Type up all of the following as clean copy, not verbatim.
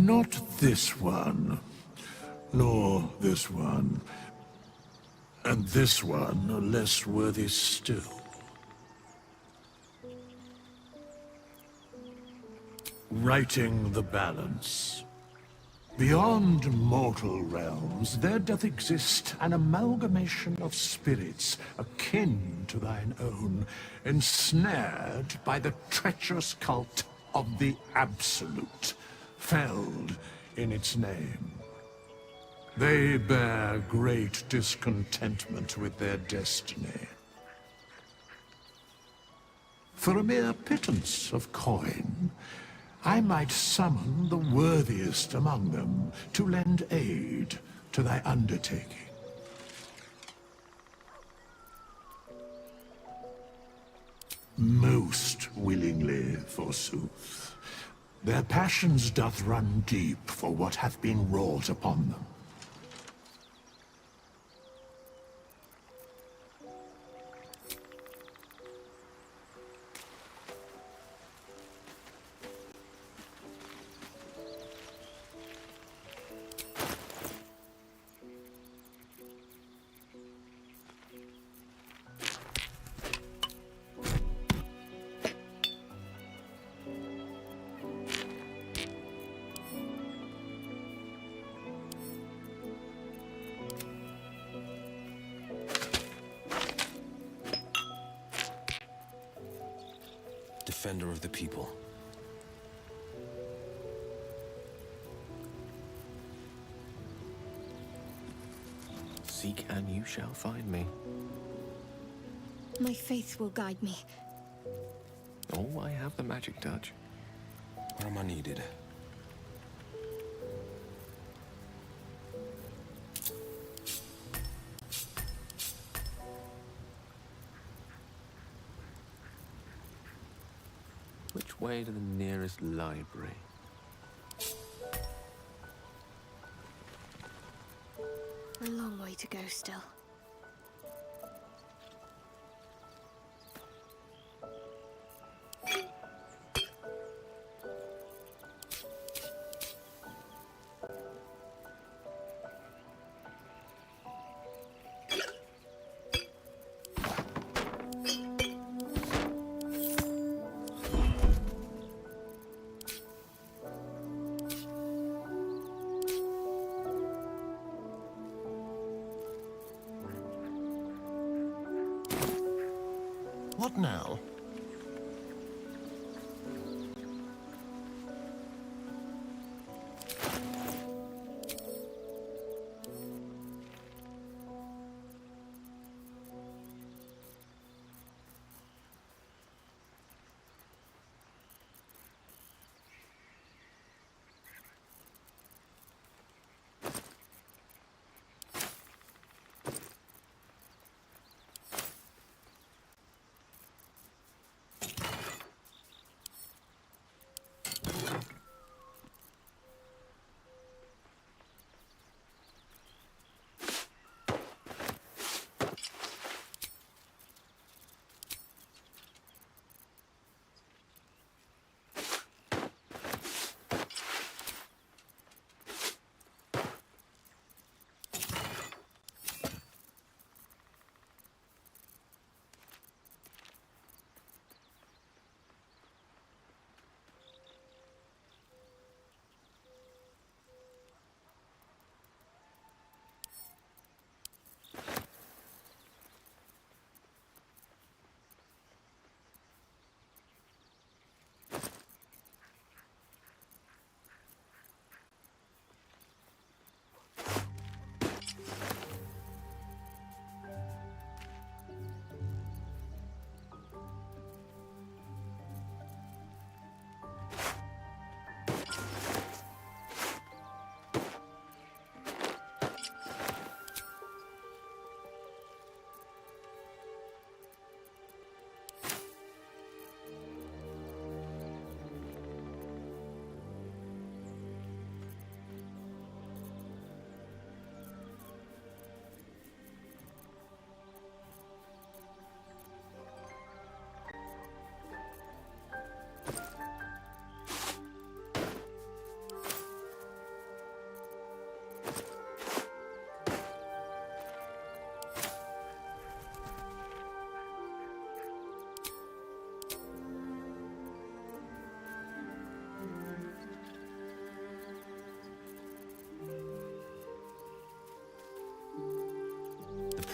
Not this one, nor this one, and this one are less worthy still. Righting the balance. Beyond mortal realms, there doth exist an amalgamation of spirits akin to thine own, ensnared by the treacherous cult of the Absolute, felled in its name. They bear great discontentment with their destiny. For a mere pittance of coin, I might summon the worthiest among them to lend aid to thy undertaking. Most willingly, forsooth. Their passions doth run deep for what hath been wrought upon them. Defender of the people. Seek and you shall find me. My faith will guide me. Oh, I have the magic touch. Where am I needed? Which way to the nearest library? A long way to go still. What now?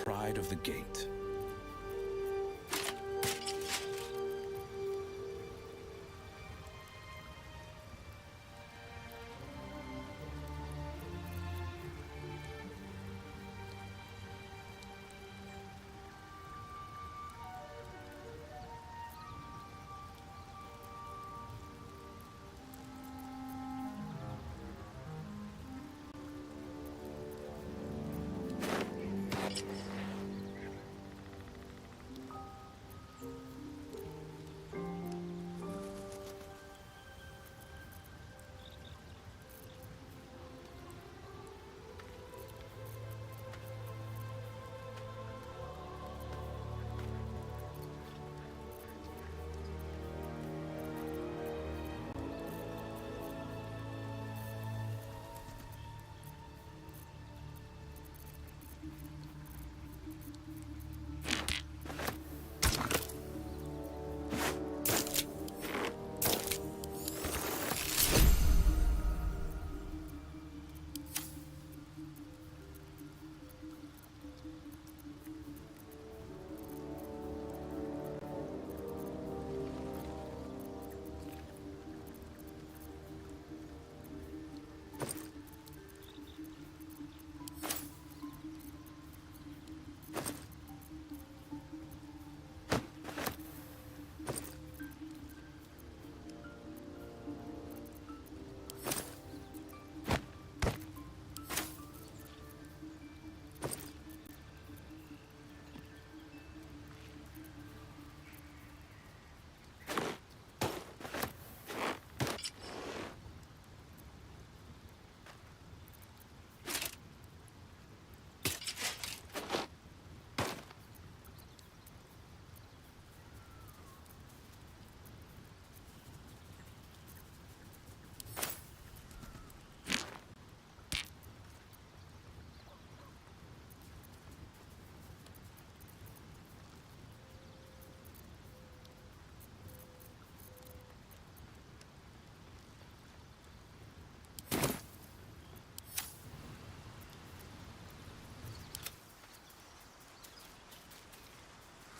pride of the gate.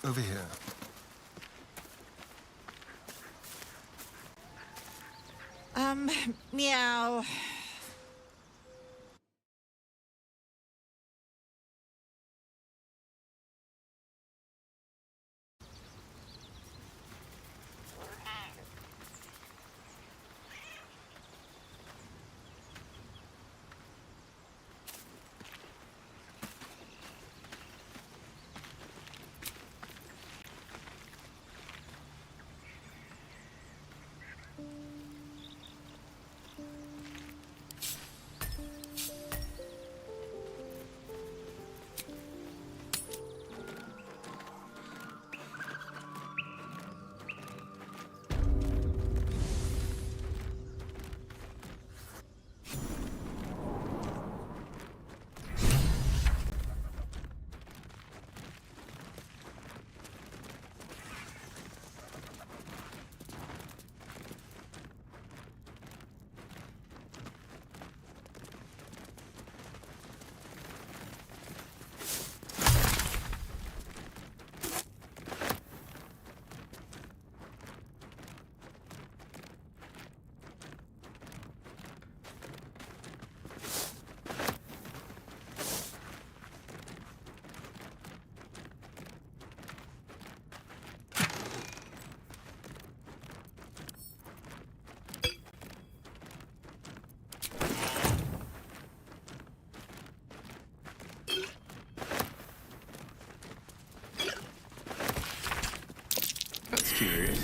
Over here. Meow. That's curious.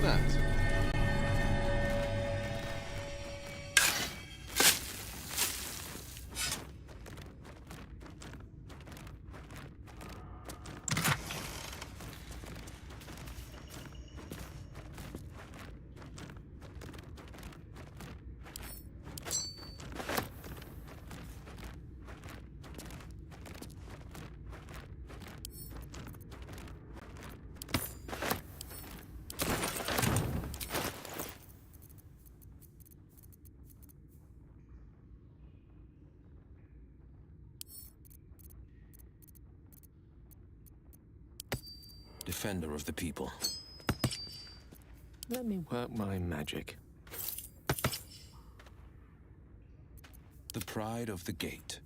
that? Defender of the people. Let me work my magic. The pride of the gate.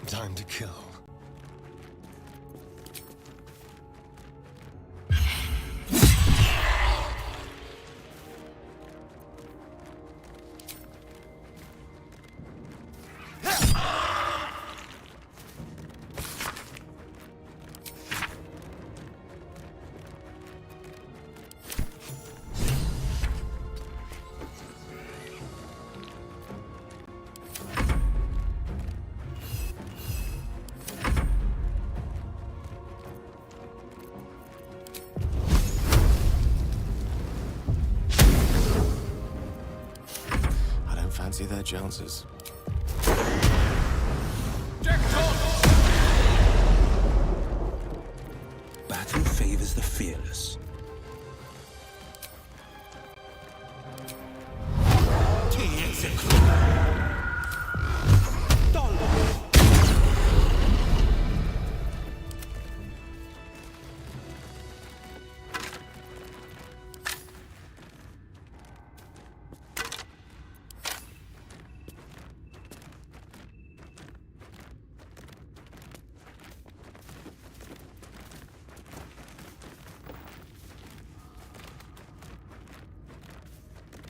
Time to kill. Fancy their chances. Battle favors the fearless.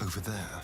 Over there.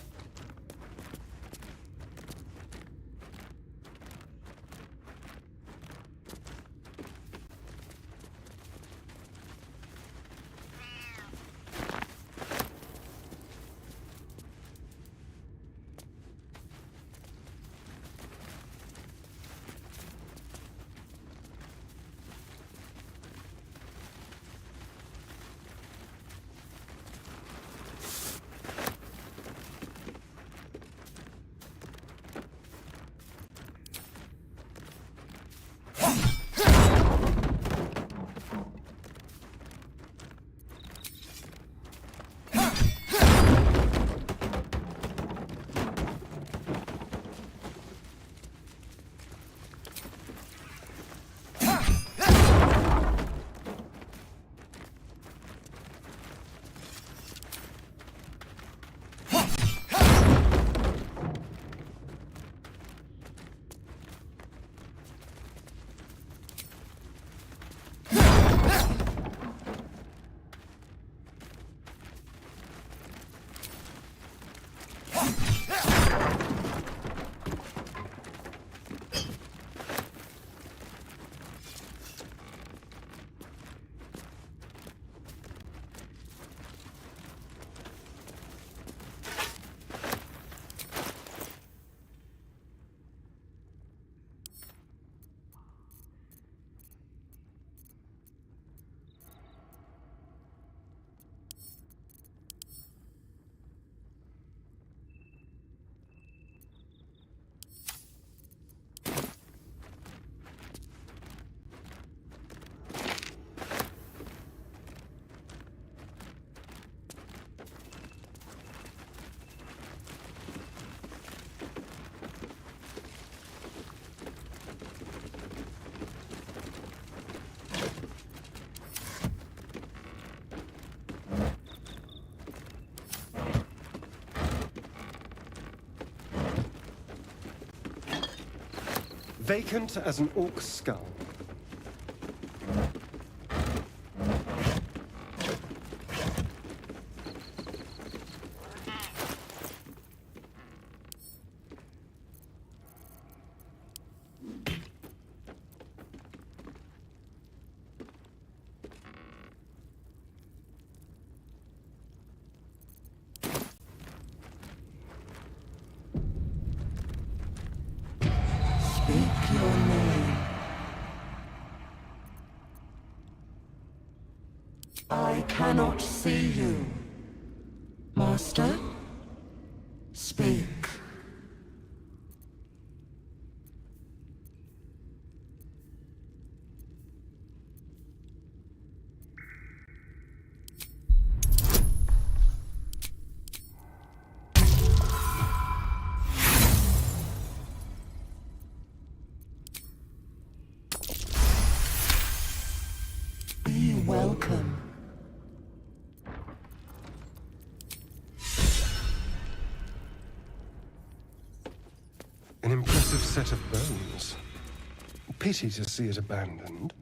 Vacant as an orc skull. I cannot see you. Master? Speak. Be welcome. An impressive set of bones. Pity to see it abandoned.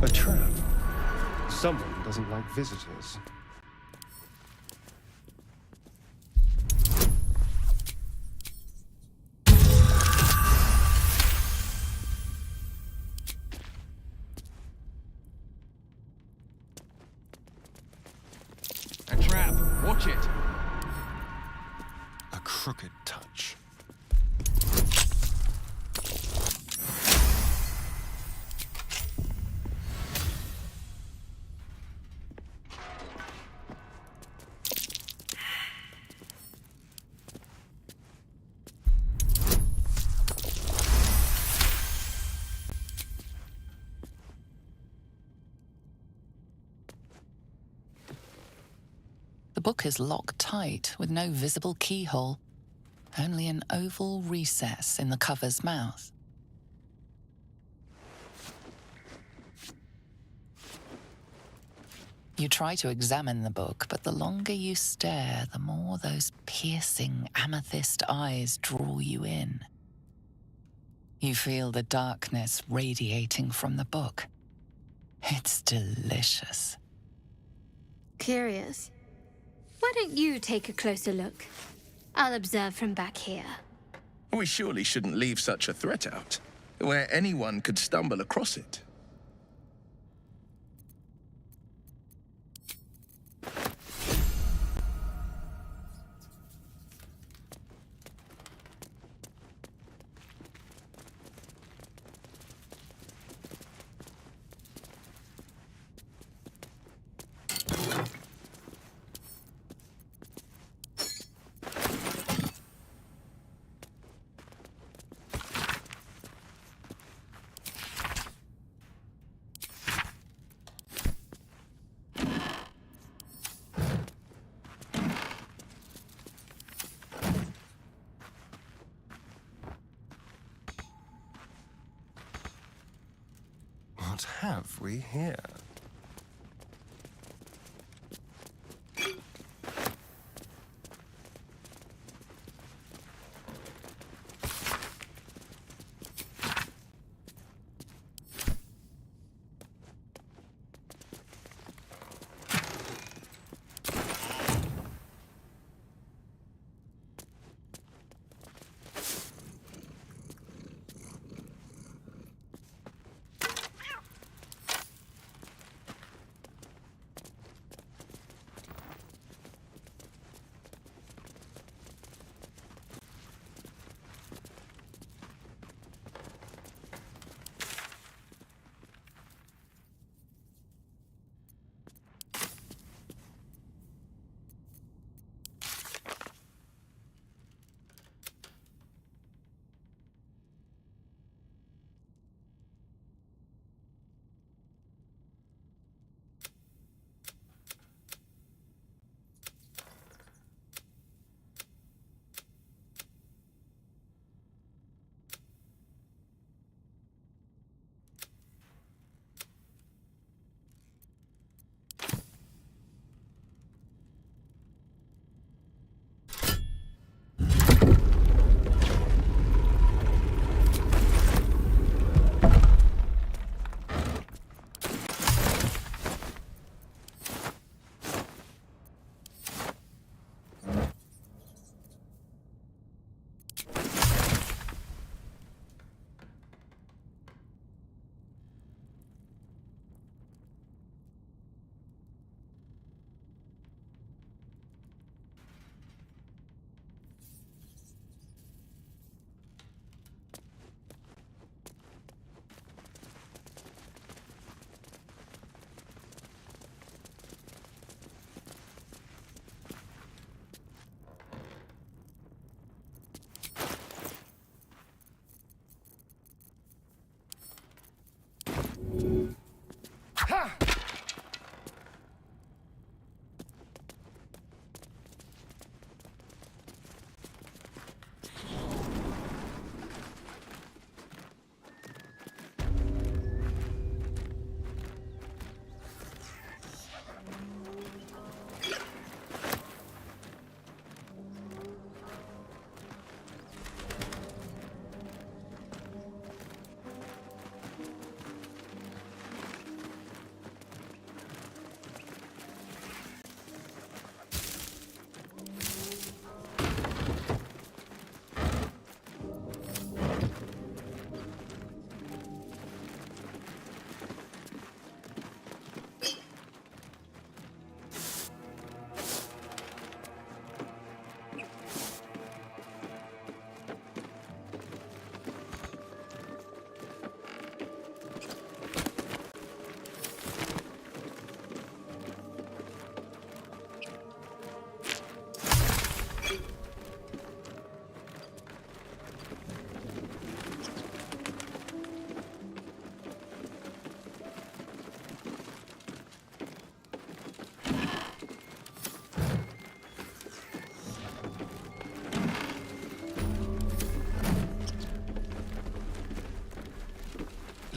A trap. Someone doesn't like visitors. A trap! Watch it! A crooked touch. The book is locked tight with no visible keyhole, only an oval recess in the cover's mouth. You try to examine the book, but the longer you stare, the more those piercing amethyst eyes draw you in. You feel the darkness radiating from the book. It's delicious. Curious. Why don't you take a closer look? I'll observe from back here. We surely shouldn't leave such a threat out, where anyone could stumble across it. What have we here?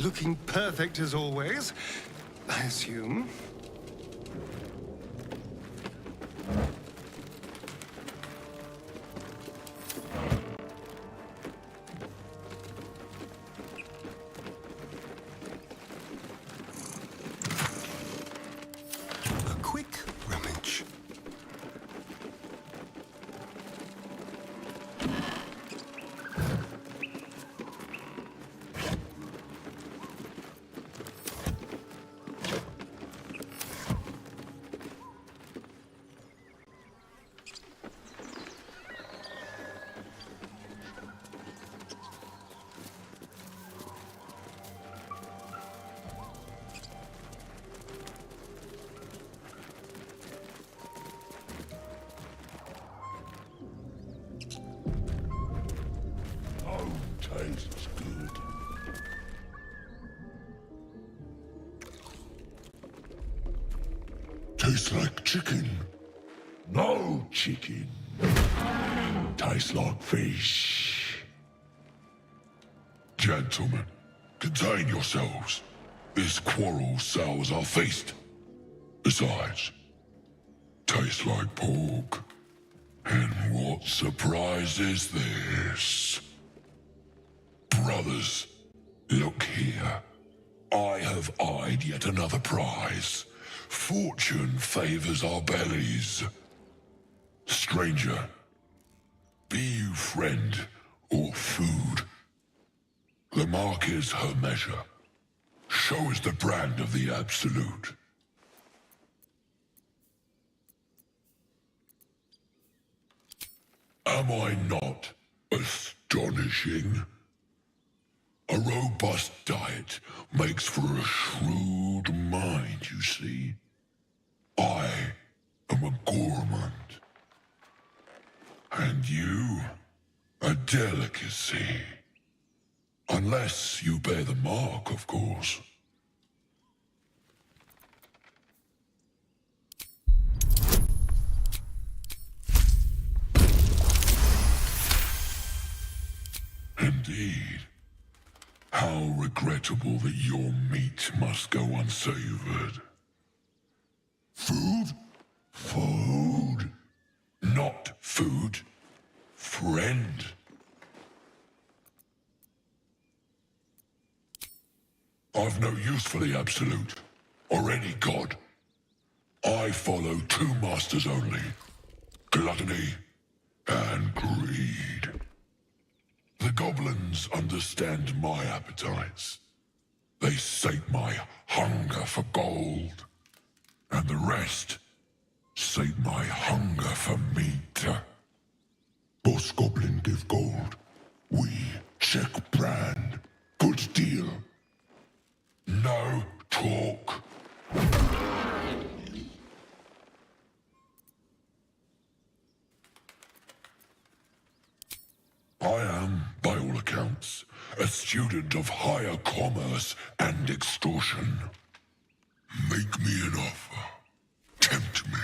Looking perfect as always, I assume. A quick rummage. Tastes good. Tastes like chicken. No chicken. Tastes like fish. Gentlemen, contain yourselves. This quarrel sours our feast. Besides, tastes like pork. And what surprise is this? Brothers, look here. I have eyed yet another prize. Fortune favors our bellies. Stranger, be you friend or food. The mark is her measure. Show us the brand of the absolute. Am I not astonishing? A robust diet makes for a shrewd mind, you see. I am a gourmand. And you, a delicacy. Unless you bear the mark, of course. Indeed. How regrettable that your meat must go unsavored. Food? Food. Not food. Friend. I've no use for the Absolute, or any god. I follow two masters only. Gluttony and greed. The goblins understand my appetites. They sate my hunger for gold. And the rest sate my hunger for meat. Boss Goblin give gold. We check brand. Good deal. No talk. I am, by all accounts, a student of higher commerce and extortion. Make me an offer. Tempt me.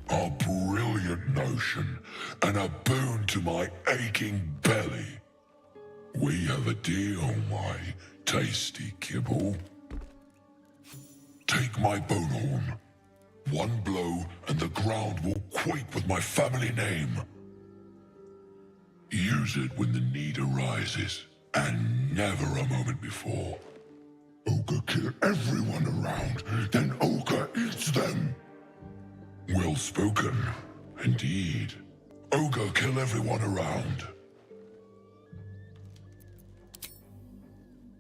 A brilliant notion, and a boon to my aching belly. We have a deal, my tasty kibble. Take my bone horn. One blow, and the ground will quake with my family name. Use it when the need arises, and never a moment before. Ogre kill everyone around, then Ogre eats them. Well spoken, indeed. Ogre kill everyone around.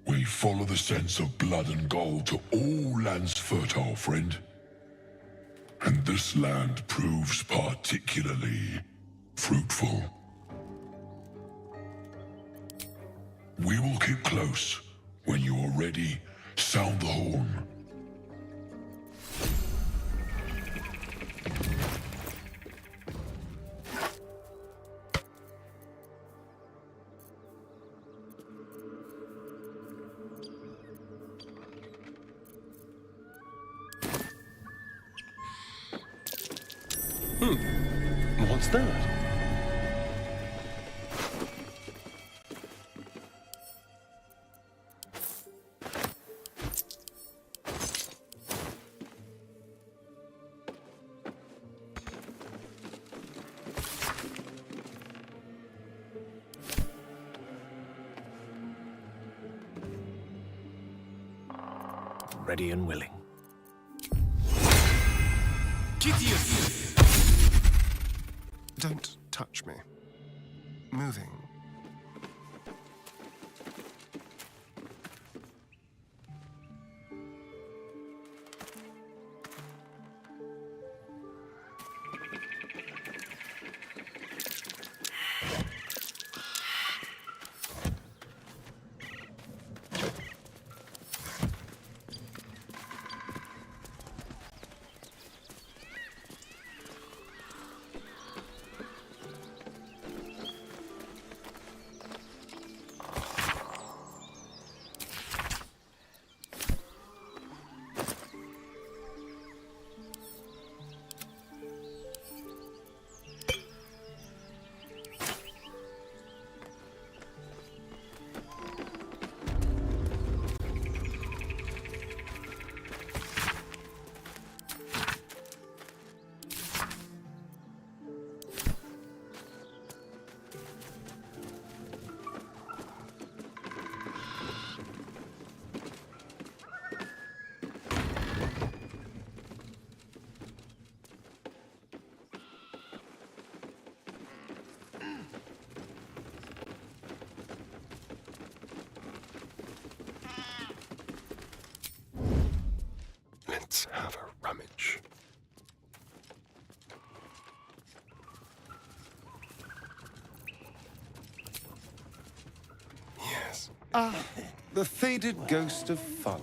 We follow the sense of blood and gold to all lands fertile, friend. And this land proves particularly fruitful. We will keep close. When you are ready, sound the horn. What's that? Ready and willing. Don't touch me. Moving. Let's have a rummage. Yes. Ah, the faded ghost of fun.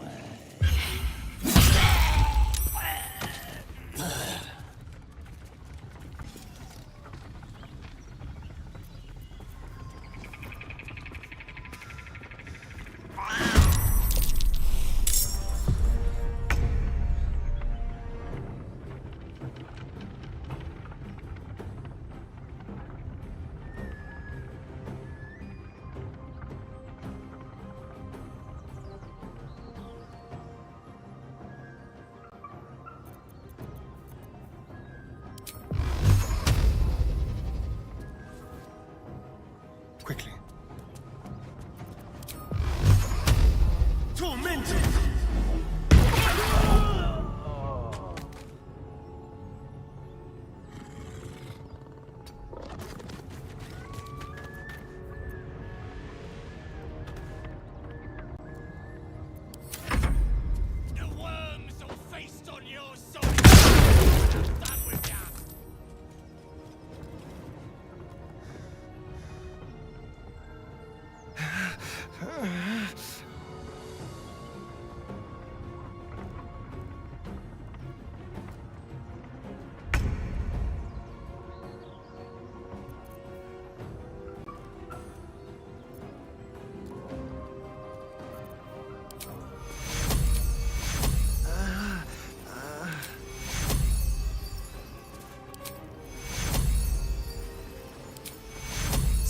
Quickly. Tormented! The worms will feast on your soul! Done with ya!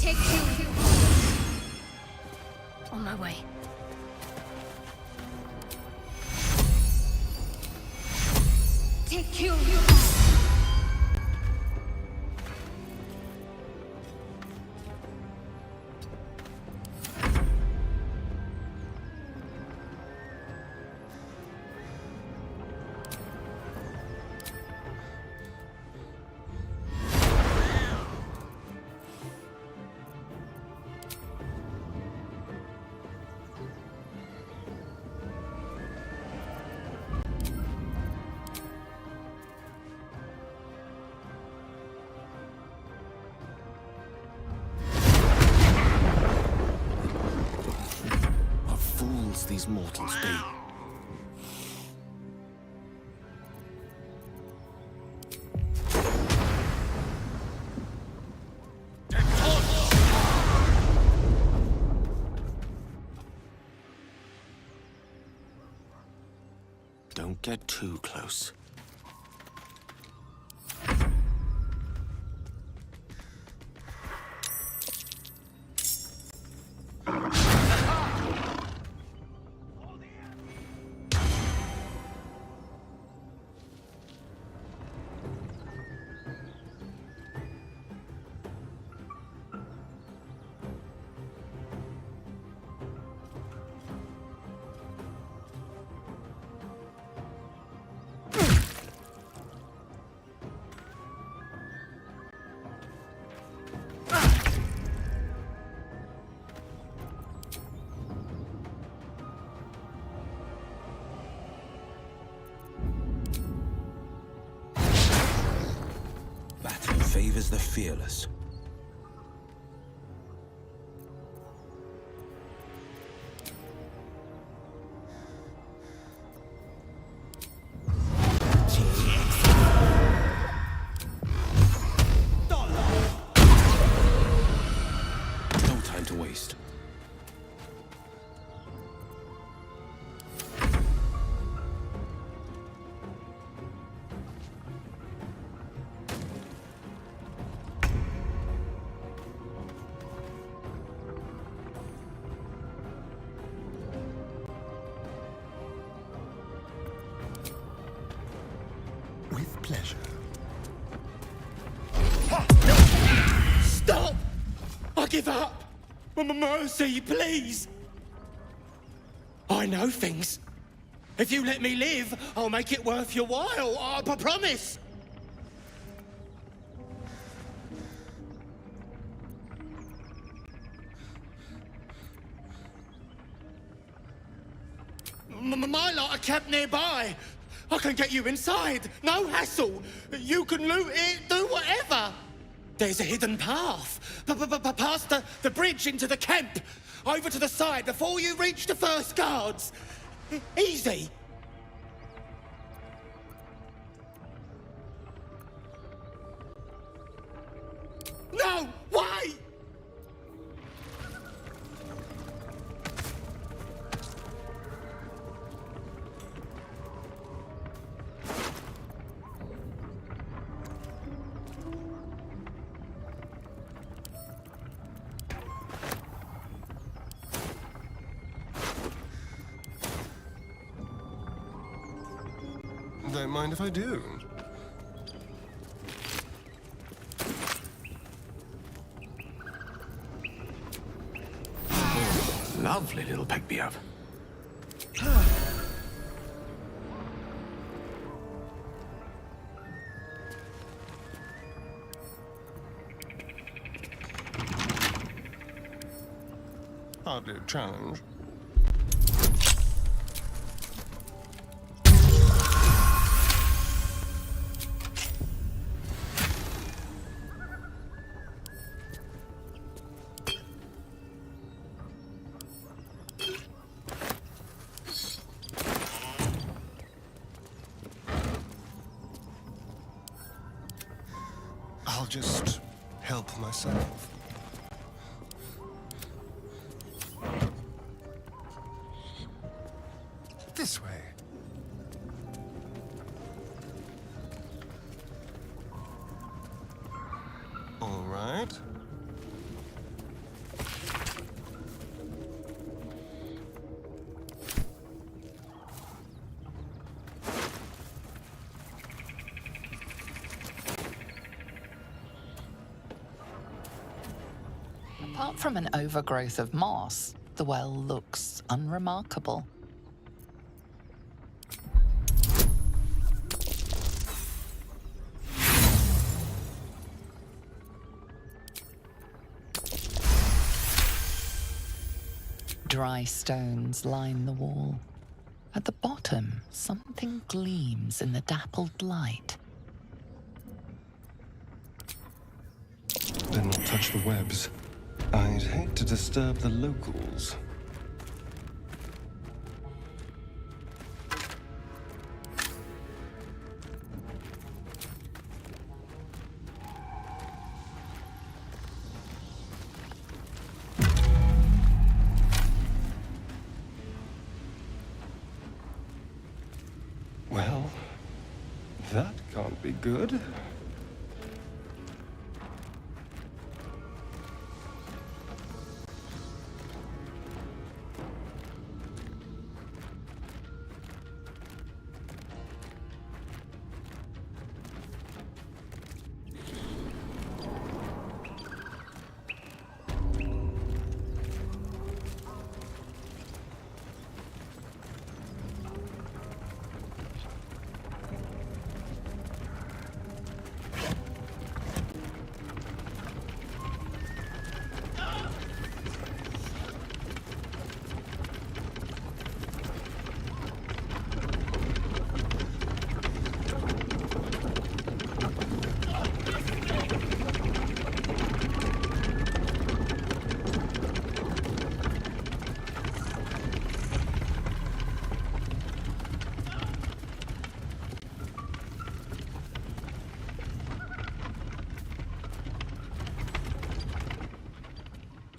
Take two. On my way. Take two. These mortals be. Don't get too close. favors the fearless. No time to waste. With pleasure. Stop! I give up! Mercy, please! I know things. If you let me live, I'll make it worth your while. I promise! My lot are kept nearby. I can get you inside. No hassle. You can loot it, do whatever. There's a hidden path. Past the bridge into the camp. Over to the side before you reach the first guards. Easy. No! Why? Don't mind if I do. Lovely little pick me up. Hardly a challenge. I'll just help myself. This way. All right. Apart from an overgrowth of moss, the well looks unremarkable. Dry stones line the wall. At the bottom, something gleams in the dappled light. Better not touch the webs. I'd hate to disturb the locals. Well, that can't be good.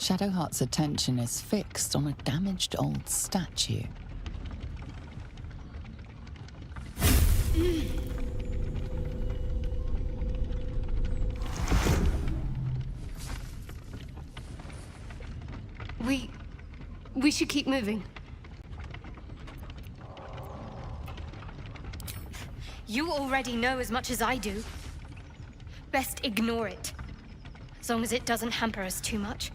Shadowheart's attention is fixed on a damaged old statue. We should keep moving. You already know as much as I do. Best ignore it. As long as it doesn't hamper us too much.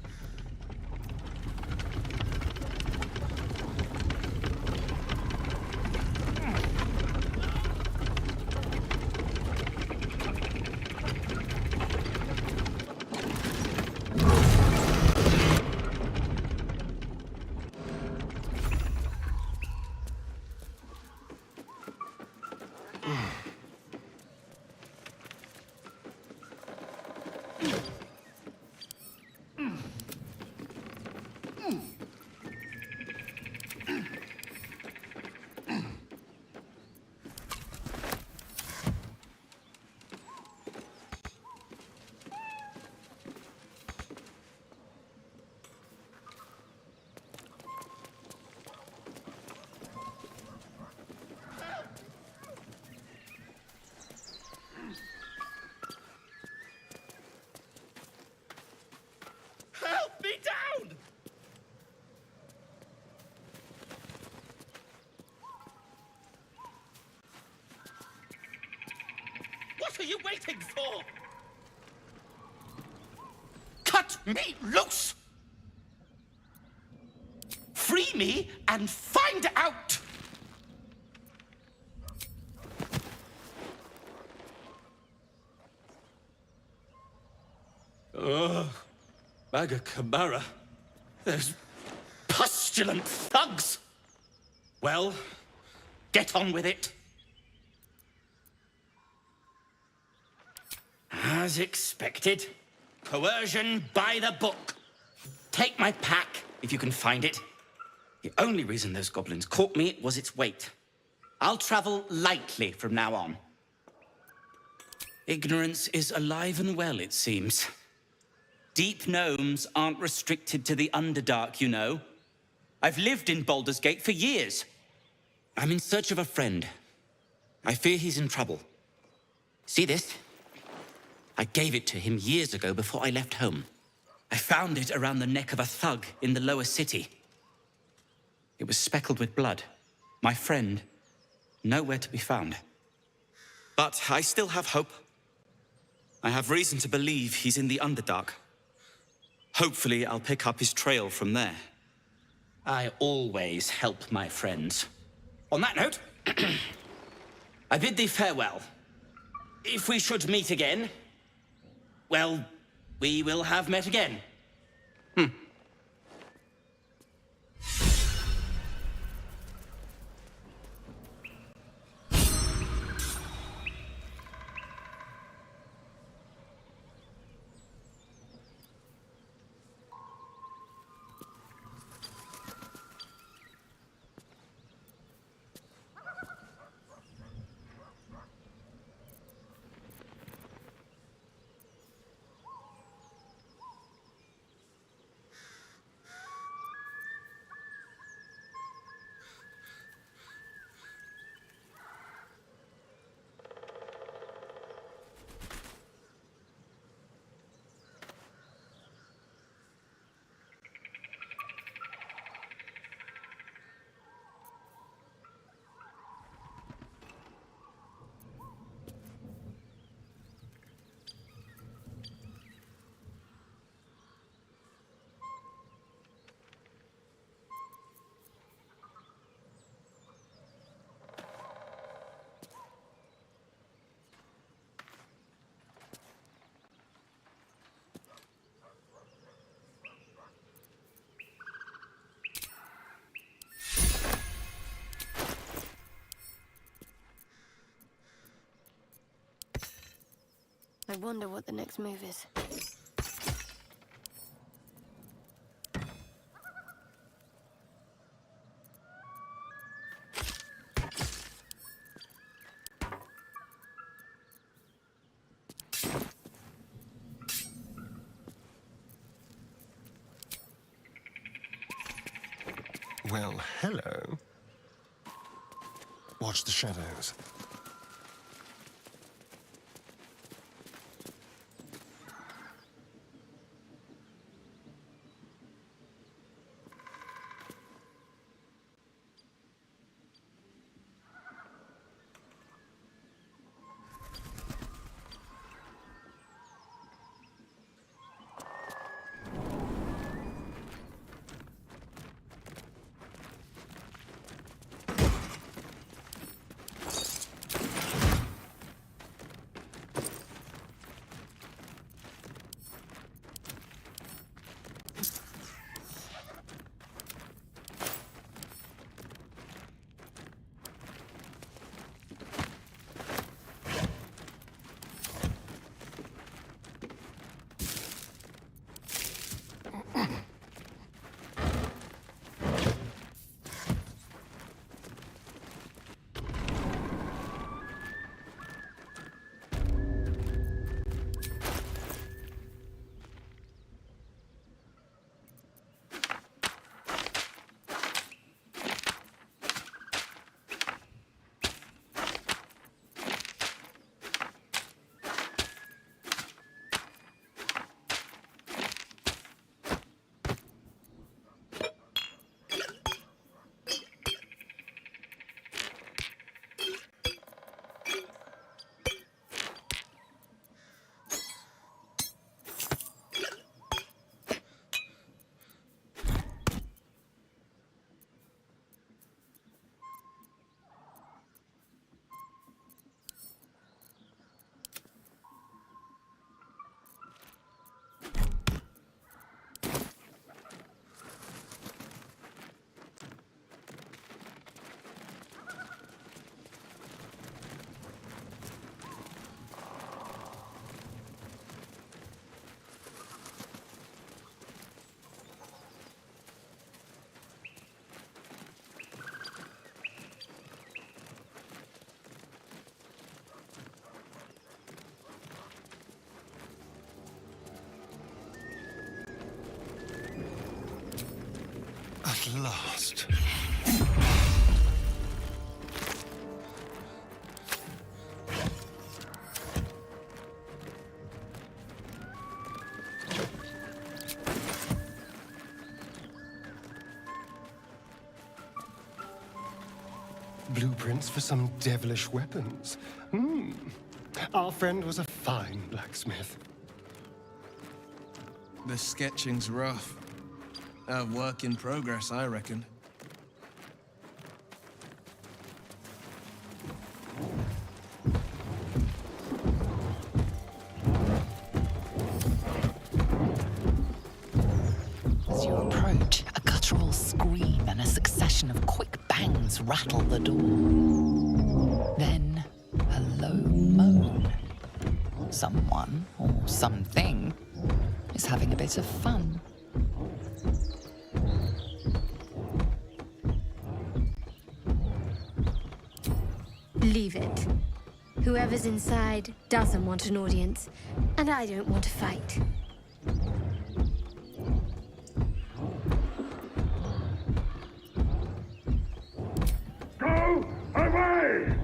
Help me down! What are you waiting for? Cut me loose! Free me and find out! Ugh. Maga Kamara. Those pustulant thugs! Well, get on with it. As expected, coercion by the book. Take my pack, if you can find it. The only reason those goblins caught me was its weight. I'll travel lightly from now on. Ignorance is alive and well, it seems. Deep gnomes aren't restricted to the Underdark, you know. I've lived in Baldur's Gate for years. I'm in search of a friend. I fear he's in trouble. See this? I gave it to him years ago before I left home. I found it around the neck of a thug in the lower city. It was speckled with blood. My friend, nowhere to be found. But I still have hope. I have reason to believe he's in the Underdark. Hopefully, I'll pick up his trail from there. I always help my friends. On that note, I bid thee farewell. If we should meet again, well, we will have met again. I wonder what the next move is. Well, hello. Watch the shadows. At last. Blueprints for some devilish weapons. Our friend was a fine blacksmith. The sketching's rough. A work in progress, I reckon. As you approach, a guttural scream and a succession of quick bangs rattle the door. Then, a low moan. Someone, or something, is having a bit of fun. Leave it. Whoever's inside doesn't want an audience, and I don't want to fight. Go away!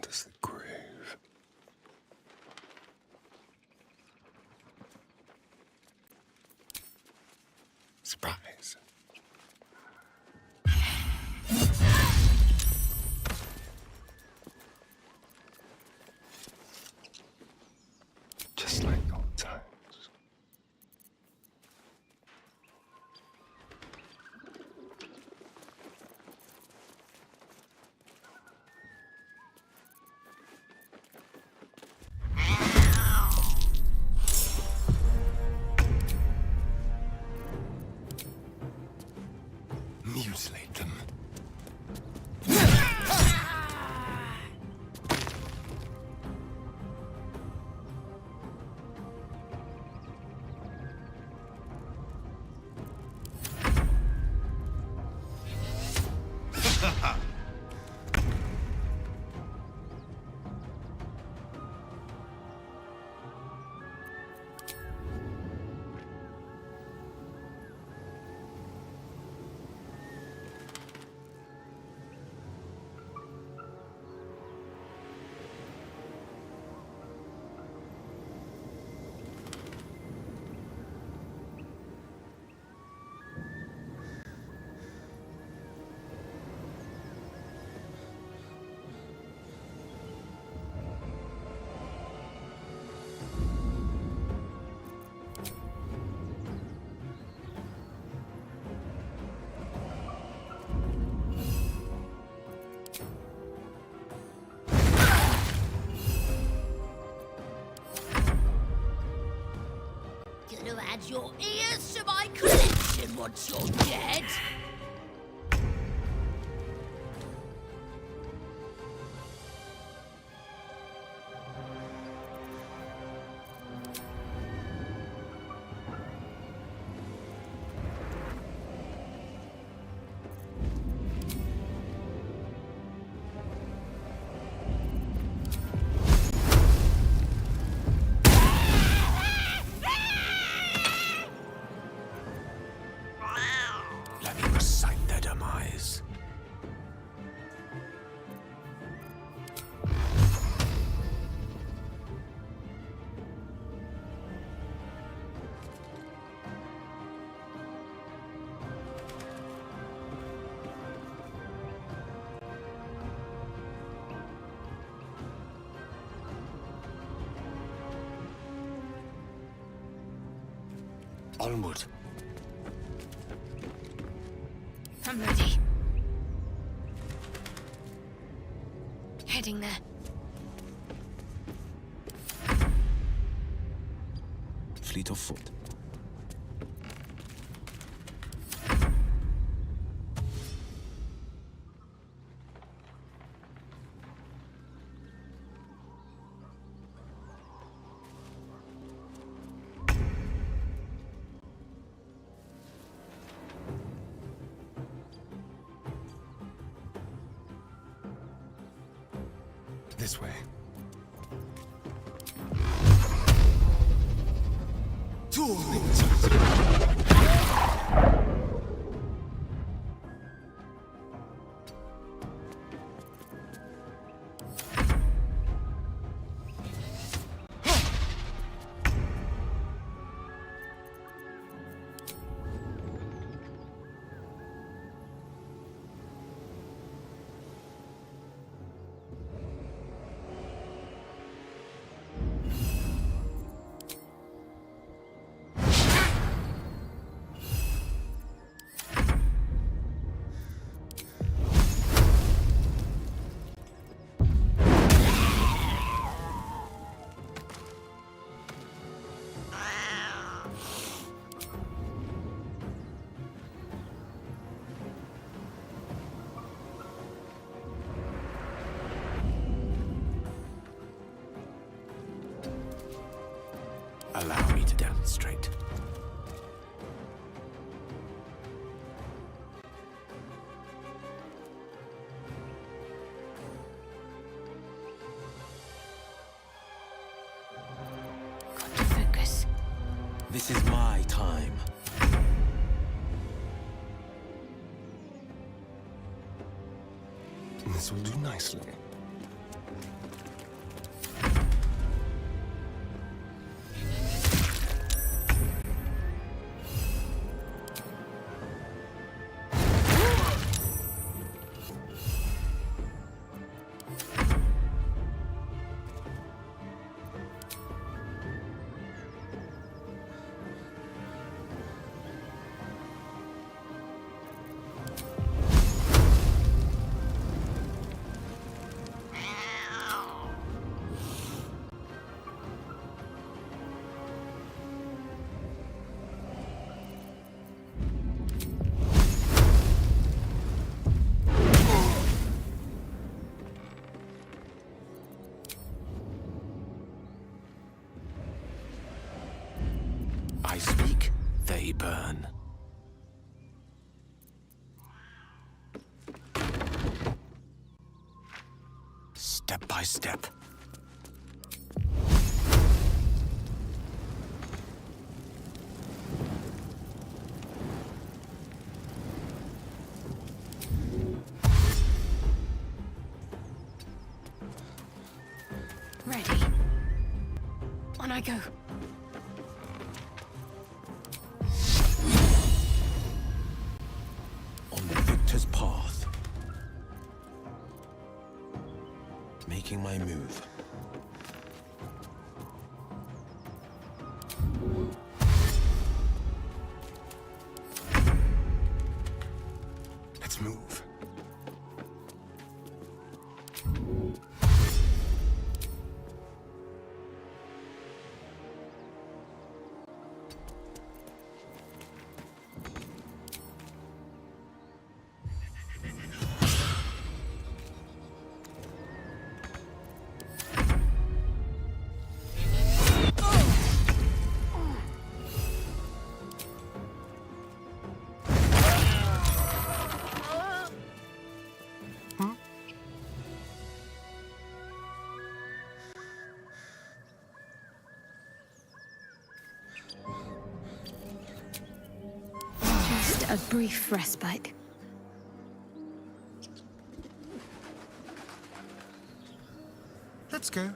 as the grave. Surprise. Just like old times. Mutilate them. Gonna add your ears to my collection once you're dead. Let me recite their demise. Onward. I'm ready. Heading there. Fleet of foot. This way. Allow me to demonstrate. Got to focus. This is my time. This will do nicely. burn. Step by step. Ready. On I go. On the victor's path. Making my move. Let's move. Just a brief respite. Let's go.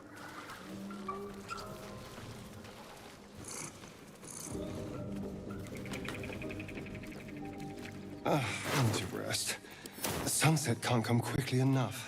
I need to rest. The sunset can't come quickly enough.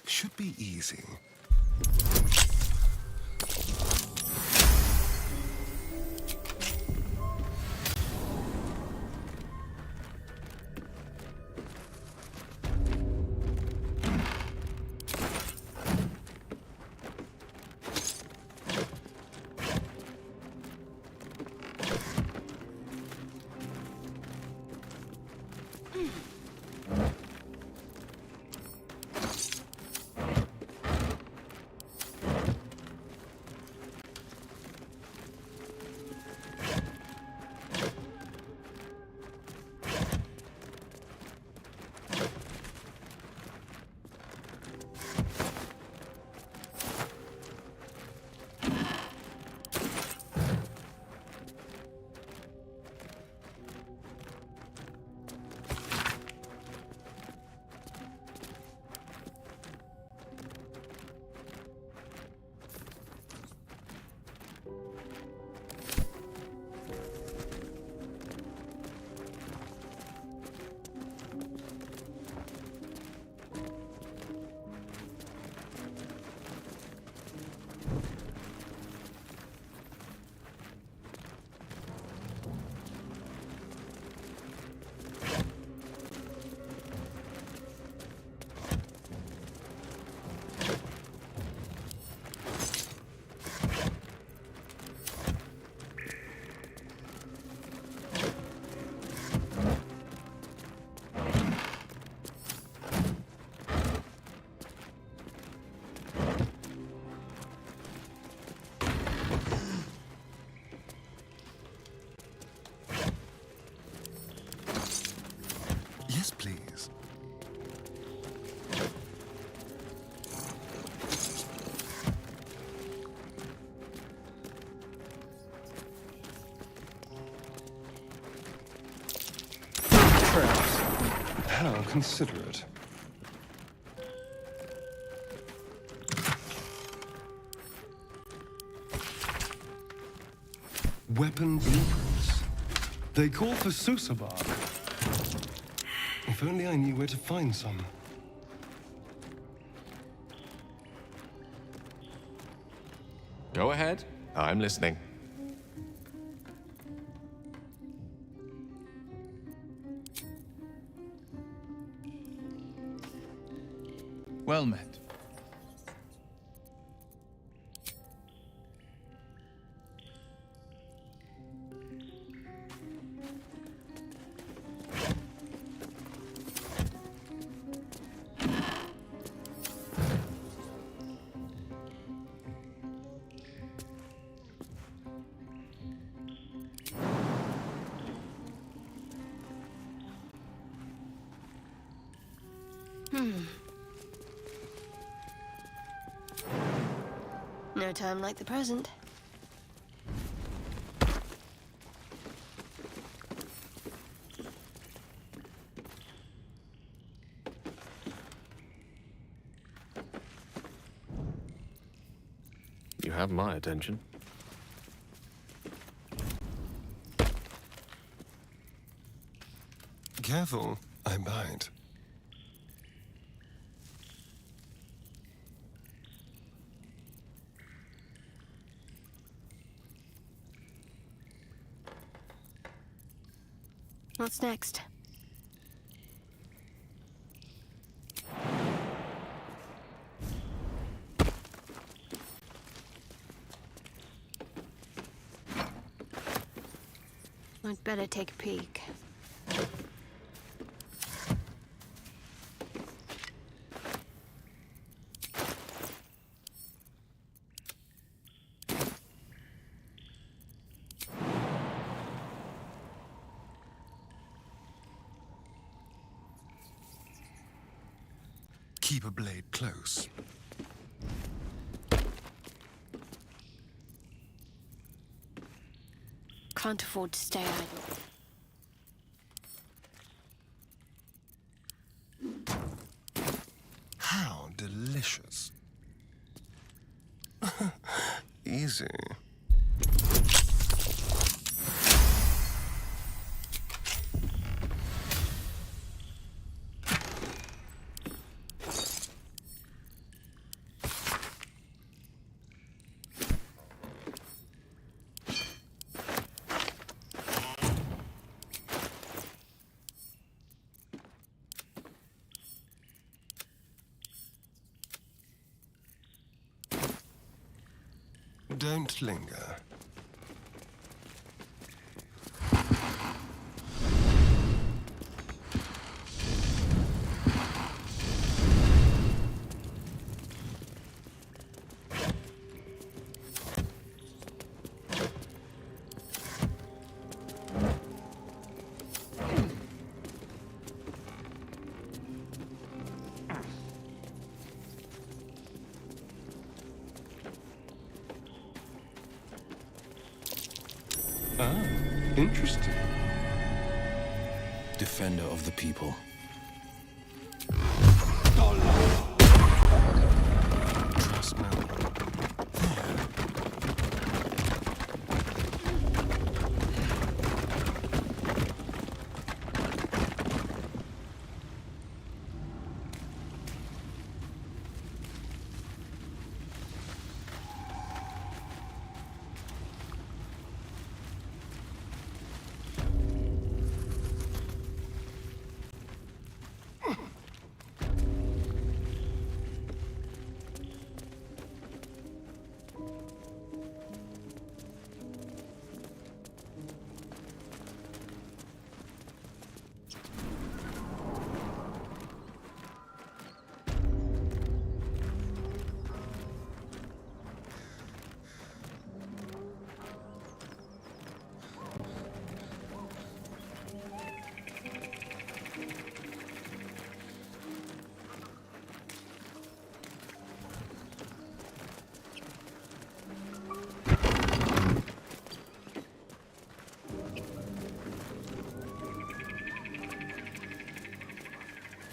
Should be easy. Yes, please. Perhaps. How considerate. Weapon blueprints. They call for Susa bark. If only I knew where to find some. Go ahead. I'm listening. Well met. No time like the present. You have my attention. Careful, I bite. What's next? I'd better take a peek. Keep a blade close. Can't afford to stay idle. How delicious. Easy. Don't linger. Ah, interesting. Defender of the people. Trust me.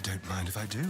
Don't mind if I do.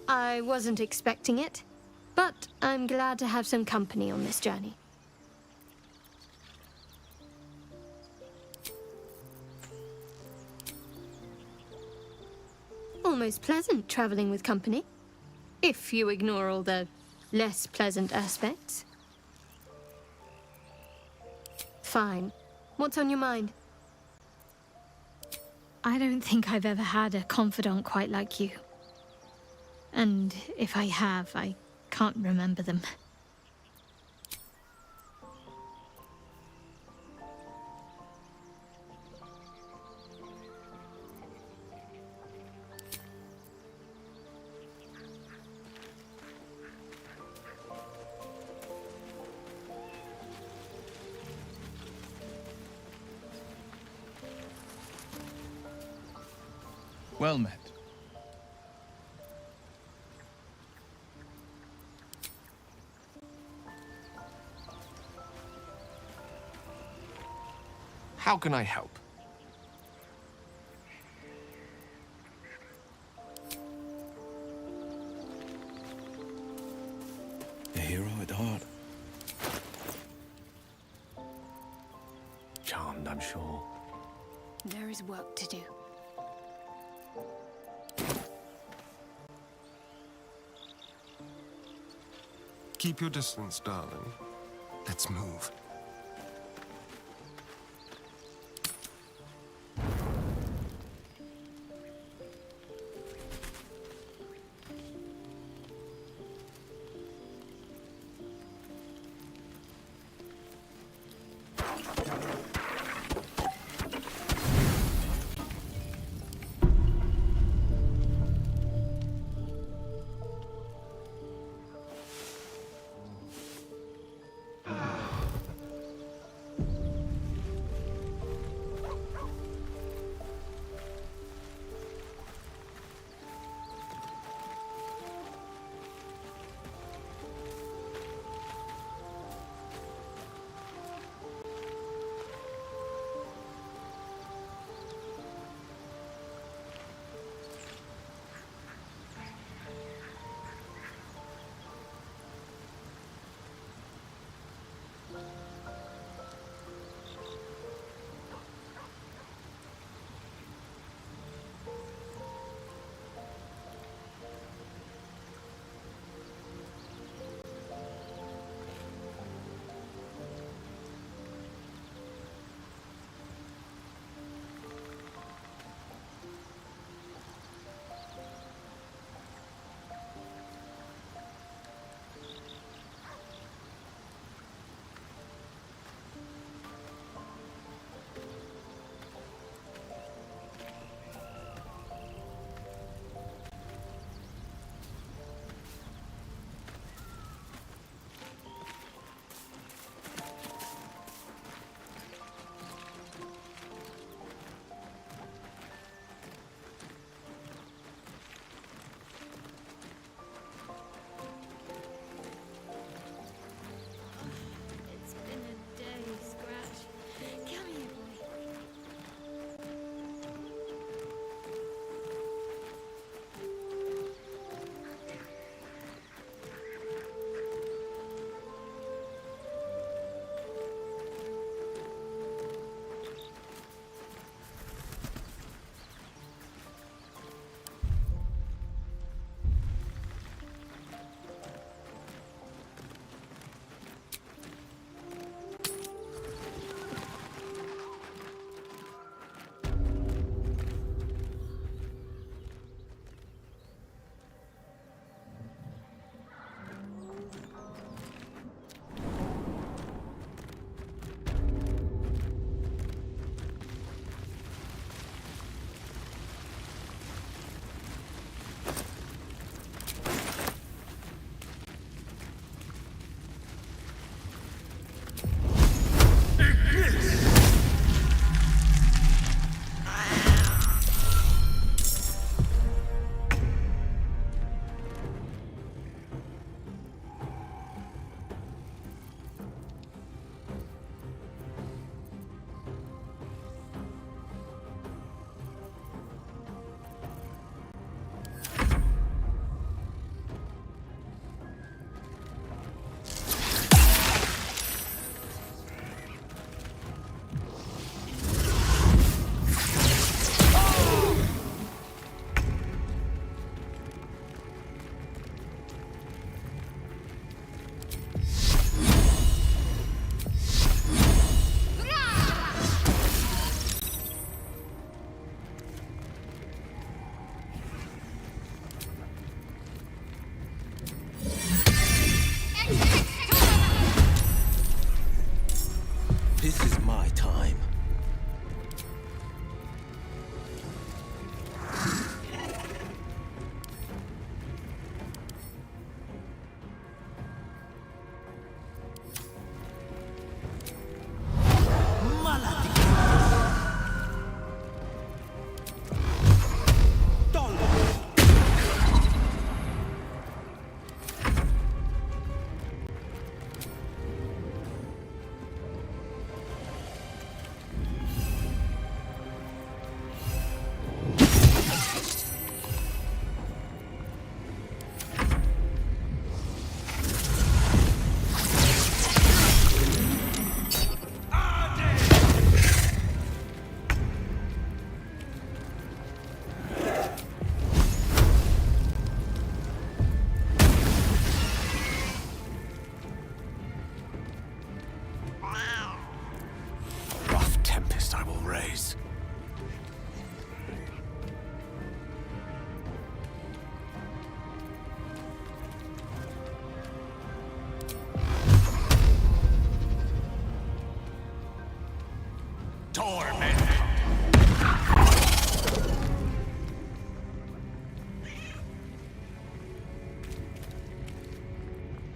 I wasn't expecting it, but I'm glad to have some company on this journey. Almost pleasant traveling with company, if you ignore all the less pleasant aspects. Fine. What's on your mind? I don't think I've ever had a confidant quite like you. And if I have, I can't remember them. Well met. How can I help? A hero at heart. Charmed, I'm sure. There is work to do. Keep your distance, darling. Let's move. This is my time.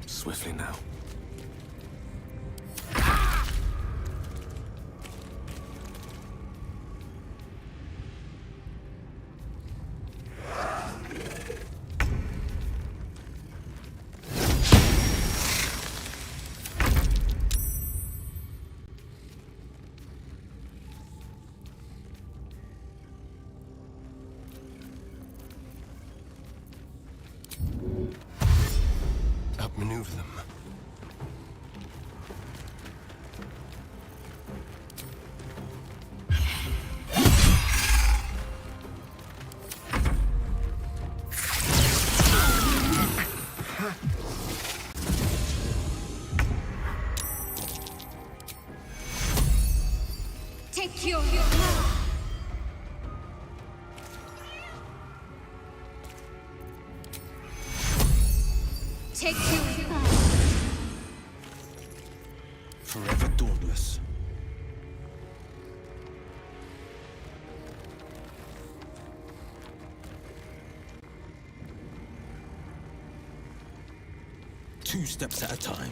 Swiftly now. Outmaneuver them. Take your Take your Forever dauntless. Two steps at a time.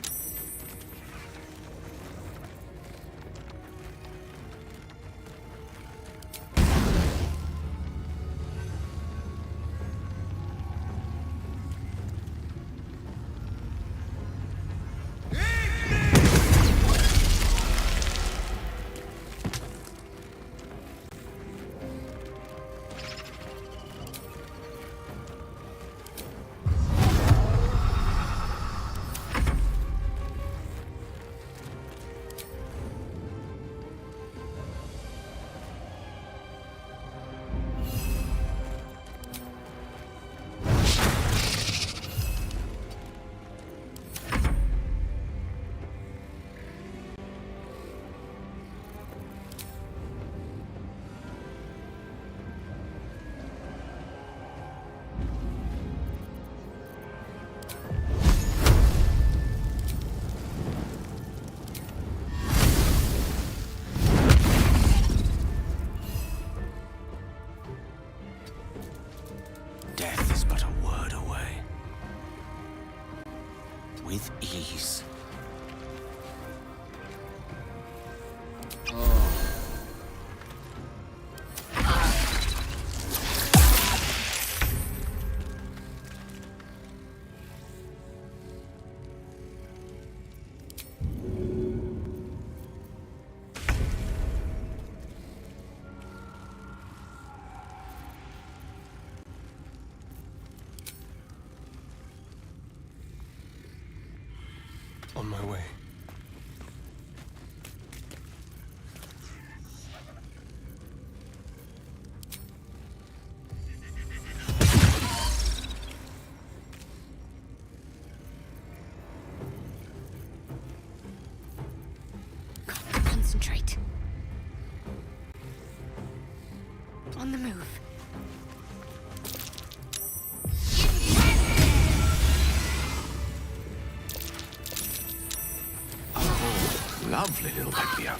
Death is but a word away. With ease. On my way. Concentrate. On the move. Lovely little pick-me-up.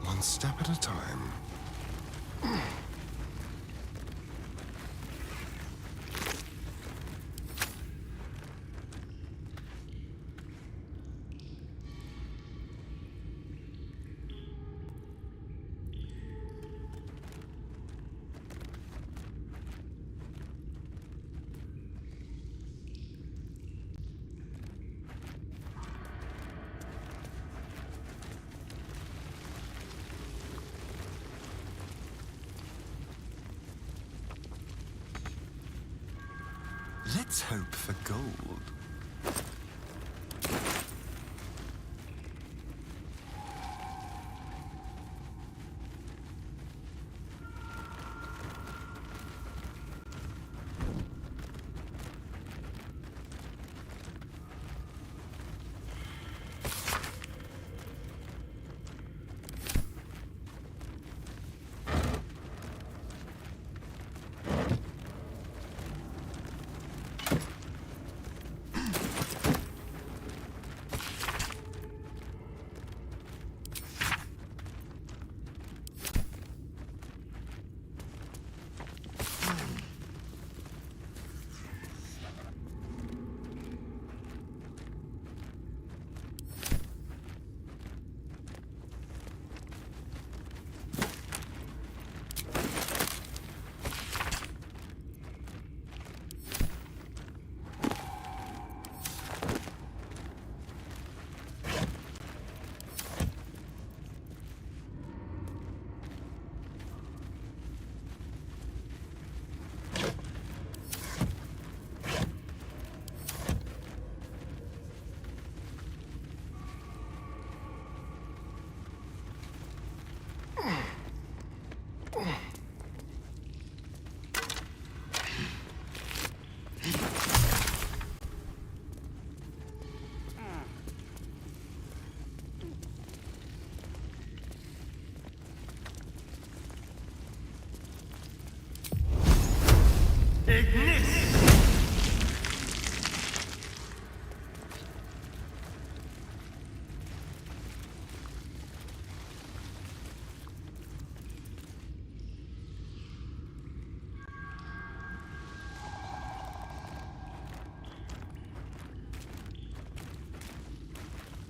One step at a time. Let's hope for gold.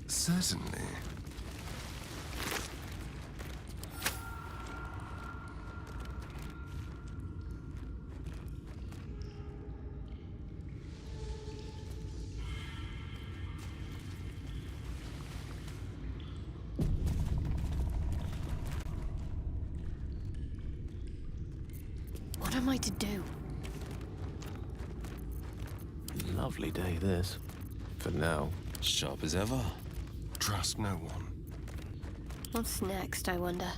Certainly. What am I to do? Lovely day, this. For now. Sharp as ever. Trust no one. What's next, I wonder?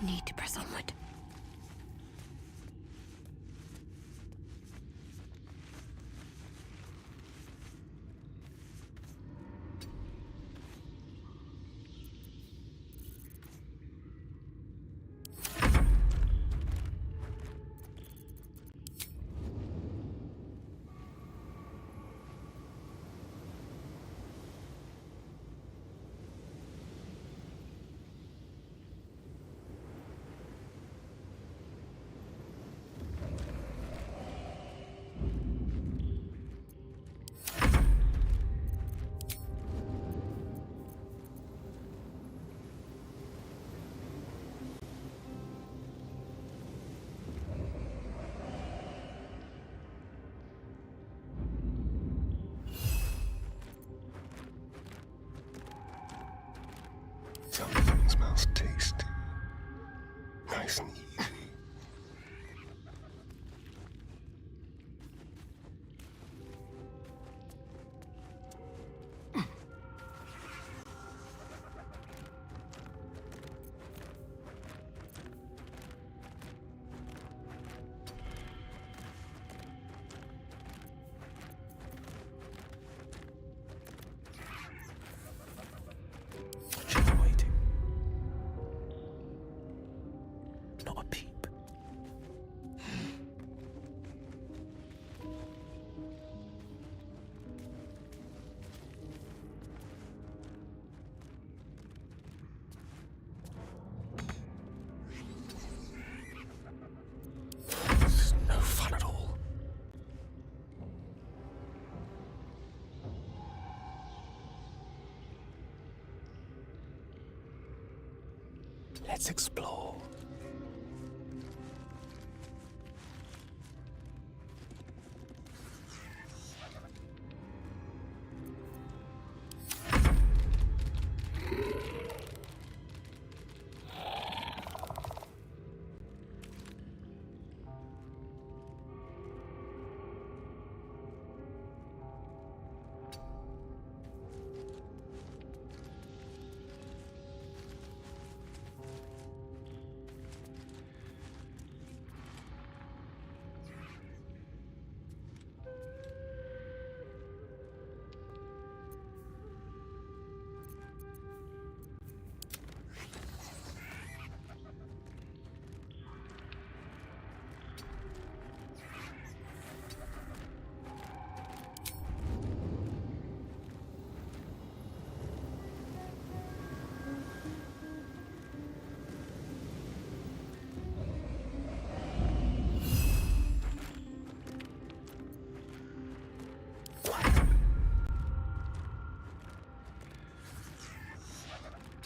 Need to press onward. Let's explore.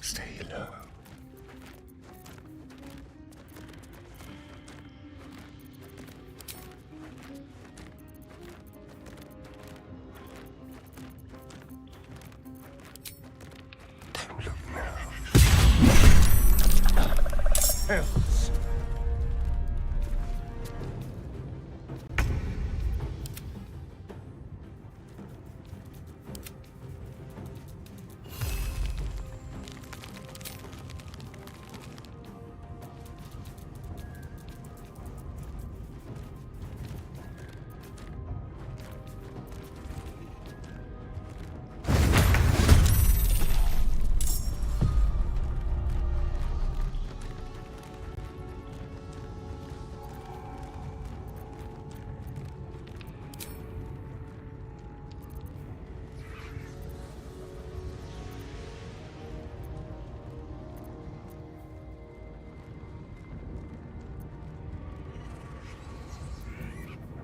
Stay low. Don't look now. Else.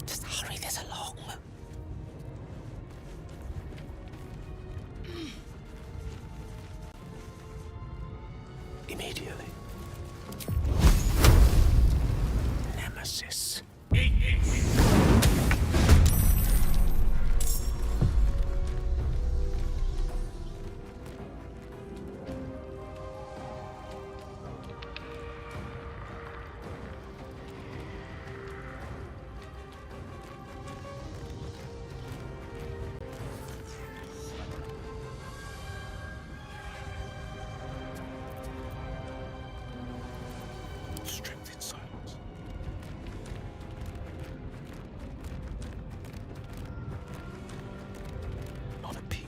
Just hurry this along. Immediately. Nemesis. Strength in silence. Not a peep.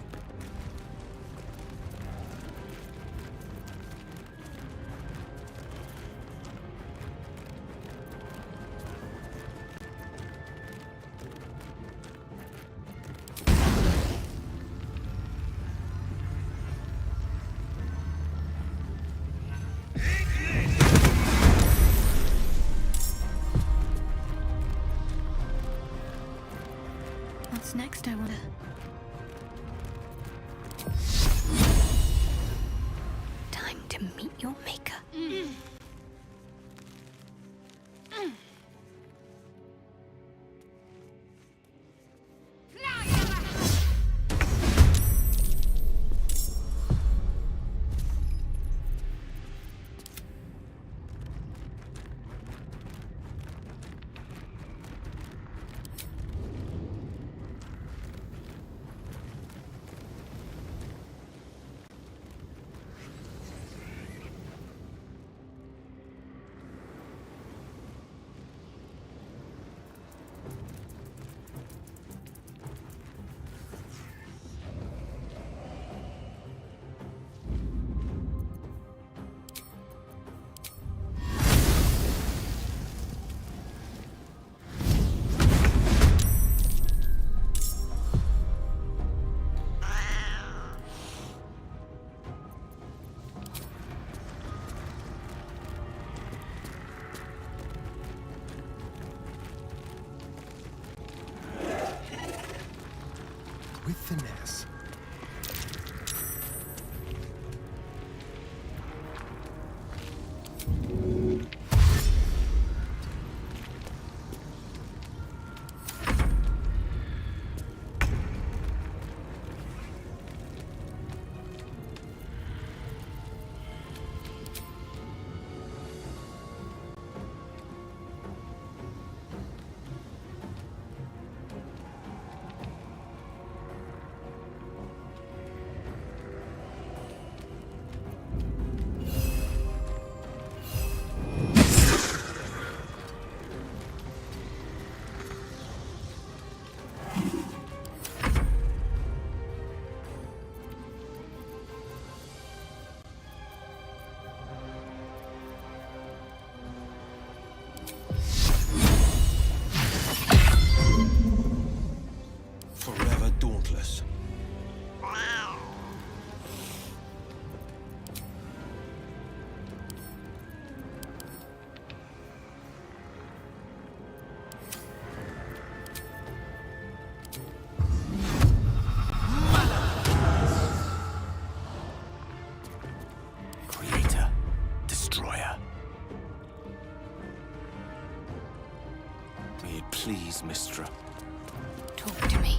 What's next, I wonder? Time to meet your maker. With finesse. Please, Mistra. Talk to me.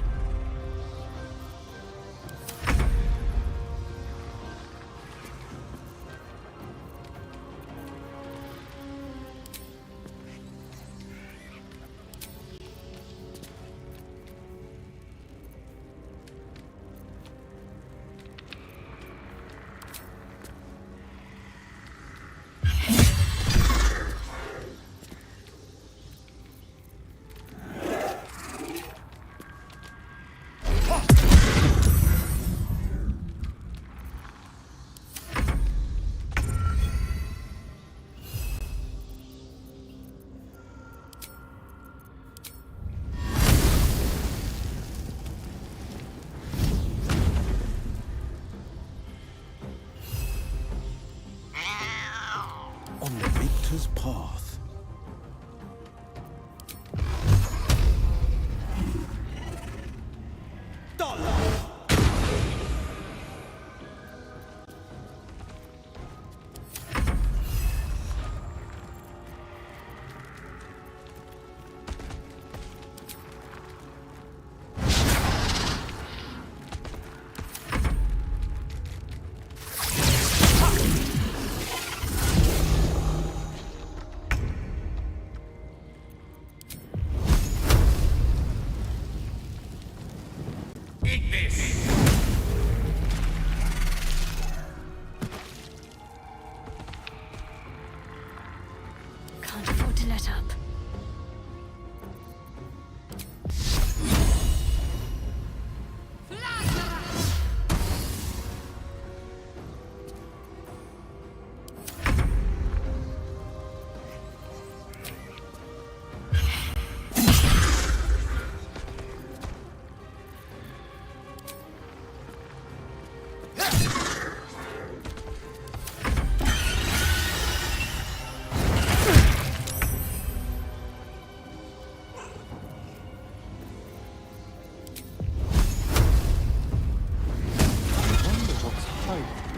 On the victor's path. Can't afford to let up.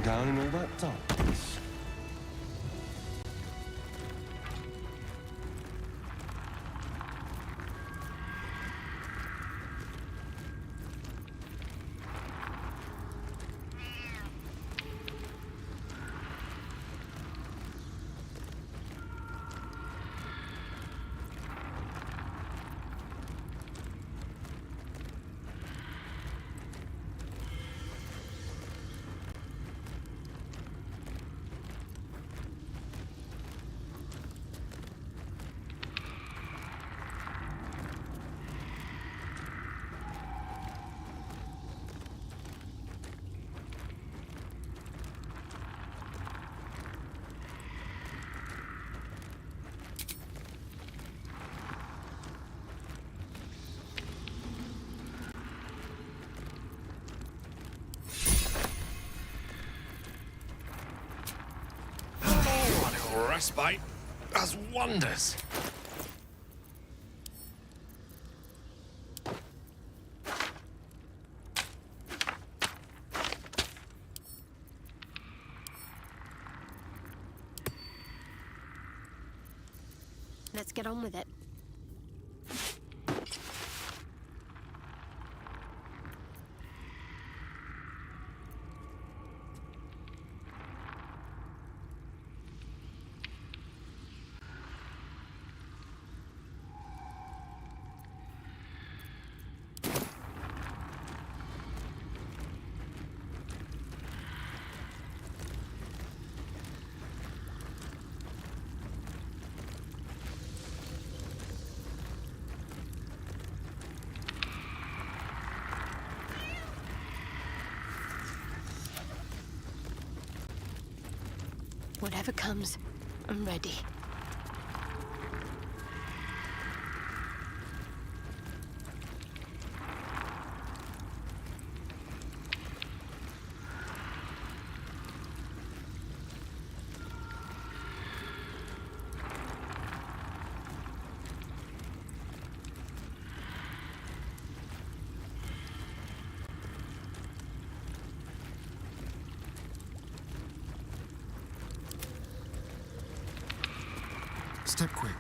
Down in all that darkness. Respite does wonders. Let's get on with it. Whatever comes, I'm ready. Step quick.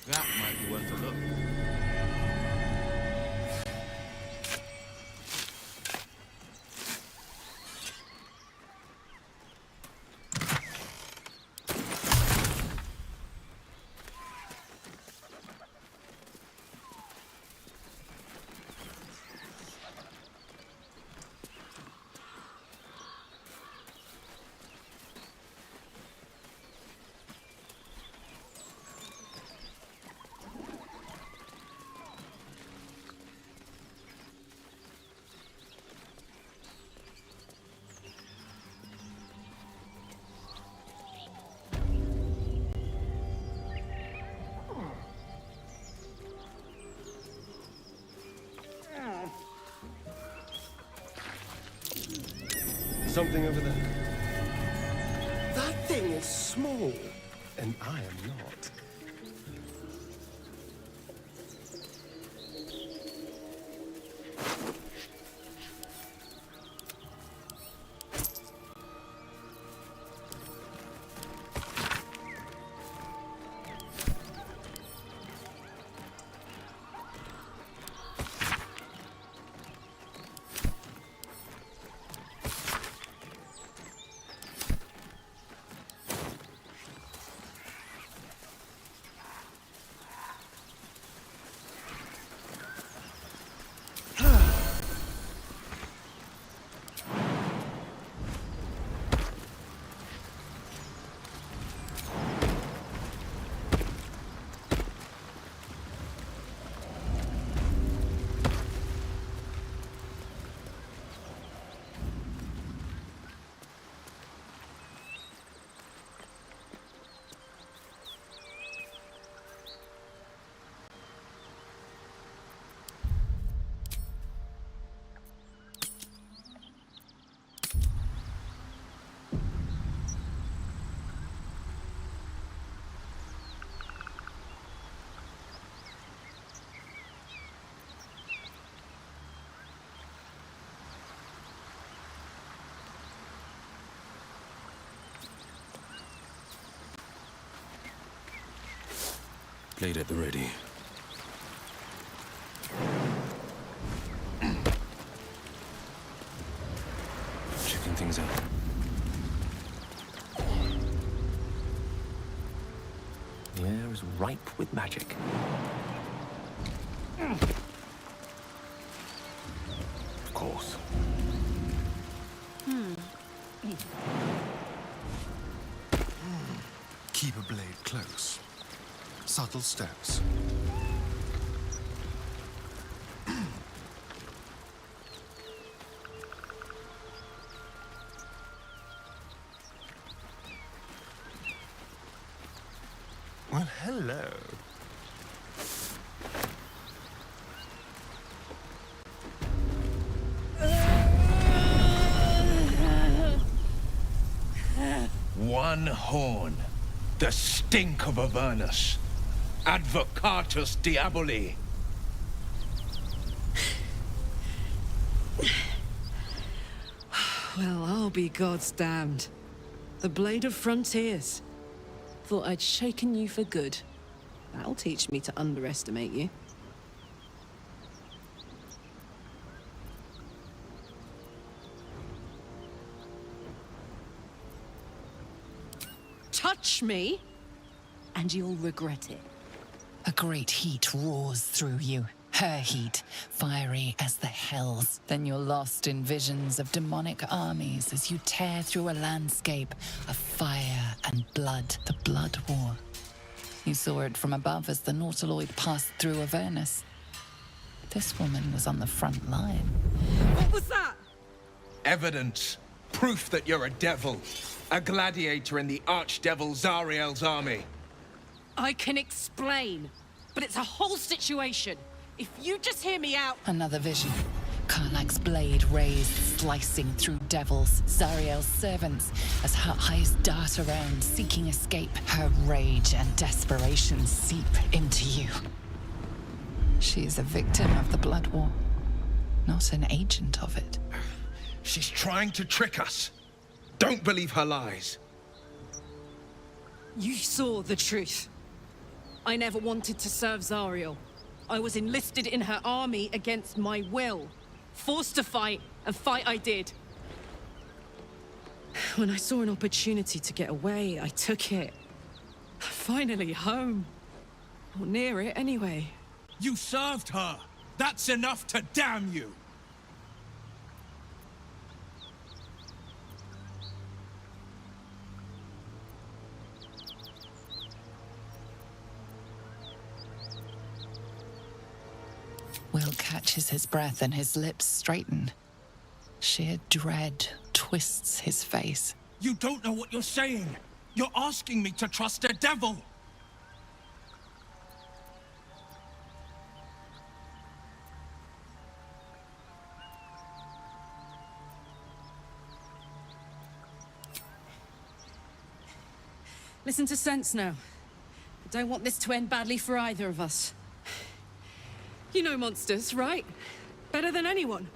That might be worth a look. Something over there. That thing is small, and I am not. Blade at the ready. Checking things out. The air is ripe with magic. Of course. Keep a blade close. Subtle steps. Well, hello. One horn. The stink of Avernus. Advocatus Diaboli. Well, I'll be God's damned. The Blade of Frontiers. Thought I'd shaken you for good. That'll teach me to underestimate you. Touch me, and you'll regret it. A great heat roars through you. Her heat, fiery as the hells. Then you're lost in visions of demonic armies as you tear through a landscape of fire and blood. The Blood War. You saw it from above as the Nautiloid passed through Avernus. This woman was on the front line. What was that? Evidence. Proof that you're a devil. A gladiator in the archdevil Zariel's army. I can explain, but it's a whole situation. If you just hear me out... Another vision. Karlach's blade raised, slicing through devils, Zariel's servants, as her eyes dart around, seeking escape. Her rage and desperation seep into you. She is a victim of the Blood War, not an agent of it. She's trying to trick us. Don't believe her lies. You saw the truth. I never wanted to serve Zariel. I was enlisted in her army against my will. Forced to fight, and fight I did. When I saw an opportunity to get away, I took it. Finally home. Or near it, anyway. You served her! That's enough to damn you! Will catches his breath and his lips straighten. Sheer dread twists his face. You don't know what you're saying! You're asking me to trust a devil! Listen to sense now. I don't want this to end badly for either of us. You know monsters, right? Better than anyone.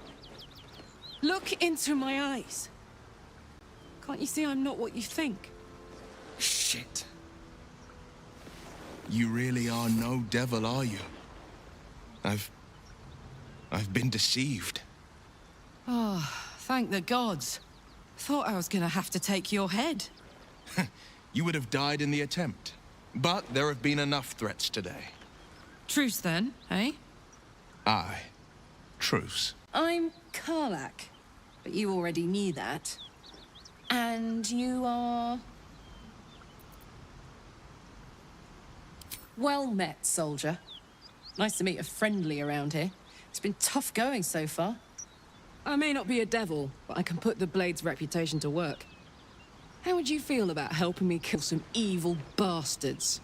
Look into my eyes. Can't you see I'm not what you think? Shit. You really are no devil, are you? I've been deceived. Oh, thank the gods. Thought I was gonna have to take your head. You would have died in the attempt. But there have been enough threats today. Truce then, eh? Aye. Truce. I'm Karlak, but you already knew that. And you are... Well met, soldier. Nice to meet a friendly around here. It's been tough going so far. I may not be a devil, but I can put the Blade's reputation to work. How would you feel about helping me kill some evil bastards?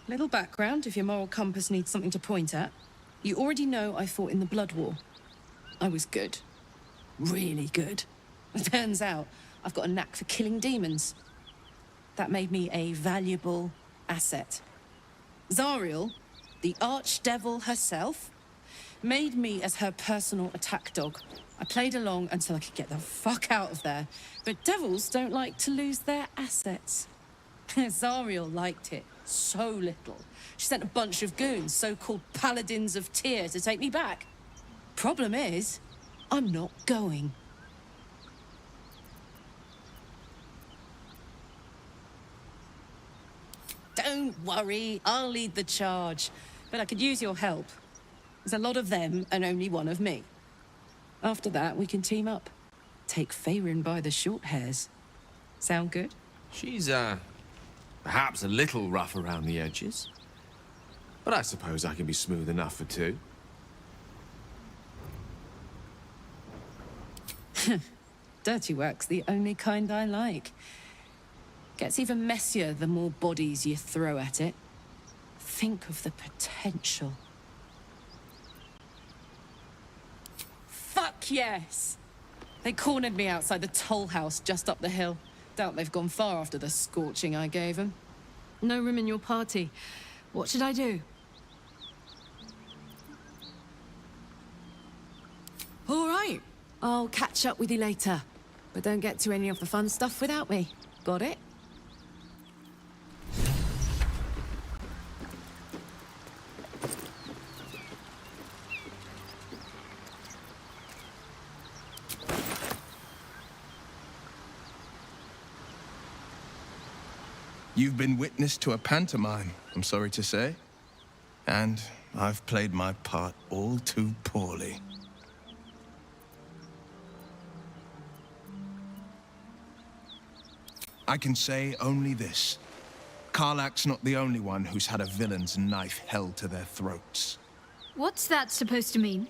Little background if your moral compass needs something to point at. You already know I fought in the Blood War. I was good. Really good. It turns out I've got a knack for killing demons. That made me a valuable asset. Zariel, the archdevil herself, made me as her personal attack dog. I played along until I could get the fuck out of there. But devils don't like to lose their assets. Zariel liked it so little. She sent a bunch of goons, so-called paladins of Tyr, to take me back. Problem is, I'm not going. Don't worry, I'll lead the charge. But I could use your help. There's a lot of them and only one of me. After that, we can team up. Take Faerun by the short hairs. Sound good? She's, perhaps a little rough around the edges. But I suppose I can be smooth enough for two. Dirty work's the only kind I like. Gets even messier the more bodies you throw at it. Think of the potential. Fuck yes! They cornered me outside the toll house just up the hill. Doubt they've gone far after the scorching I gave them. No room in your party. What should I do? All right. I'll catch up with you later. But don't get to any of the fun stuff without me. Got it? You've been witness to a pantomime, I'm sorry to say. And I've played my part all too poorly. I can say only this. Karlak's not the only one who's had a villain's knife held to their throats. What's that supposed to mean?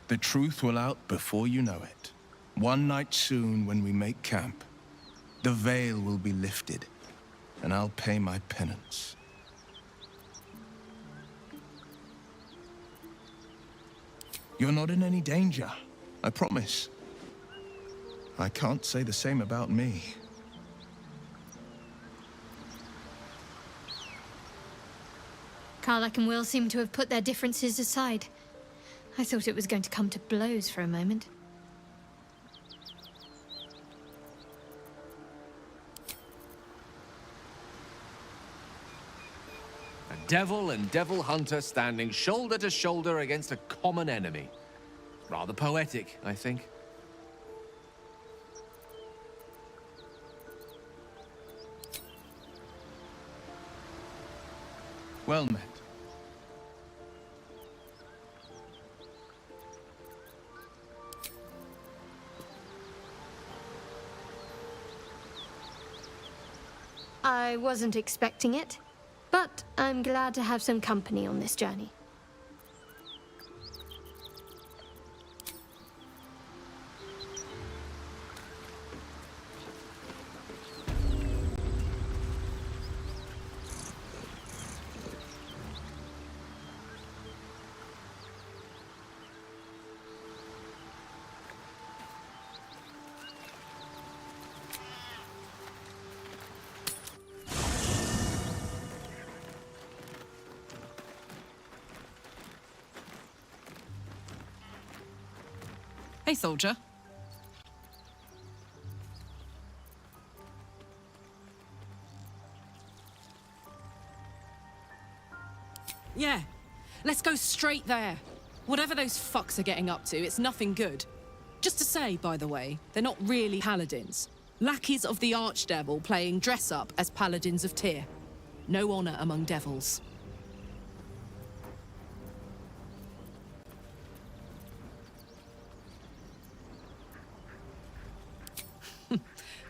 The truth will out before you know it. One night soon, when we make camp, the veil will be lifted, and I'll pay my penance. You're not in any danger, I promise. I can't say the same about me. Karlak and Will seem to have put their differences aside. I thought it was going to come to blows for a moment. devil and devil hunter standing shoulder to shoulder against a common enemy. Rather poetic, I think. Well met. I wasn't expecting it, but I'm glad to have some company on this journey. Hey, soldier. Yeah, let's go straight there. Whatever those fucks are getting up to, it's nothing good. Just to say, by the way, they're not really paladins. Lackeys of the Archdevil playing dress-up as paladins of Tyr. No honor among devils.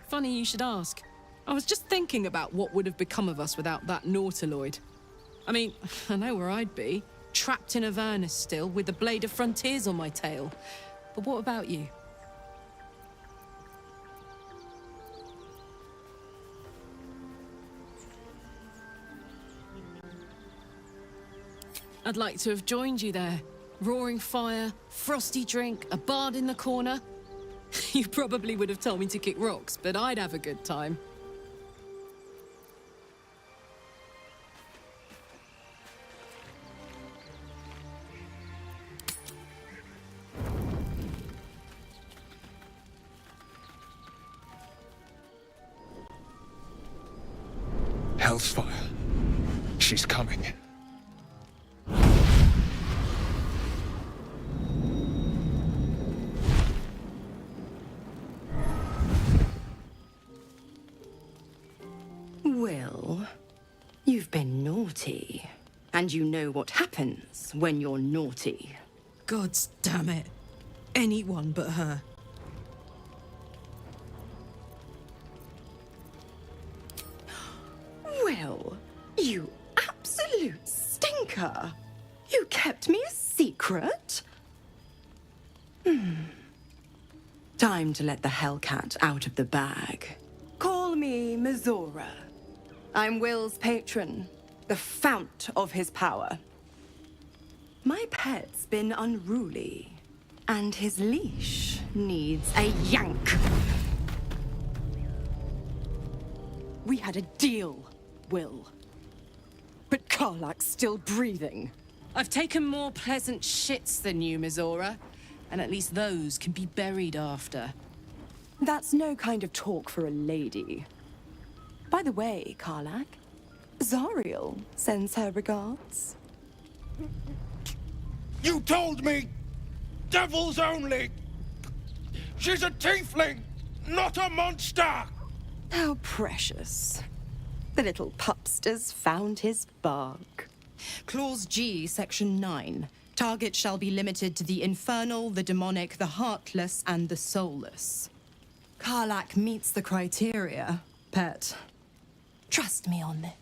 Funny you should ask. I was just thinking about what would have become of us without that Nautiloid. I mean, I know where I'd be. Trapped in Avernus still, with the Blade of Frontiers on my tail. But what about you? I'd like to have joined you there. Roaring fire, frosty drink, a bard in the corner. You probably would have told me to kick rocks, but I'd have a good time. Hellsfire. She's coming. Well, you've been naughty. And you know what happens when you're naughty. Gods damn it. Anyone but her. Well, you absolute stinker. You kept me a secret? Time to let the Hellcat out of the bag. Call me Mizora. I'm Will's patron, the fount of his power. My pet's been unruly, and his leash needs a yank. We had a deal, Will. But Karlak's still breathing. I've taken more pleasant shits than you, Mizora. And at least those can be buried after. That's no kind of talk for a lady. By the way, Karlak, Zariel sends her regards. You told me! Devils only! She's a tiefling, not a monster! How precious. The little pupster's found his bark. Clause G, Section 9. Target shall be limited to the infernal, the demonic, the heartless, and the soulless. Karlak meets the criteria, pet. Trust me on this.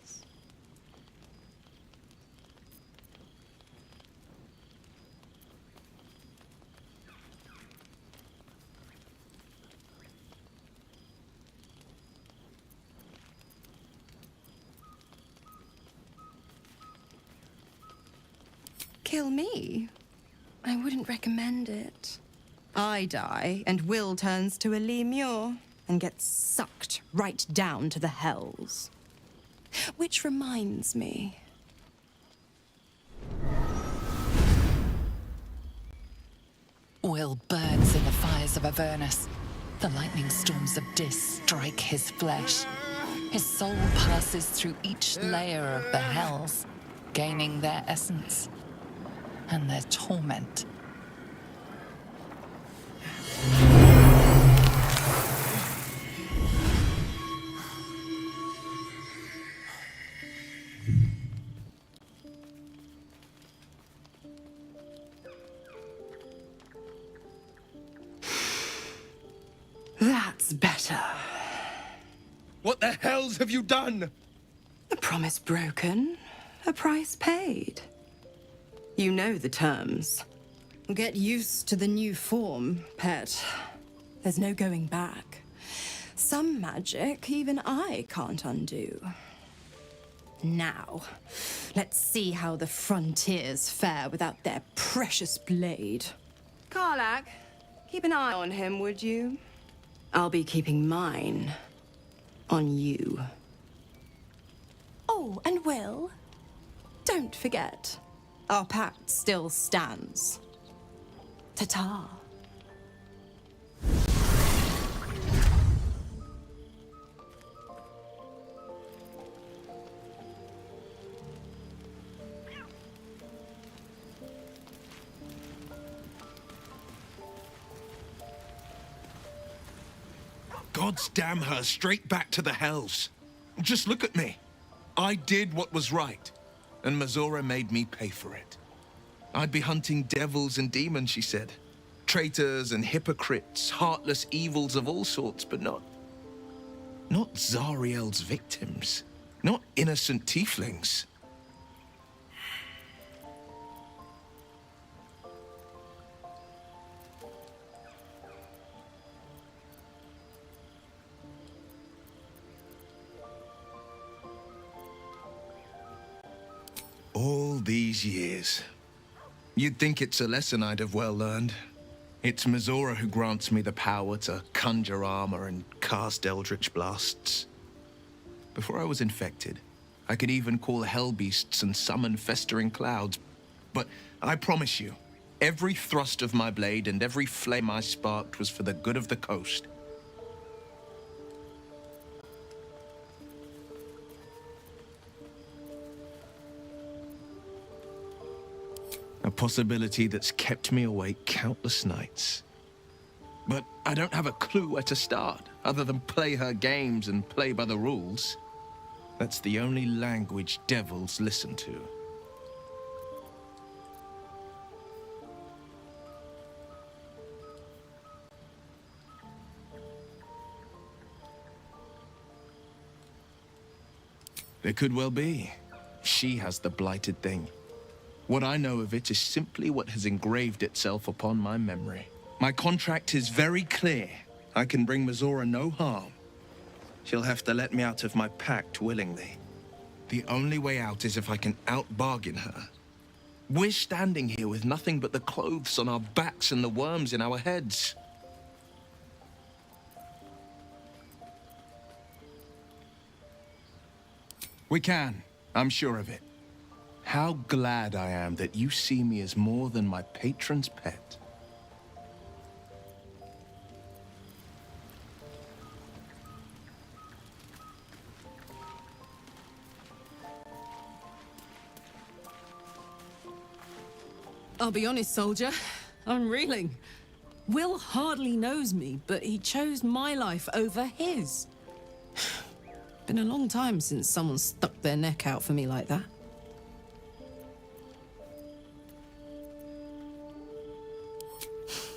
Kill me? I wouldn't recommend it. I die, and Will turns to a lemure and gets sucked right down to the hells. Which reminds me. Will burns in the fires of Avernus. The lightning storms of Dis strike his flesh. His soul passes through each layer of the hells. gaining their essence and their torment. That's better. What the hells have you done? A promise broken, a price paid. You know the terms. Get used to the new form, pet. There's no going back. Some magic even I can't undo. Now, let's see how the frontiers fare without their precious blade. Karlach, keep an eye on him, would you? I'll be keeping mine on you. Oh, and Will, don't forget, our pact still stands. Ta-ta. God's damn her, straight back to the hells. Just look at me. I did what was right, and Mazora made me pay for it. I'd be hunting devils and demons, she said. Traitors and hypocrites, heartless evils of all sorts, but not Zariel's victims. Not innocent tieflings. All these years. You'd think it's a lesson I'd have well learned. It's Mazora who grants me the power to conjure armor and cast eldritch blasts. Before I was infected, I could even call hell beasts and summon festering clouds. But I promise you, every thrust of my blade and every flame I sparked was for the good of the coast. A possibility that's kept me awake countless nights. But I don't have a clue where to start, other than play her games and play by the rules. That's the only language devils listen to. It could well be. She has the blighted thing. What I know of it is simply what has engraved itself upon my memory. My contract is very clear. I can bring Mazora no harm. She'll have to let me out of my pact willingly. The only way out is if I can out-bargain her. We're standing here with nothing but the clothes on our backs and the worms in our heads. We can. I'm sure of it. How glad I am that you see me as more than my patron's pet. I'll be honest, soldier. I'm reeling. Will hardly knows me, but he chose my life over his. Been a long time since someone stuck their neck out for me like that.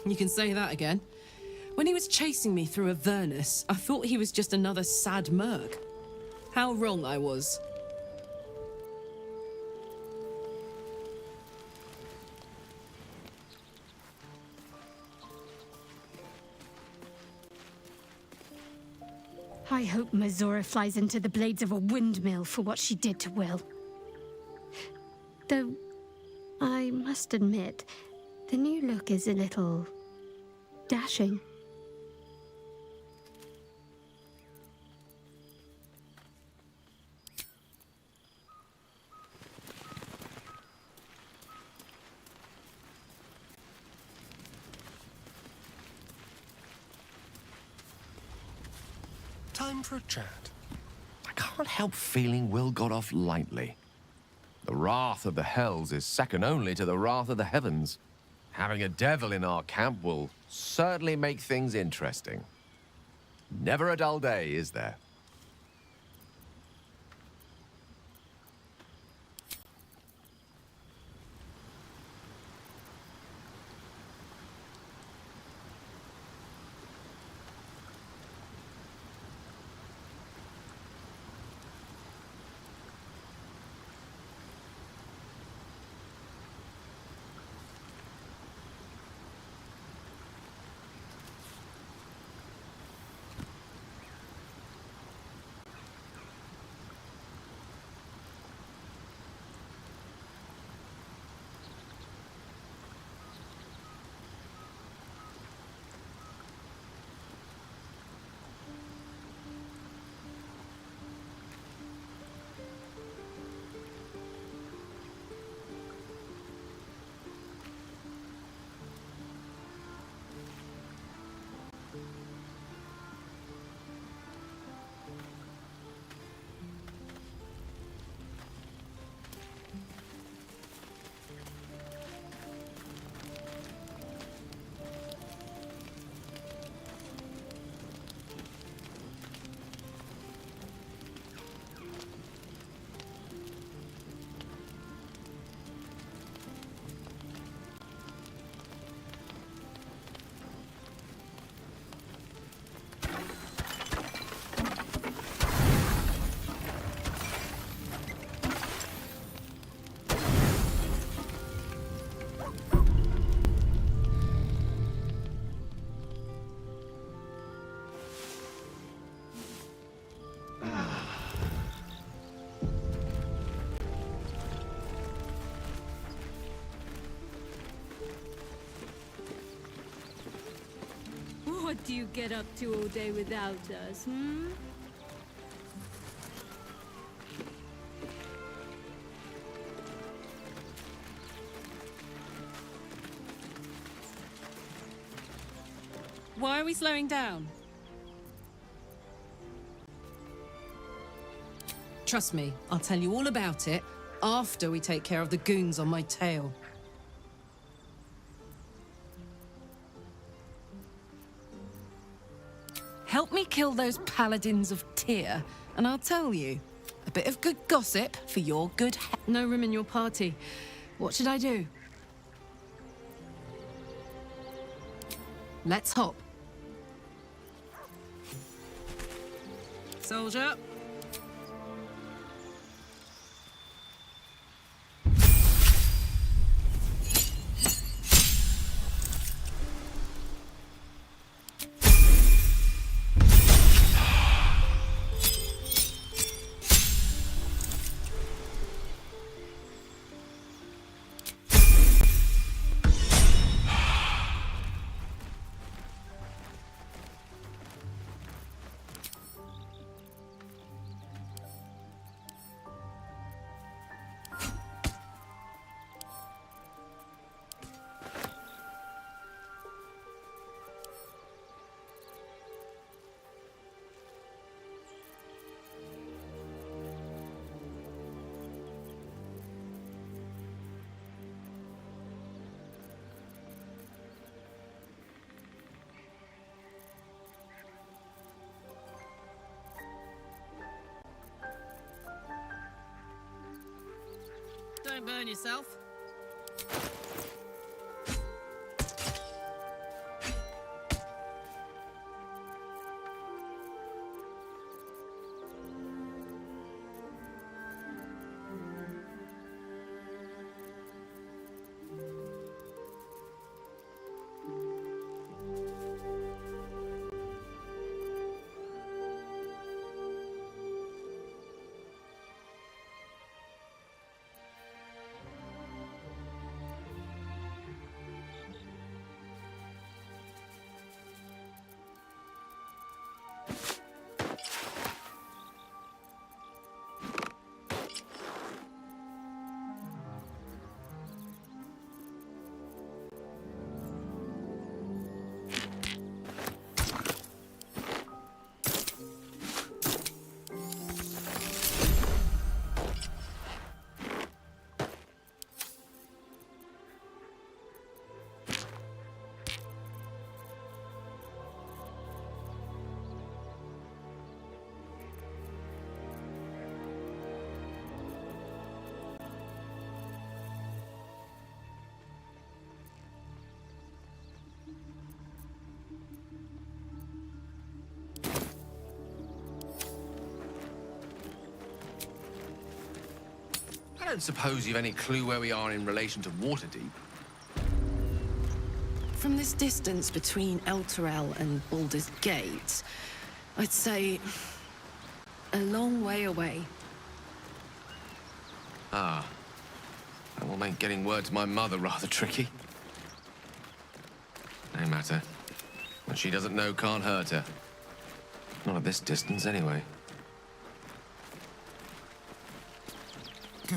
You can say that again. When he was chasing me through Avernus, I thought he was just another sad merc. How wrong I was. I hope Mazora flies into the blades of a windmill for what she did to Will. Though, I must admit, the new look is a little dashing. Time for a chat. I can't help feeling Will got off lightly. The wrath of the hells is second only to the wrath of the heavens. Having a devil in our camp will certainly make things interesting. Never a dull day, is there? What do you get up to all day without us, hmm? Why are we slowing down? Trust me, I'll tell you all about it after we take care of the goons on my tail. Help me kill those paladins of Tyr, and I'll tell you. A bit of good gossip for your good health. No room in your party. What should I do? Let's hop. Soldier. Don't burn yourself. I don't suppose you've any clue where we are in relation to Waterdeep. From this distance between Elturel and Baldur's Gate, I'd say a long way away. Ah. That will make getting word to my mother rather tricky. No matter. What she doesn't know can't hurt her. Not at this distance, anyway. Go.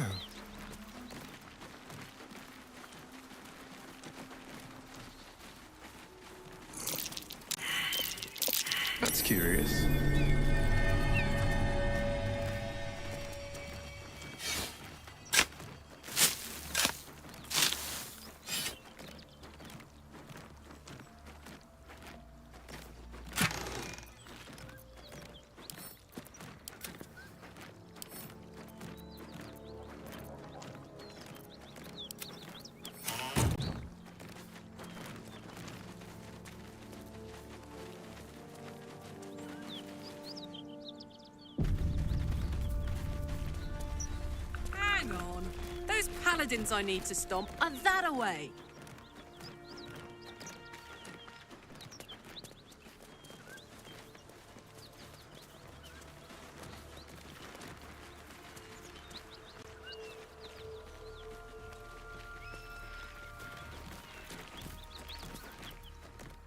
That's curious. Hang on. Those paladins I need to stomp are that away.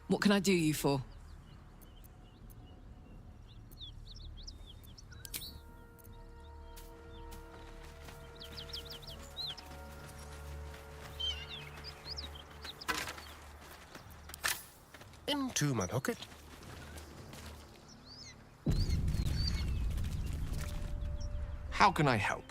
What can I do you for? Into my pocket. How can I help?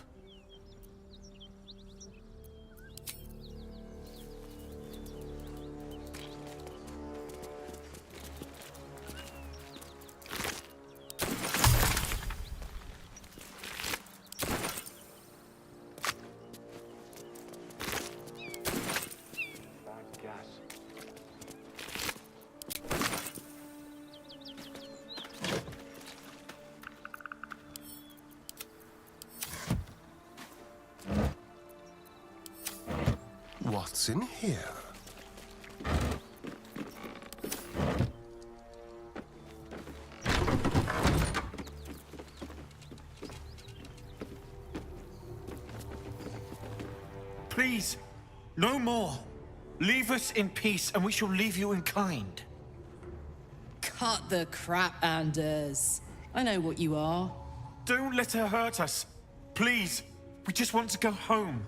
What's in here? Please, no more. Leave us in peace and we shall leave you in kind. Cut the crap, Anders. I know what you are. Don't let her hurt us. Please, we just want to go home.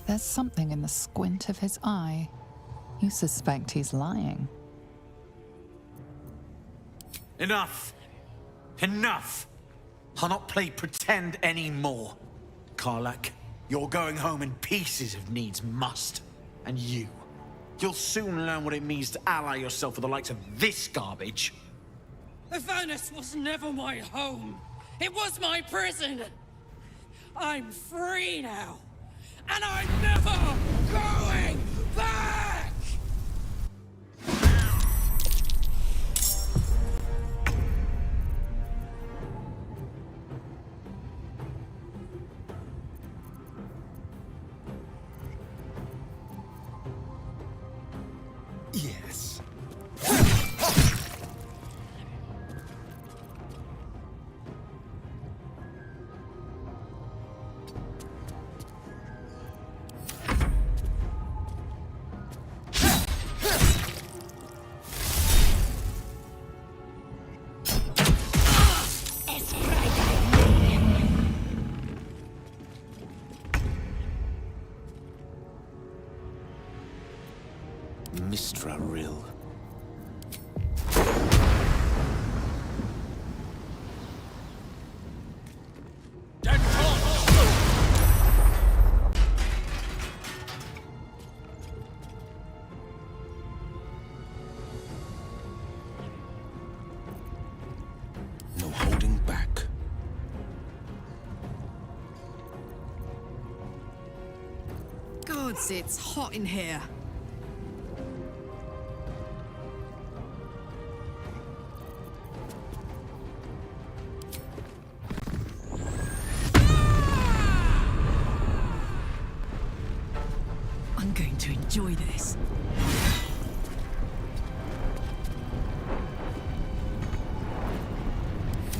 There's something in the squint of his eye. You suspect he's lying. Enough! Enough! I'll not play pretend anymore. Karlak, you're going home in pieces if needs must. And you'll soon learn what it means to ally yourself with the likes of this garbage. Avernus was never my home. It was my prison. I'm free now. And I'm never going back! Yes. Mistra Rill. gods, it's hot in here. I'm going to enjoy this.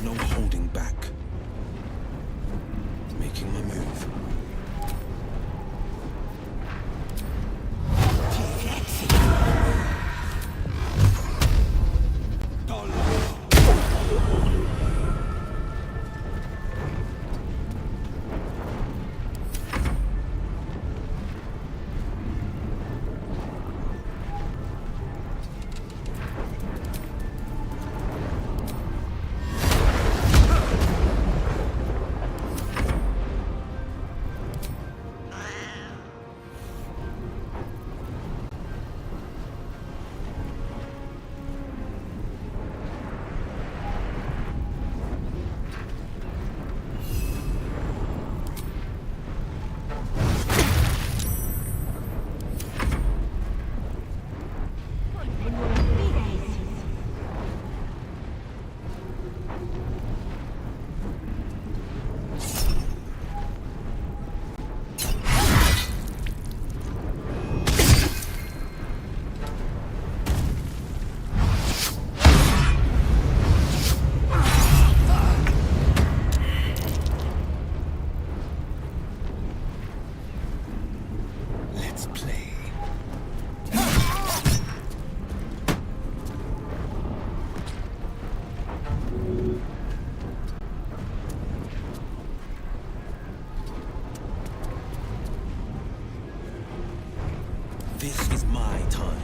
No holding back. Making my move. This is my time.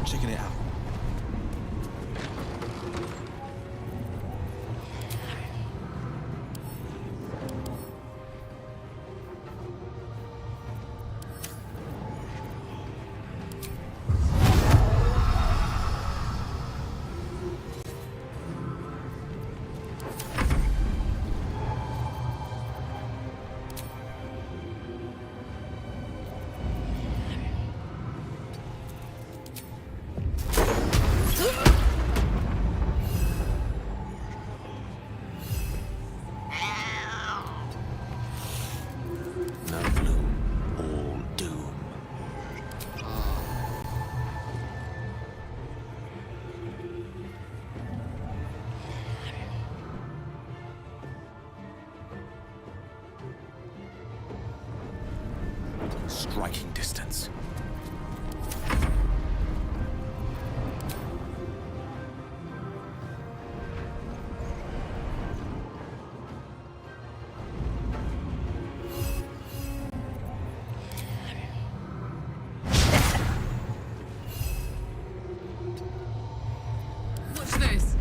Checking it out. Striking distance. Watch this.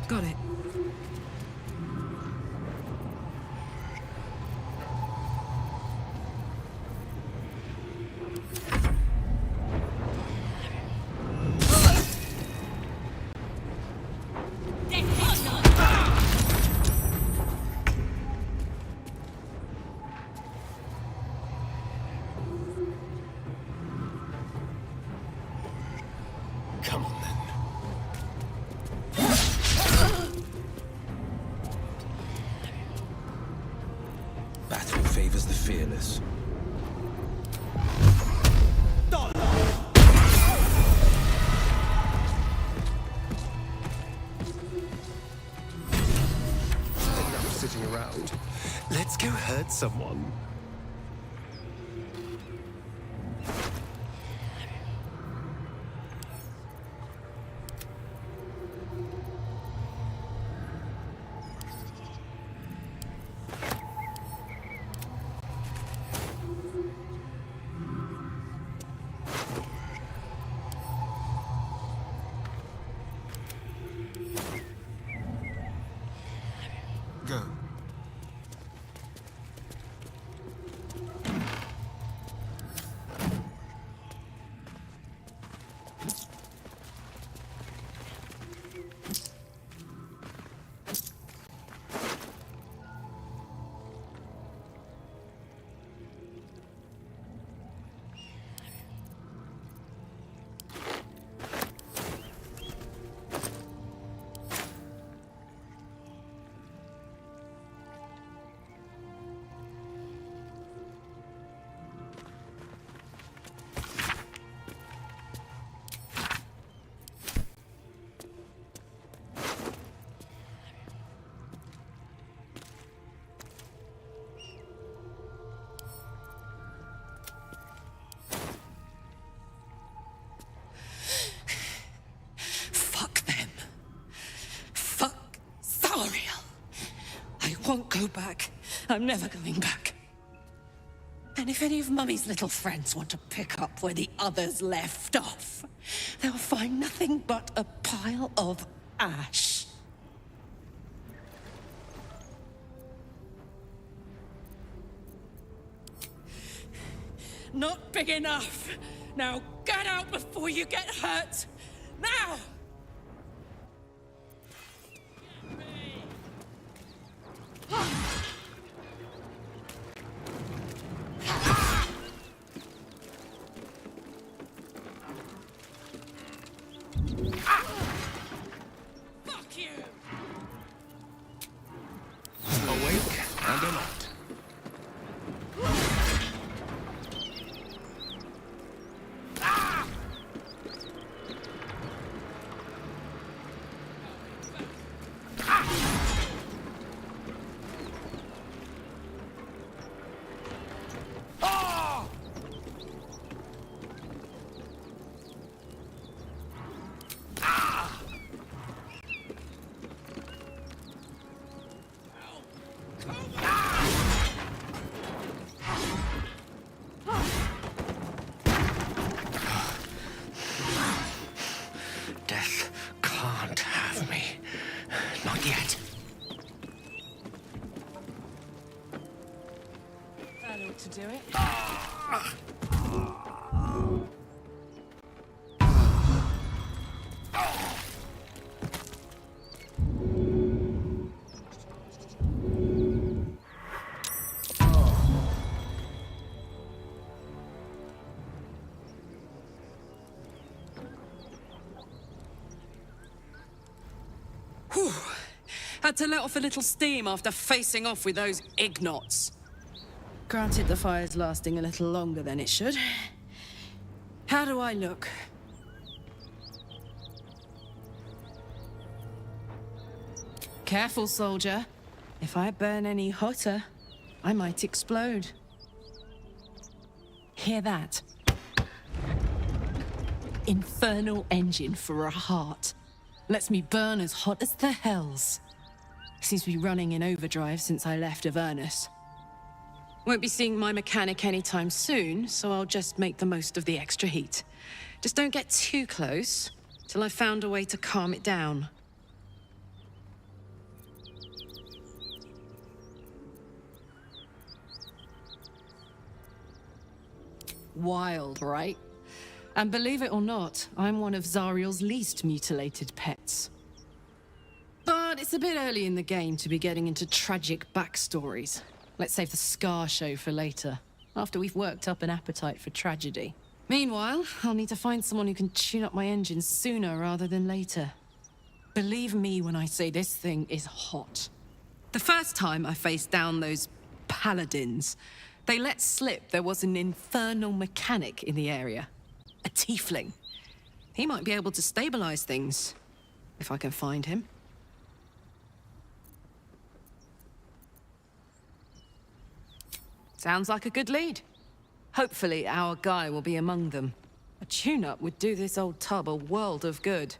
Got it. Come on, then. Battle favors the fearless. Enough sitting around. Let's go hurt someone. won't go back. I'm never going back. And if any of Mummy's little friends want to pick up where the others left off, they'll find nothing but a pile of ash. Not big enough. Now get out before you get hurt. Now! Fuck you! Awake and alert. Death can't have me. Not yet. That ought to do it. Whew. Had to let off a little steam after facing off with those ignots. Granted, the fire's lasting a little longer than it should. How do I look? Careful, soldier. If I burn any hotter, I might explode. Hear that? Infernal engine for a heart. Lets me burn as hot as the hells. Seems to be running in overdrive since I left Avernus. Won't be seeing my mechanic anytime soon, so I'll just make the most of the extra heat. Just don't get too close till I've found a way to calm it down. Wild, right? And believe it or not, I'm one of Zariel's least mutilated pets. But it's a bit early in the game to be getting into tragic backstories. Let's save the Scar show for later, after we've worked up an appetite for tragedy. Meanwhile, I'll need to find someone who can tune up my engine sooner rather than later. Believe me when I say this thing is hot. The first time I faced down those paladins, they let slip there was an infernal mechanic in the area. A tiefling. He might be able to stabilize things, if I can find him. Sounds like a good lead. Hopefully our guy will be among them. A tune-up would do this old tub a world of good.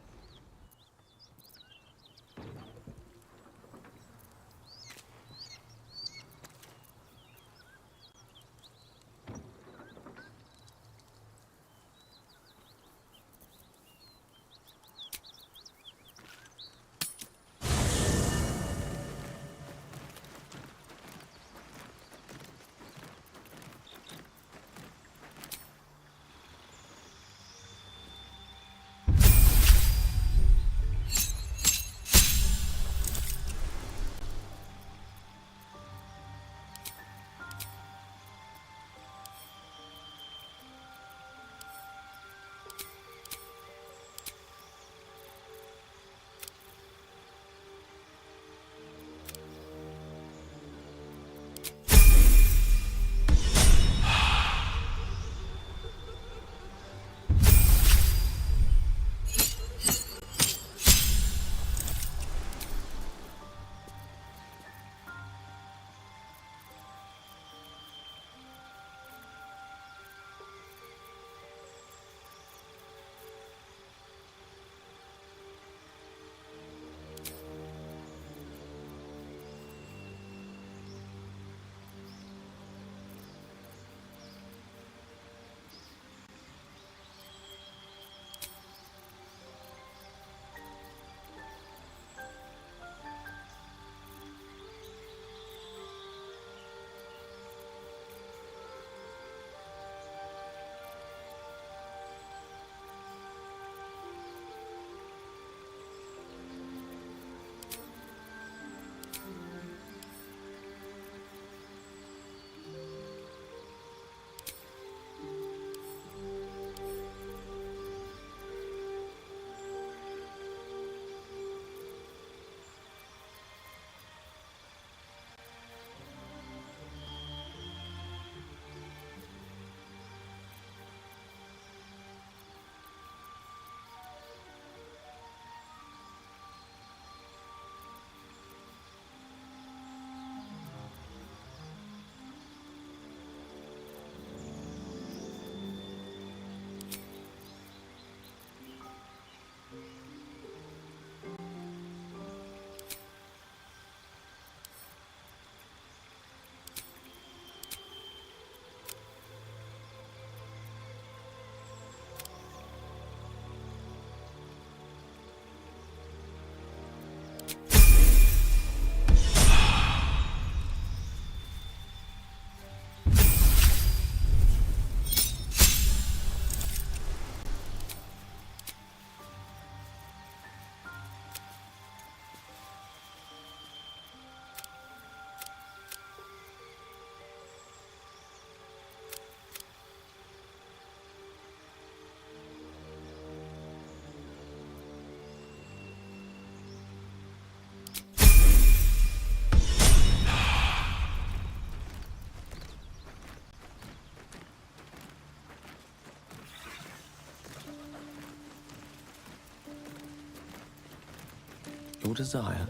your desire.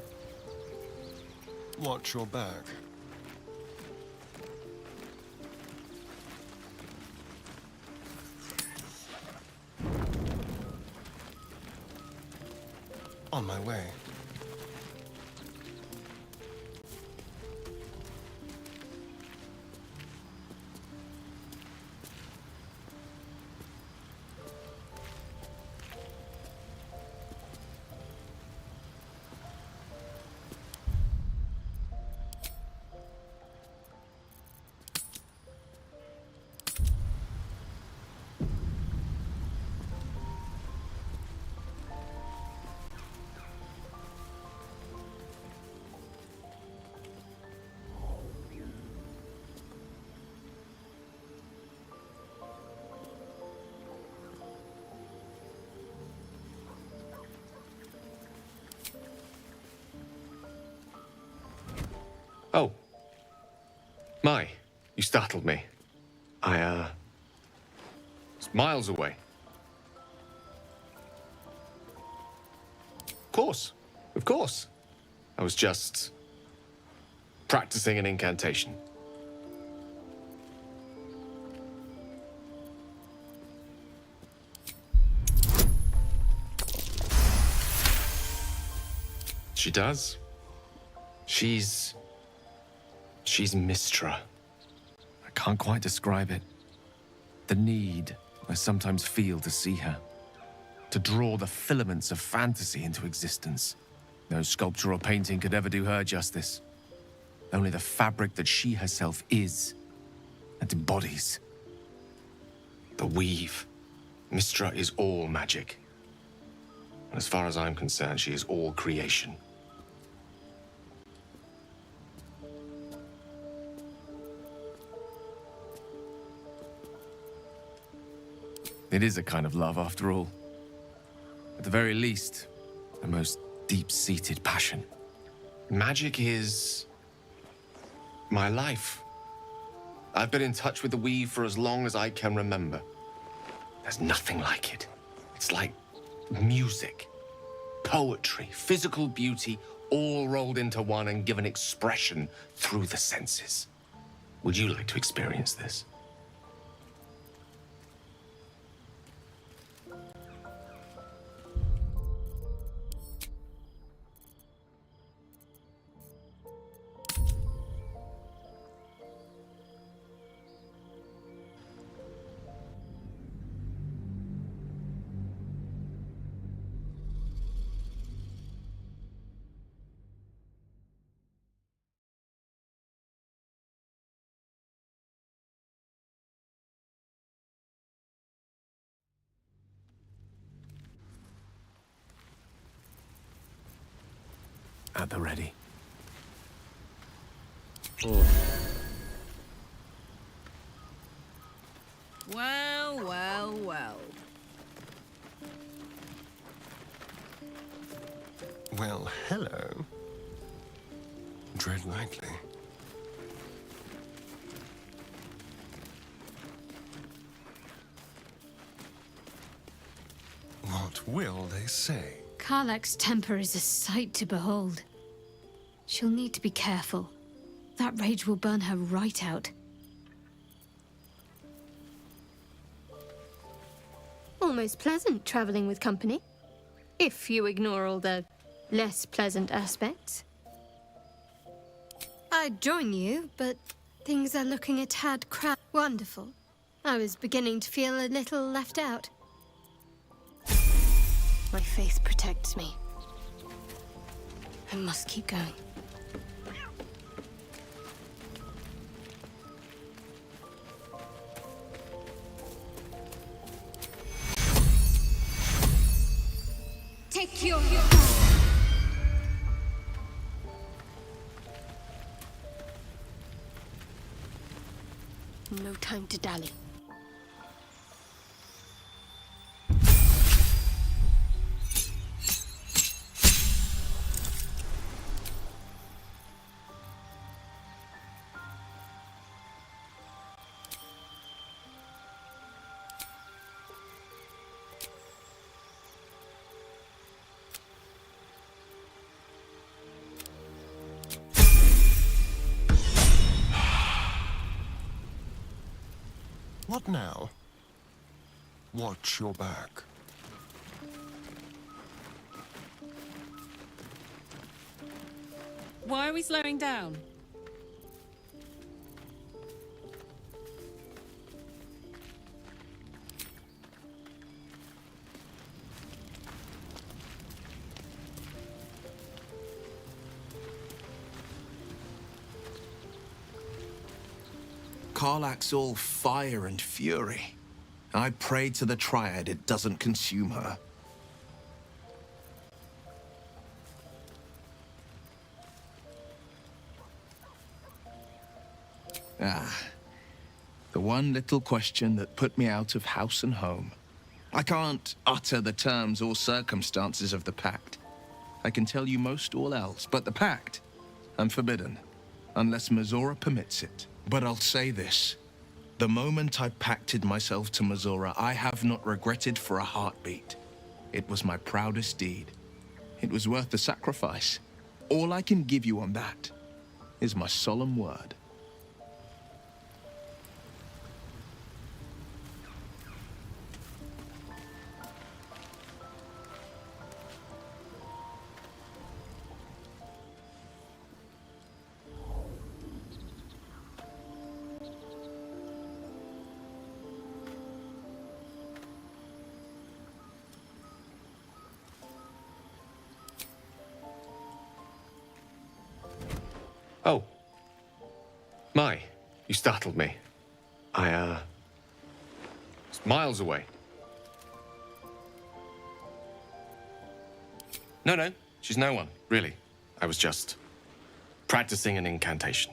Watch your back. On my way. Oh. My, you startled me. I, was miles away. Of course. I was just practicing an incantation. She does. She's Mistra. I can't quite describe it. The need I sometimes feel to see her. To draw the filaments of fantasy into existence. No sculpture or painting could ever do her justice. Only the fabric that she herself is and embodies. The weave. Mistra is all magic. And as far as I'm concerned, she is all creation. It is a kind of love, after all. At the very least, the most deep-seated passion. Magic is my life. I've been in touch with the weave for as long as I can remember. There's nothing like it. It's like music, poetry, physical beauty, all rolled into one and given expression through the senses. Would you like to experience this? At the ready. Well, well, well. Well, hello. Tread lightly. What will they say? Karlach's temper is a sight to behold. She'll need to be careful. That rage will burn her right out. Almost pleasant traveling with company. If you ignore all the less pleasant aspects. I'd join you, but things are looking a tad Wonderful. I was beginning to feel a little left out. My faith protects me. I must keep going. Take your... No time to dally. What now? Watch your back. Why are we slowing down? Karlach's all fire and fury. I pray to the Triad it doesn't consume her. The one little question that put me out of house and home. I can't utter the terms or circumstances of the pact. I can tell you most all else, but the pact, I'm forbidden, unless Mizora permits it. But I'll say this. The moment I pacted myself to Mizora, I have not regretted for a heartbeat. It was my proudest deed. It was worth the sacrifice. All I can give you on that is my solemn word. Oh. My, you startled me. I, was miles away. No, she's no one, really. I was just practicing an incantation.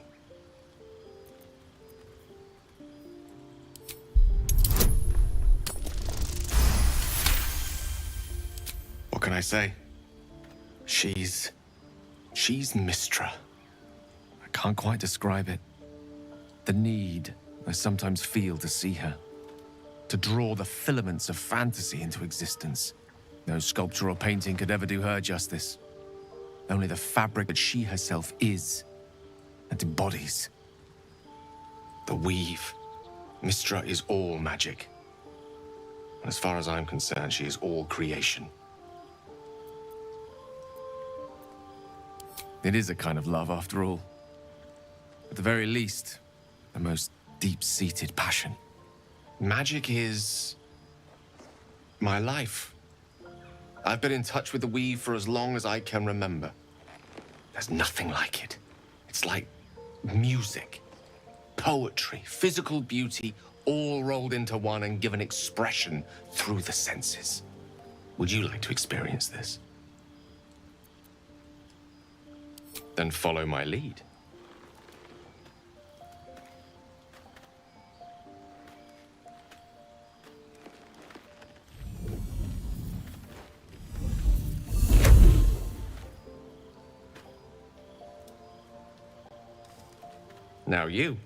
What can I say? She's Mistra. I can't quite describe it. The need I sometimes feel to see her, to draw the filaments of fantasy into existence. No sculpture or painting could ever do her justice. Only the fabric that she herself is and embodies. The weave. Mistra is all magic. And as far as I'm concerned, she is all creation. It is a kind of love, after all. At the very least, the most deep-seated passion. Magic is my life. I've been in touch with the weave for as long as I can remember. There's nothing like it. It's like music, poetry, physical beauty, all rolled into one and given expression through the senses. Would you like to experience this? Then follow my lead. Now you.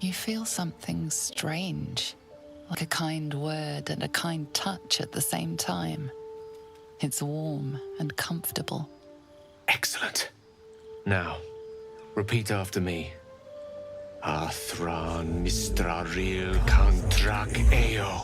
You feel something strange, like a kind word and a kind touch at the same time. It's warm and comfortable. Excellent. Now, repeat after me. Athran mistraril kantrak eo.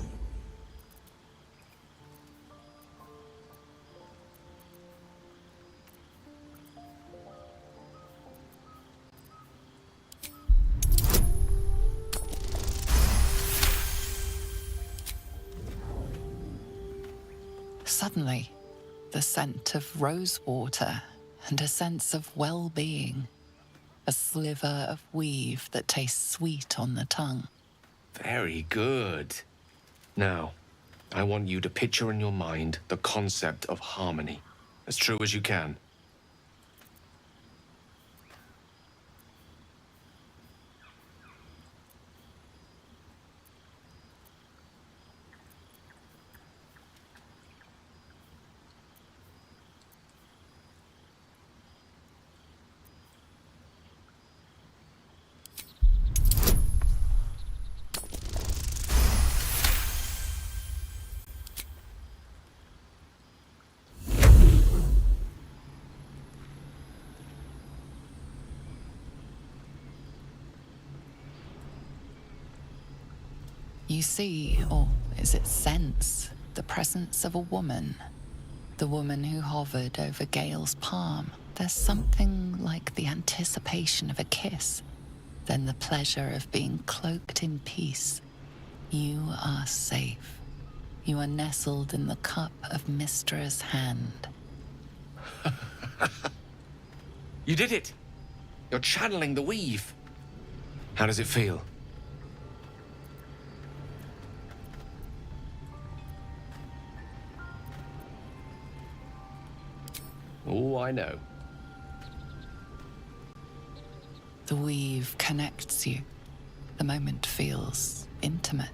Suddenly, the scent of rose water and a sense of well-being. A sliver of weave that tastes sweet on the tongue. Very good. Now, I want you to picture in your mind the concept of harmony, as true as you can. You see, or is it sense, the presence of a woman. The woman who hovered over Gale's palm. There's something like the anticipation of a kiss, then the pleasure of being cloaked in peace. You are safe. You are nestled in the cup of Mystra's hand. You did it! You're channeling the weave. How does it feel? Oh, I know. The weave connects you. The moment feels intimate.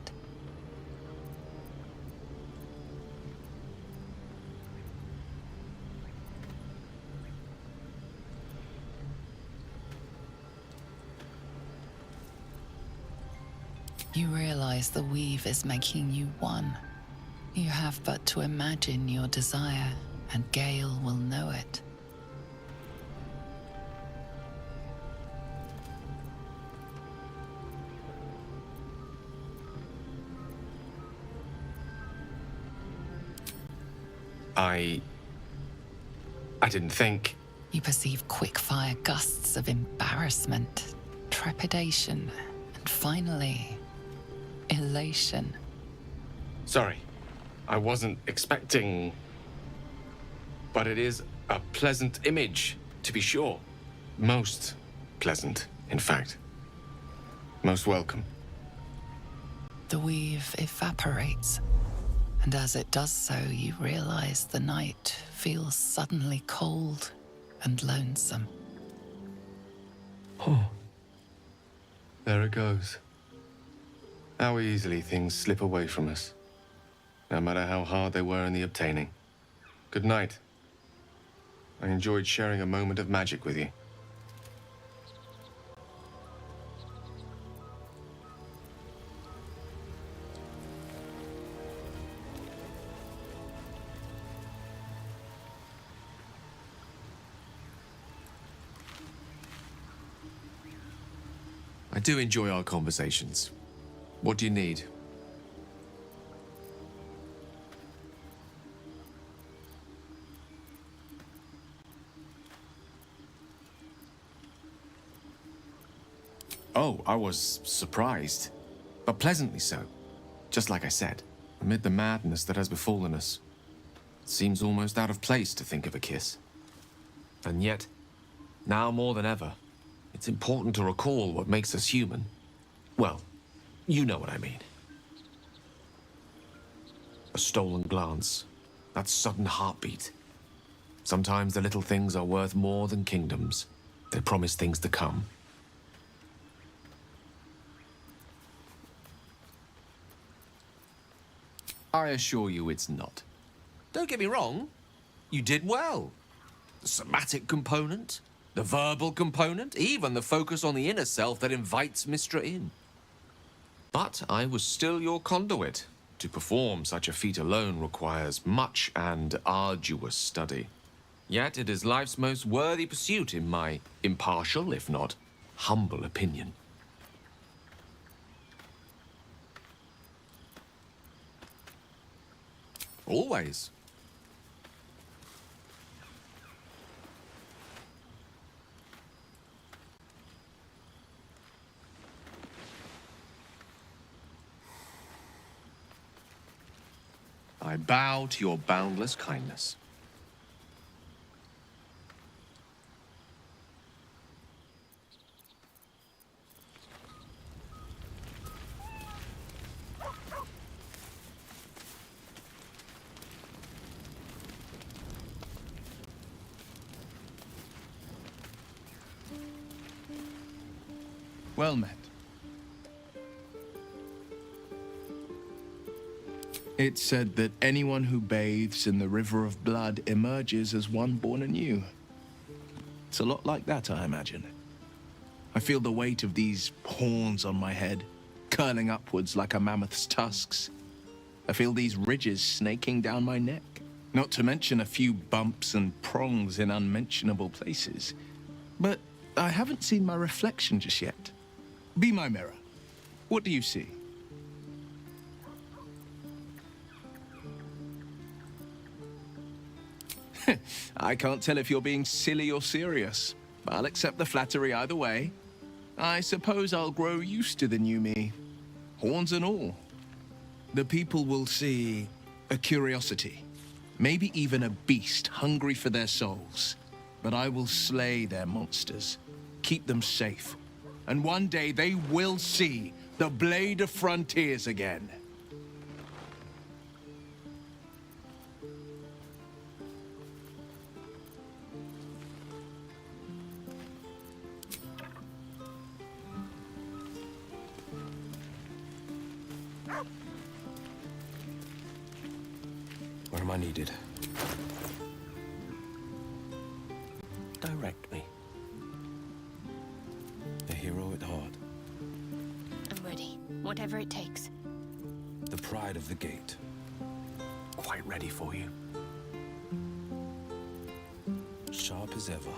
You realize the weave is making you one. You have but to imagine your desire, and Gale will know it. I didn't think. You perceive quick-fire gusts of embarrassment, trepidation, and finally, elation. Sorry, I wasn't expecting... But it is a pleasant image, to be sure. Most pleasant, in fact. Most welcome. The weave evaporates, and as it does so, you realize the night feels suddenly cold and lonesome. Oh. There it goes. How easily things slip away from us, no matter how hard they were in the obtaining. Good night. I enjoyed sharing a moment of magic with you. I do enjoy our conversations. What do you need? Oh, I was surprised, but pleasantly so. Just like I said, amid the madness that has befallen us, it seems almost out of place to think of a kiss. And yet, now more than ever, it's important to recall what makes us human. Well, you know what I mean. A stolen glance, that sudden heartbeat. Sometimes the little things are worth more than kingdoms. They promise things to come. I assure you it's not. Don't get me wrong. You did well. The somatic component, the verbal component, even the focus on the inner self that invites Mystra in. But I was still your conduit. To perform such a feat alone requires much and arduous study. Yet it is life's most worthy pursuit in my impartial, if not humble opinion. Always. I bow to your boundless kindness. Well met. It's said that anyone who bathes in the river of blood emerges as one born anew. It's a lot like that, I imagine. I feel the weight of these horns on my head, curling upwards like a mammoth's tusks. I feel these ridges snaking down my neck, not to mention a few bumps and prongs in unmentionable places. But I haven't seen my reflection just yet. Be my mirror. What do you see? I can't tell if you're being silly or serious. I'll accept the flattery either way. I suppose I'll grow used to the new me. Horns and all. The people will see a curiosity. Maybe even a beast hungry for their souls. But I will slay their monsters. Keep them safe. And one day they will see the Blade of Frontiers again. Where am I needed? Direct me. A hero at heart. I'm ready. Whatever it takes. The pride of the gate. Quite ready for you. Sharp as ever.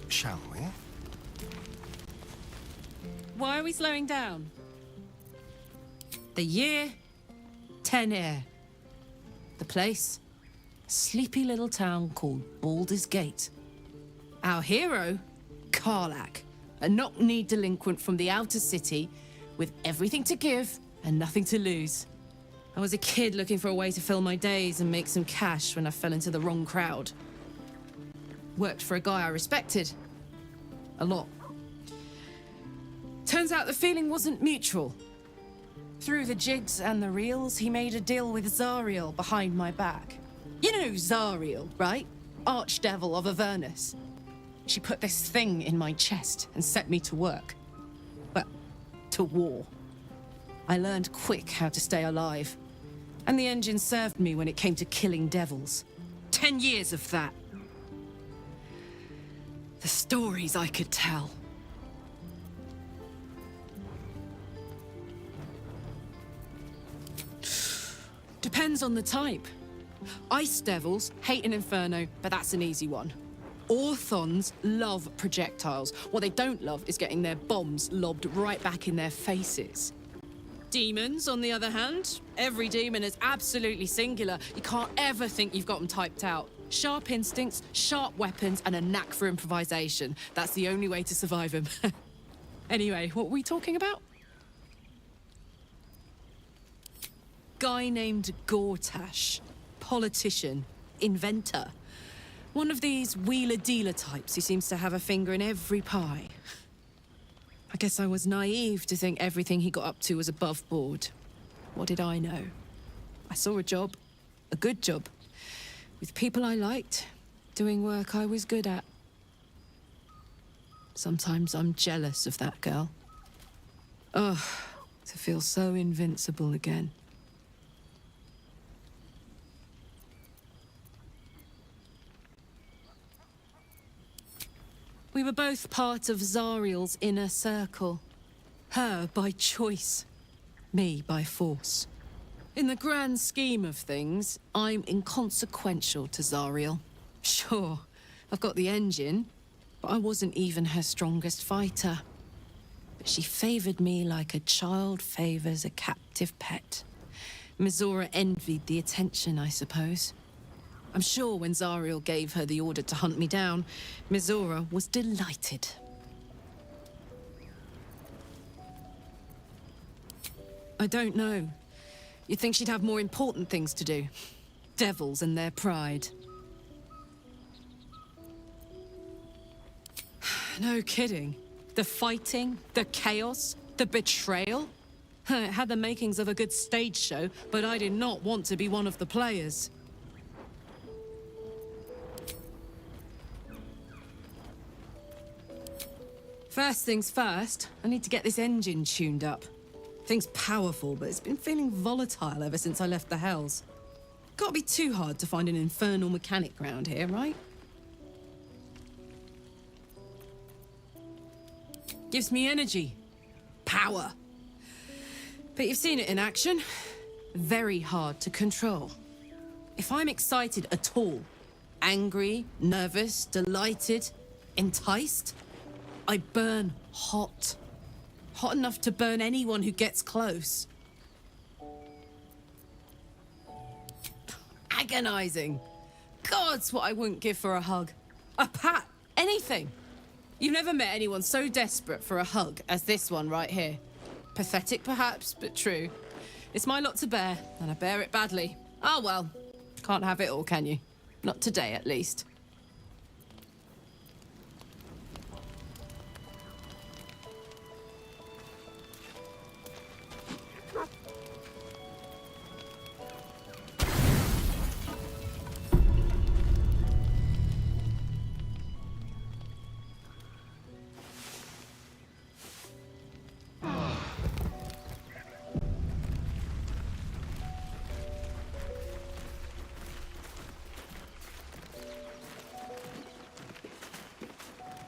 Shall we? Why are we slowing down? The year, 10 air. The place, a sleepy little town called Baldur's Gate. Our hero, Karlach, a knock-kneed delinquent from the outer city with everything to give and nothing to lose. I was a kid looking for a way to fill my days and make some cash when I fell into the wrong crowd. Worked for a guy I respected. A lot. Turns out the feeling wasn't mutual. Through the jigs and the reels, he made a deal with Zariel behind my back. You know Zariel, right? Archdevil of Avernus. She put this thing in my chest and set me to work. Well, to war. I learned quick how to stay alive. And the engine served me when it came to killing devils. 10 years of that. The stories I could tell. Depends on the type. Ice devils hate an inferno, but that's an easy one. Orthons love projectiles. What they don't love is getting their bombs lobbed right back in their faces. Demons, on the other hand, every demon is absolutely singular. You can't ever think you've got them typed out. Sharp instincts, sharp weapons, and a knack for improvisation. That's the only way to survive them. Anyway, what were we talking about? Guy named Gortash. Politician. Inventor. One of these wheeler-dealer types who seems to have a finger in every pie. I guess I was naive to think everything he got up to was above board. What did I know? I saw a job. A good job. With people I liked, doing work I was good at. Sometimes I'm jealous of that girl. Ugh, to feel so invincible again. We were both part of Zariel's inner circle. Her by choice, me by force. In the grand scheme of things, I'm inconsequential to Zariel. Sure, I've got the engine, but I wasn't even her strongest fighter. But she favored me like a child favors a captive pet. Mizora envied the attention, I suppose. I'm sure when Zariel gave her the order to hunt me down, Mizora was delighted. I don't know. You'd think she'd have more important things to do. Devils and their pride. No kidding. The fighting, the chaos, the betrayal. It had the makings of a good stage show, but I did not want to be one of the players. First things first, I need to get this engine tuned up. Thing's powerful, but it's been feeling volatile ever since I left the Hells. Can't be too hard to find an infernal mechanic round here, right? Gives me energy. Power. But you've seen it in action. Very hard to control. If I'm excited at all, angry, nervous, delighted, enticed, I burn hot. Hot enough to burn anyone who gets close. Agonizing. God's what I wouldn't give for a hug. A pat. Anything. You've never met anyone so desperate for a hug as this one right here. Pathetic perhaps, but true. It's my lot to bear, and I bear it badly. Ah well. Can't have it all, can you? Not today, at least.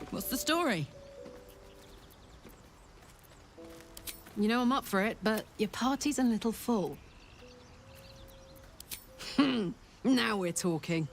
What's the story? You know I'm up for it, but your party's a little full. Now we're talking.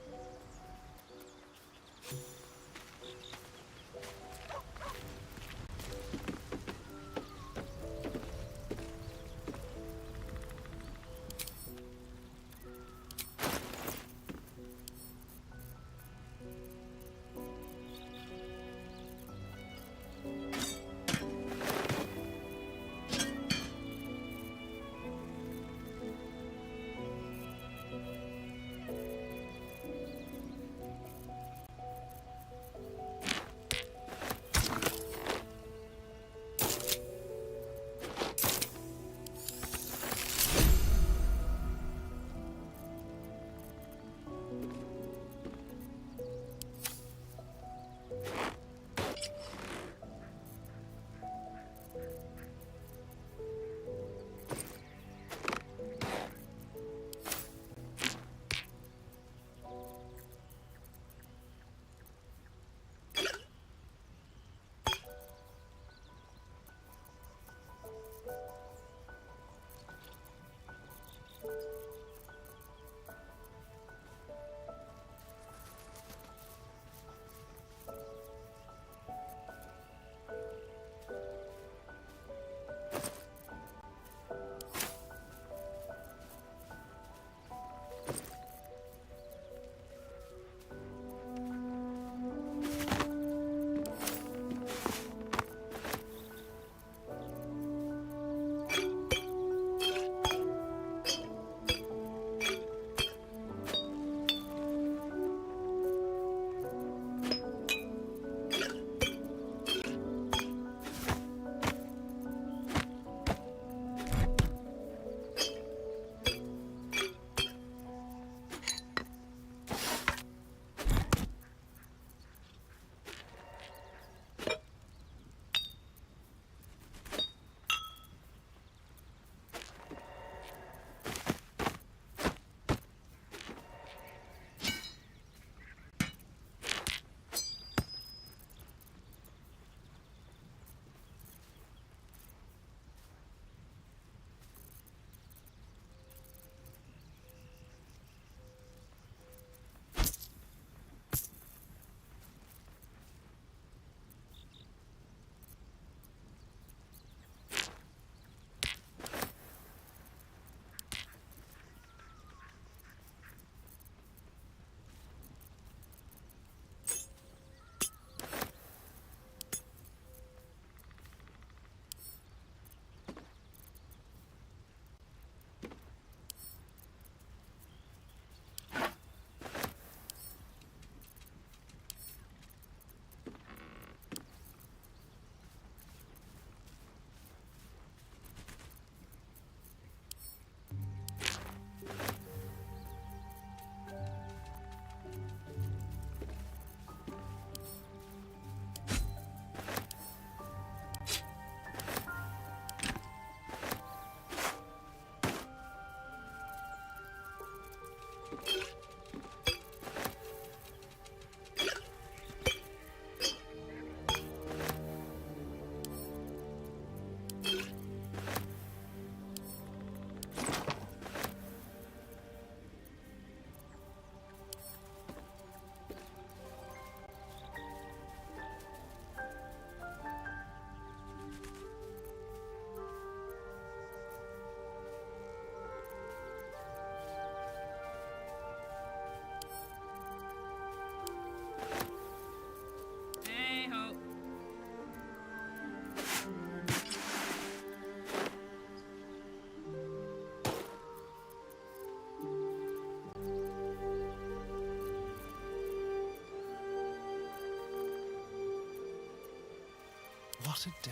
What a day.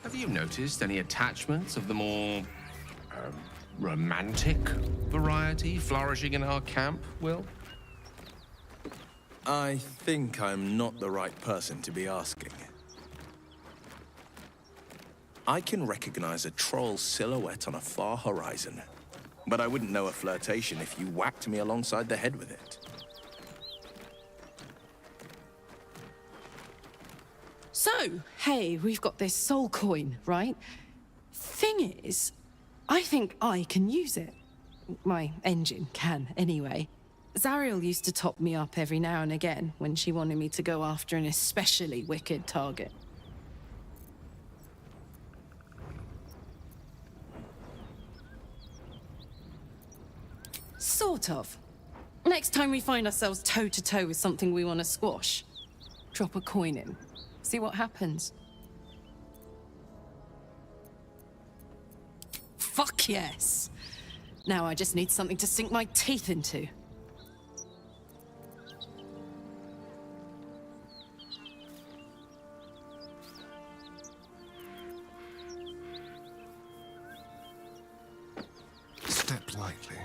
Have you noticed any attachments of the more romantic variety flourishing in our camp, Will? I think I'm not the right person to be asking. I can recognize a troll's silhouette on a far horizon, but I wouldn't know a flirtation if you whacked me alongside the head with it. So, hey, we've got this soul coin, right? Thing is, I think I can use it. My engine can, anyway. Zariel used to top me up every now and again when she wanted me to go after an especially wicked target. Sort of. Next time we find ourselves toe-to-toe with something we want to squash, drop a coin in. See what happens. Fuck yes! Now I just need something to sink my teeth into. Step lightly.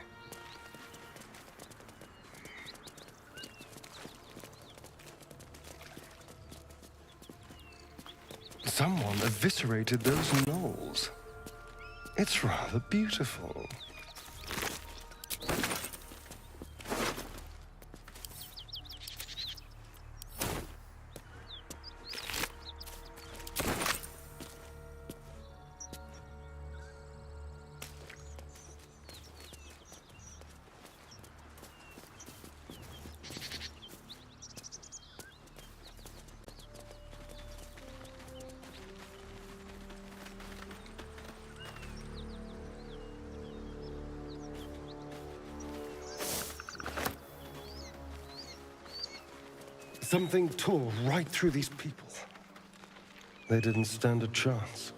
Someone eviscerated those gnolls. It's rather beautiful. Something tore right through these people. They didn't stand a chance.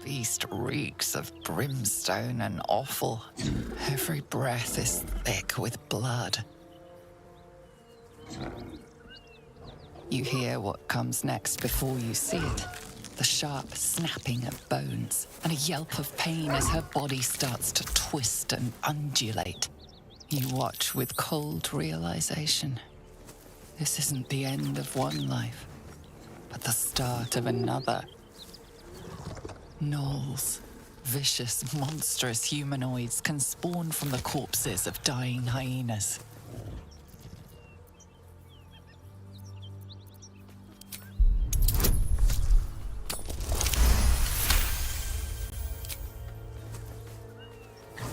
The beast reeks of brimstone and offal. Every breath is thick with blood. You hear what comes next before you see it. The sharp snapping of bones, and a yelp of pain as her body starts to twist and undulate. You watch with cold realization. This isn't the end of one life, but the start of another. Gnolls, vicious, monstrous humanoids, can spawn from the corpses of dying hyenas.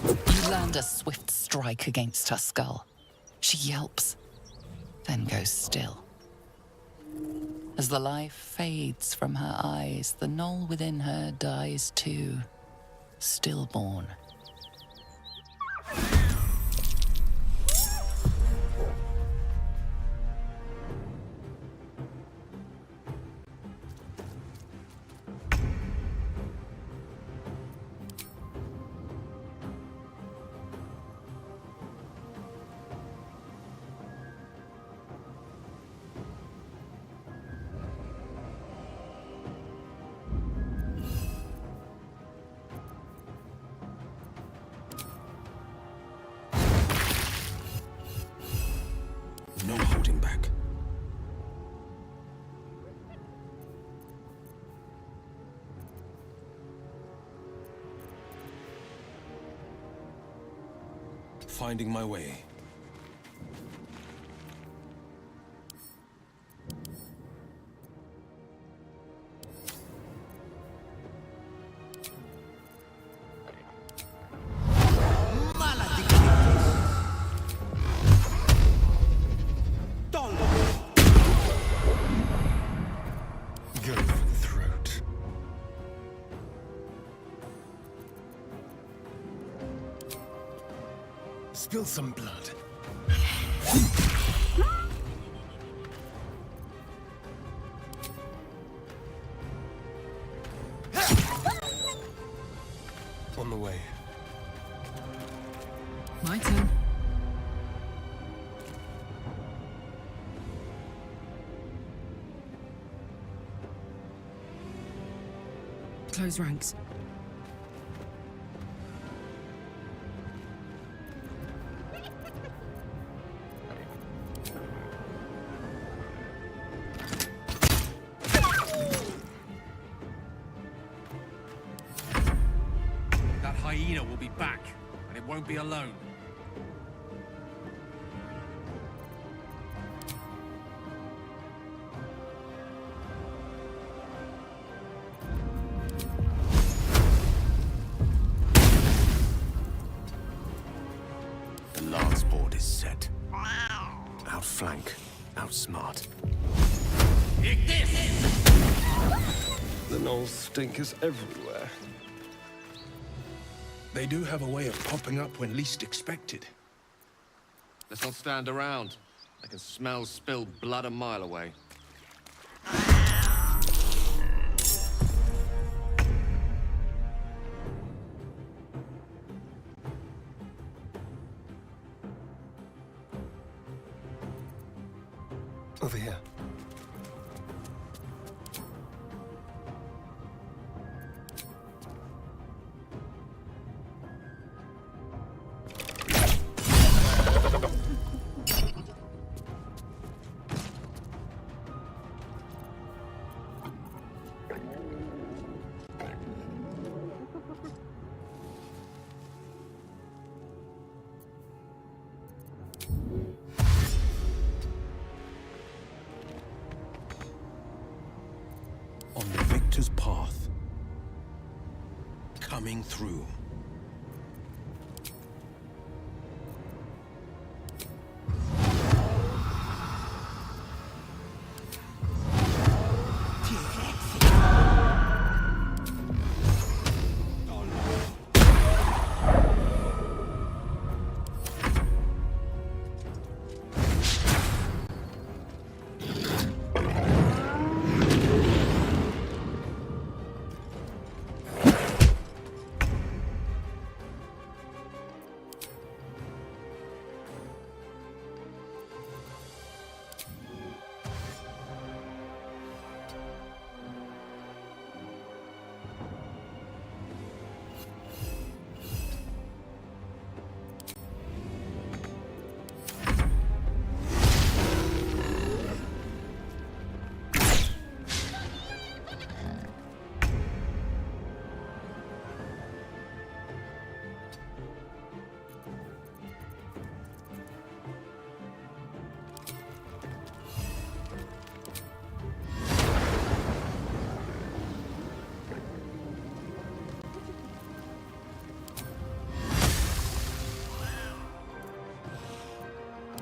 You land a swift strike against her skull. She yelps, then goes still. As the life fades from her eyes, the gnoll within her dies too, stillborn. finding my way. Go for the throat. Spill some blood. On the way. My turn. Close ranks. That hyena will be back, and it won't be alone. The lance board is set. Outflank, outsmart. The gnolls stink is everywhere. They do have a way of popping up when least expected. Let's not stand around. I can smell spilled blood a mile away. Over here. On the victor's path. Coming through.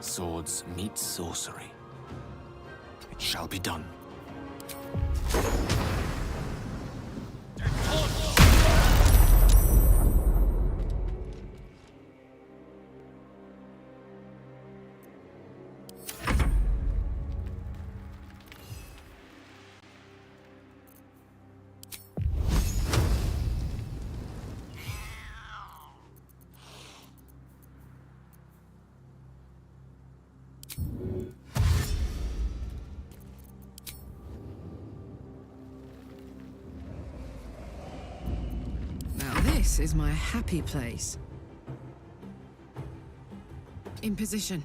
Swords meet sorcery. It shall be done. This is my happy place. In position.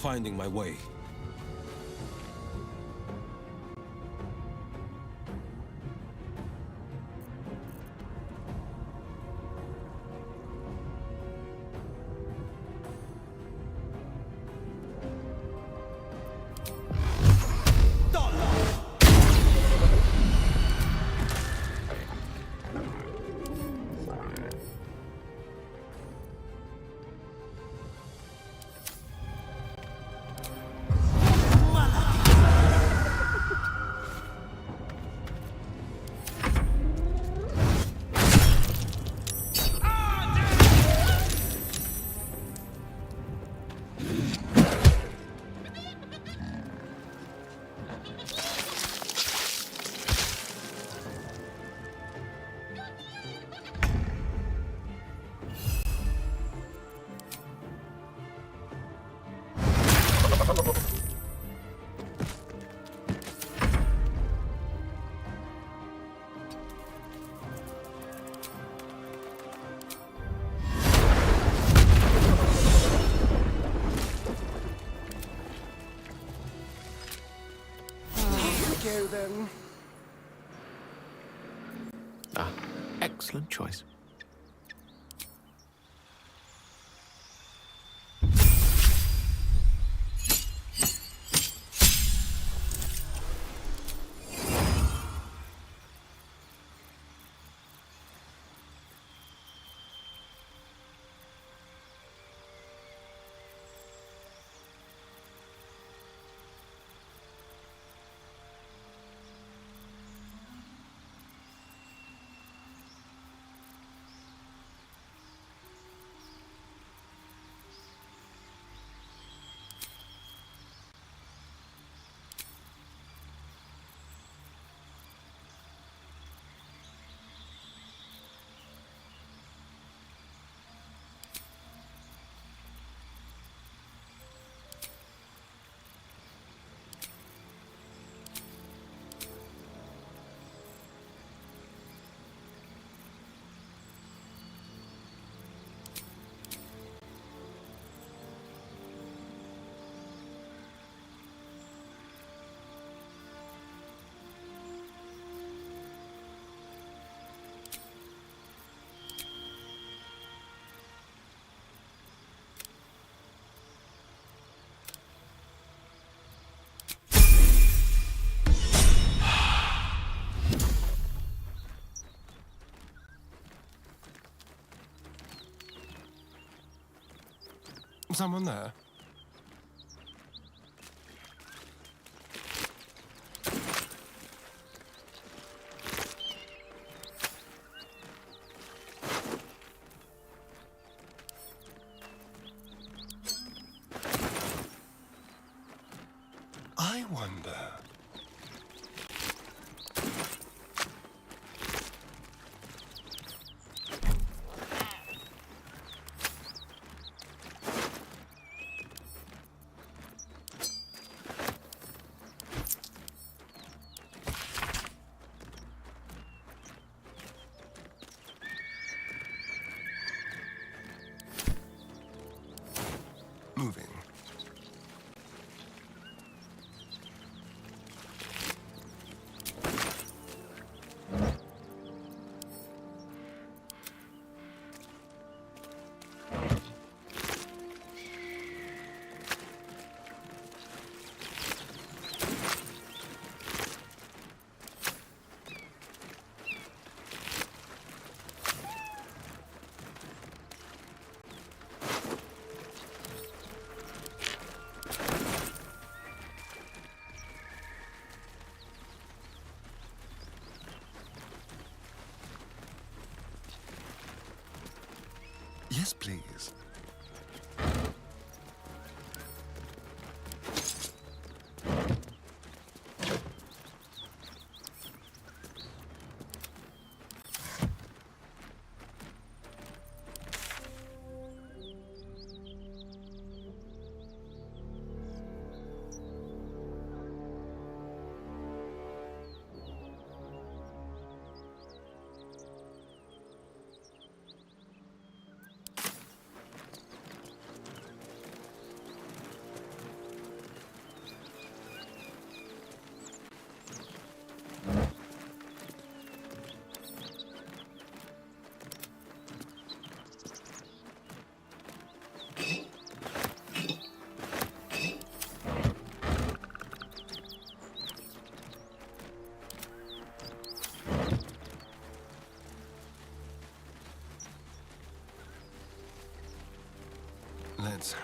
finding my way. Go then. Ah, excellent choice. Someone there? I wonder. Moving. Yes, please.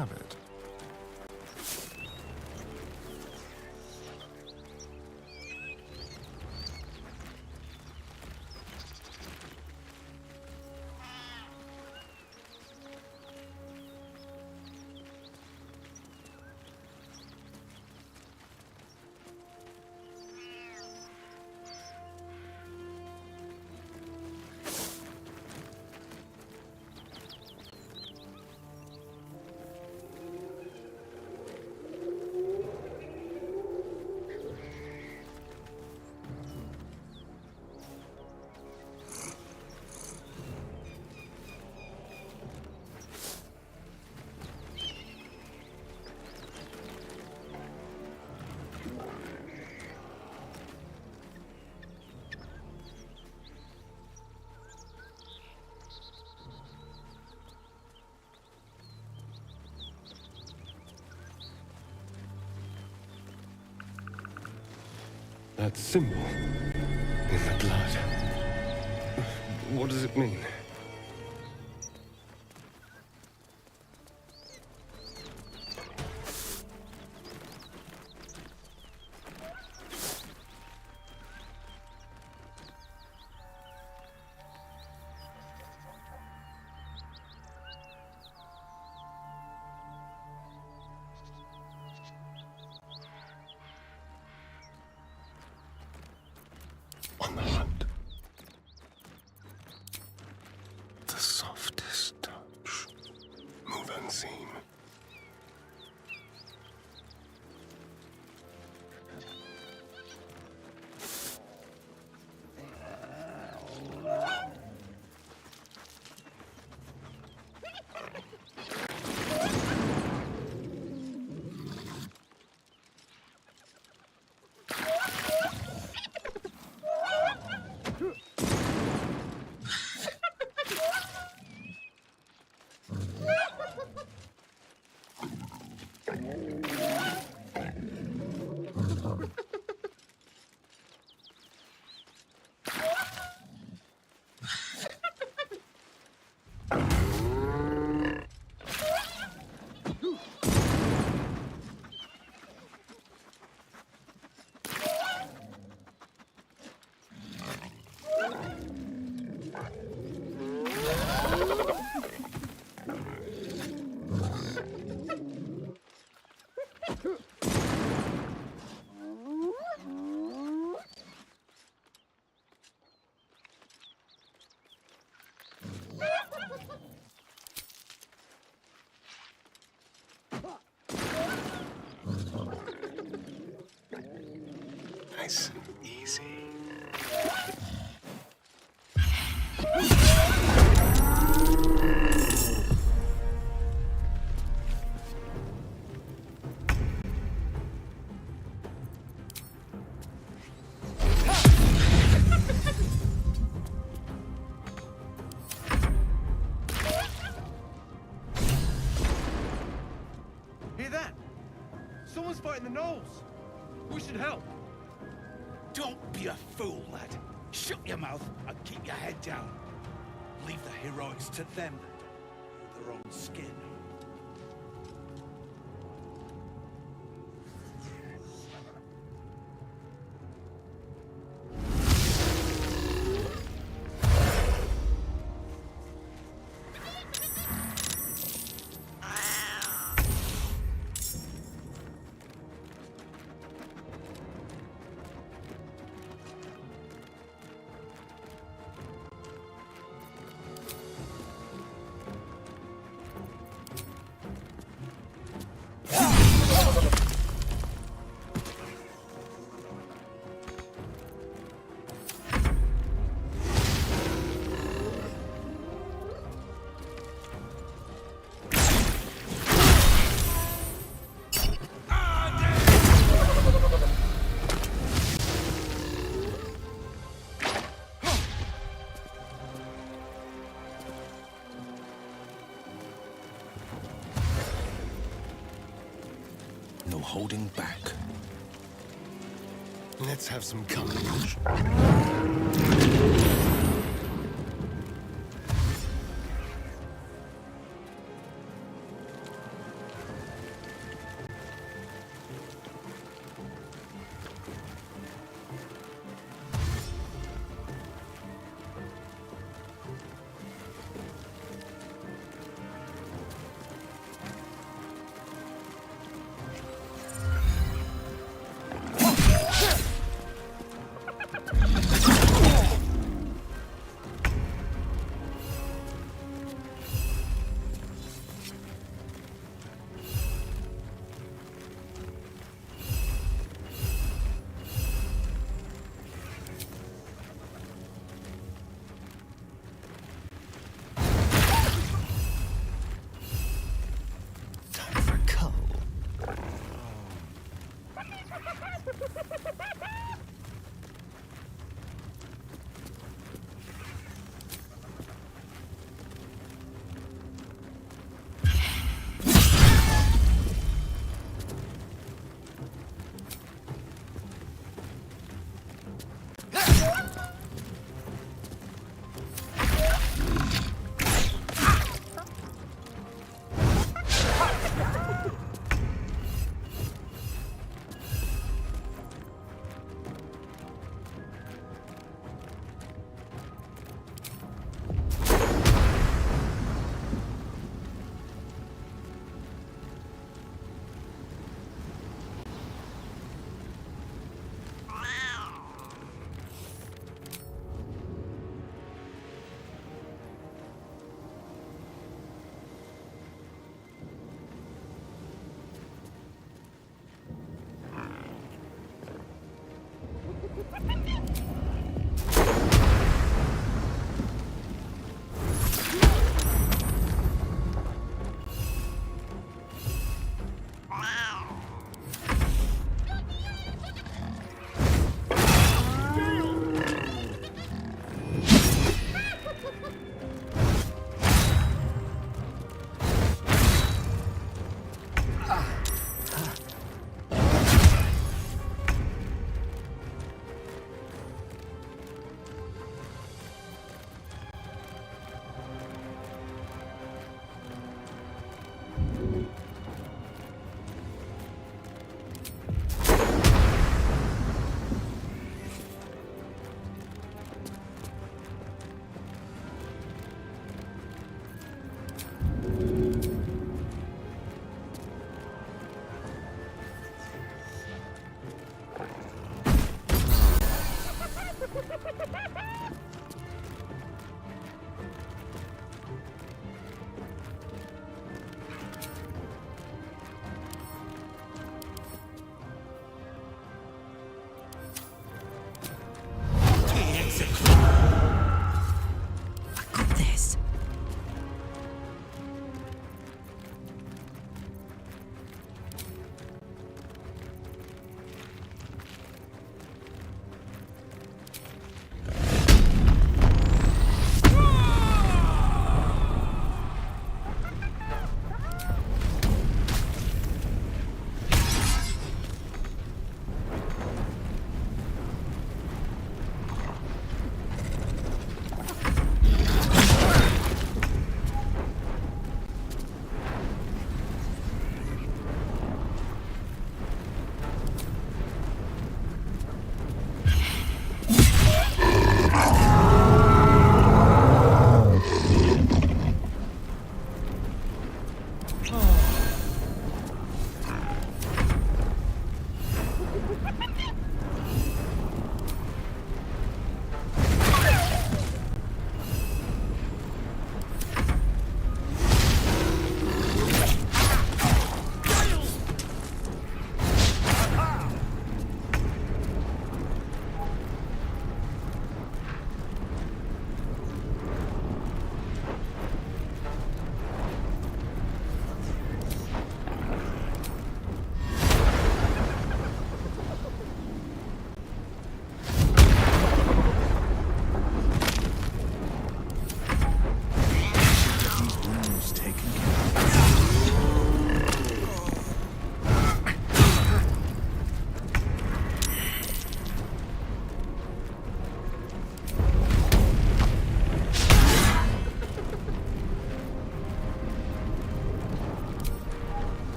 habit. That symbol in the blood. What does it mean? On the hunt. The softest touch. Move unseen. Nice and easy. Hear that? Someone's fighting the gnolls. We should help. Don't be a fool, lad. Shut your mouth and keep your head down. Leave the heroics to them. Their own skin. No holding back. Let's have some courage.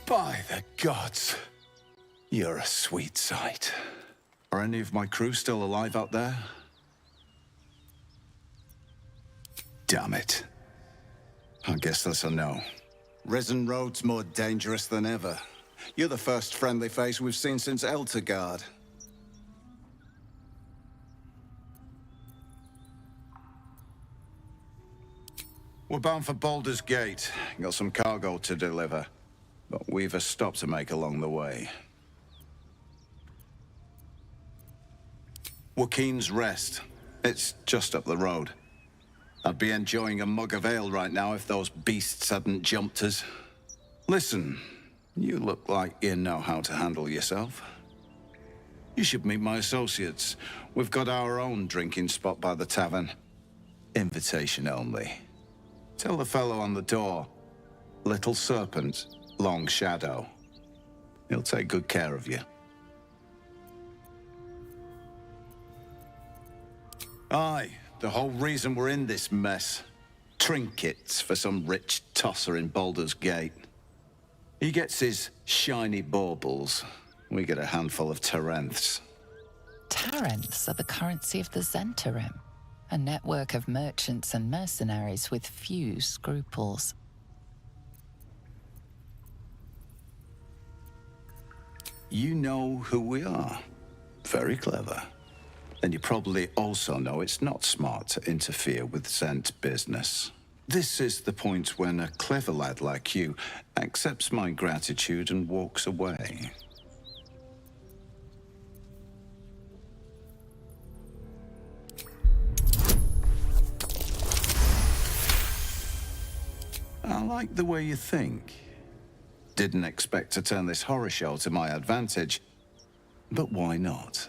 By the gods, you're a sweet sight. Are any of my crew still alive out there? Damn it. I guess that's a no. Risen Road's more dangerous than ever. You're the first friendly face we've seen since Eltergard. We're bound for Baldur's Gate. Got some cargo to deliver. But we've a stop to make along the way. Joaquin's Rest. It's just up the road. I'd be enjoying a mug of ale right now if those beasts hadn't jumped us. Listen, You look like you know how to handle yourself. You should meet my associates. We've got our own drinking spot by the tavern. Invitation only. Tell the fellow on the door. Little Serpent, Long Shadow. He'll take good care of you. Aye, the whole reason we're in this mess. Trinkets for some rich tosser in Baldur's Gate. He gets his shiny baubles. We get a handful of Tarenths. Tarenths are the currency of the Zentarim, a network of merchants and mercenaries with few scruples. You know who we are. Very clever. And you probably also know it's not smart to interfere with Zent business. This is the point when a clever lad like you accepts my gratitude and walks away. I like the way you think. Didn't expect to turn this horror show to my advantage, but why not?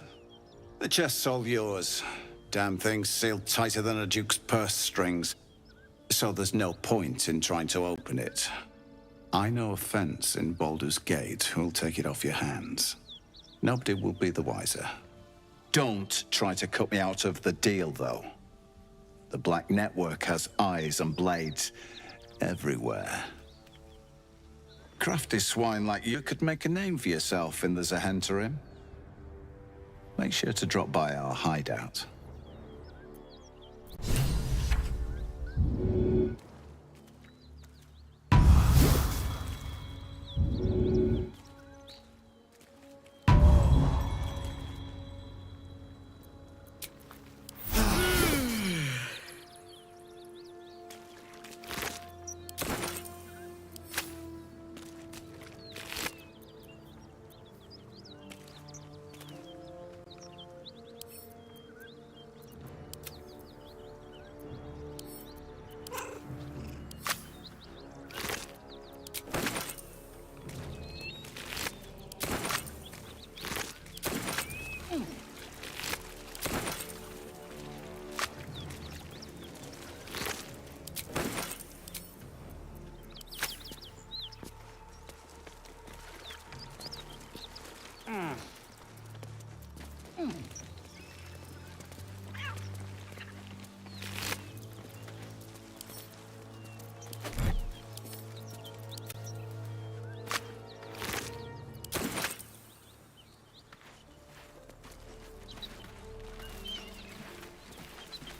The chest's all yours. Damn thing's sealed tighter than a duke's purse strings, so there's no point in trying to open it. I know a fence in Baldur's Gate who'll take it off your hands. Nobody will be the wiser. Don't try to cut me out of the deal, though. The Black Network has eyes and blades everywhere. Crafty swine like you could make a name for yourself in the Zahentarim. Make sure to drop by our hideout.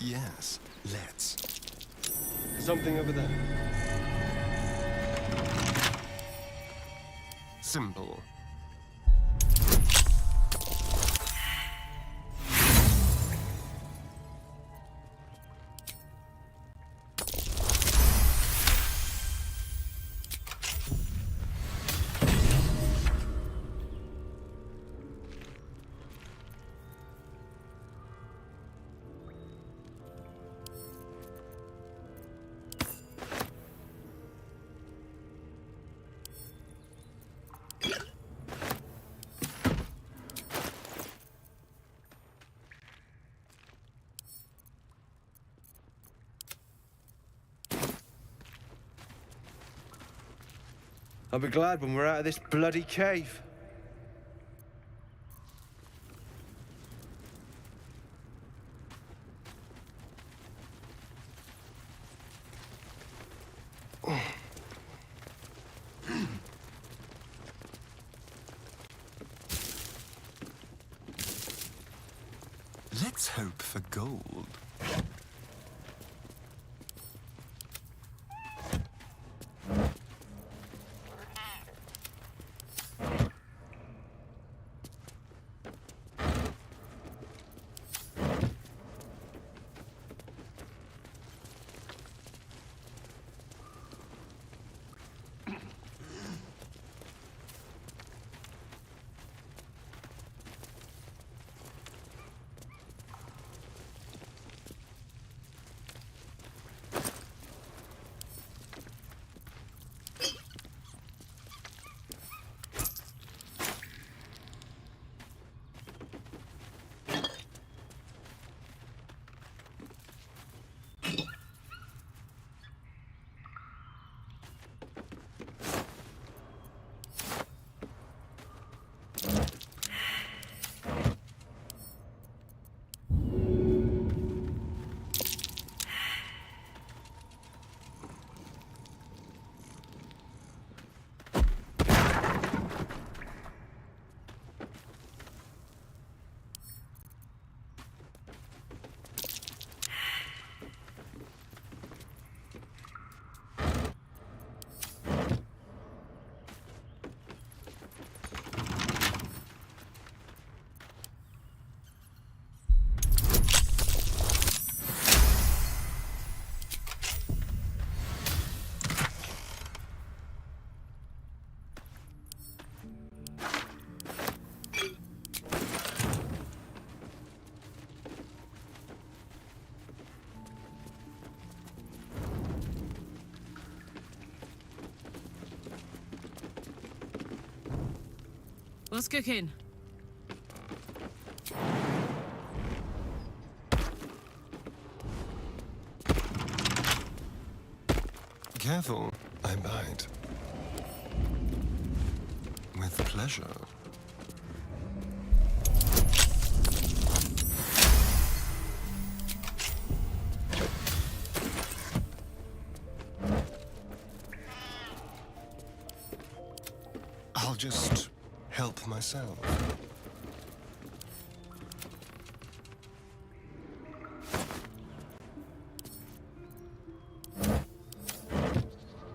Yes, let's. Something over there. Symbol. I'll be glad when we're out of this bloody cave. Let's hope for gold. What's cooking? Careful, I bite. With pleasure. I'll just help myself.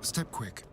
Step quick.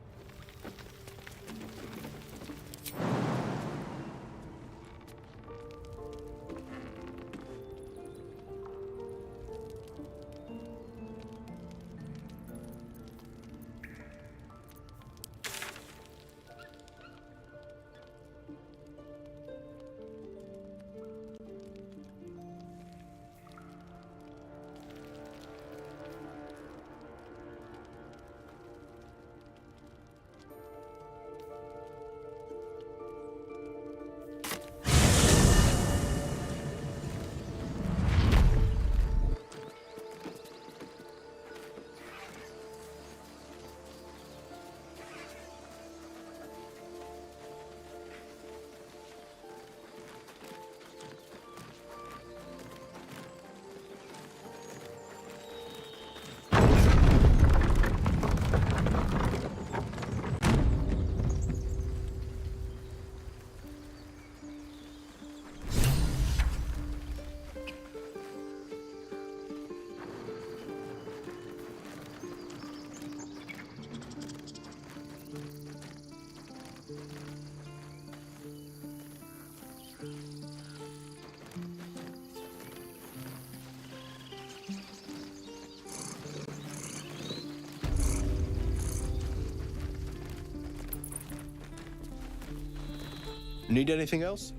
Need anything else?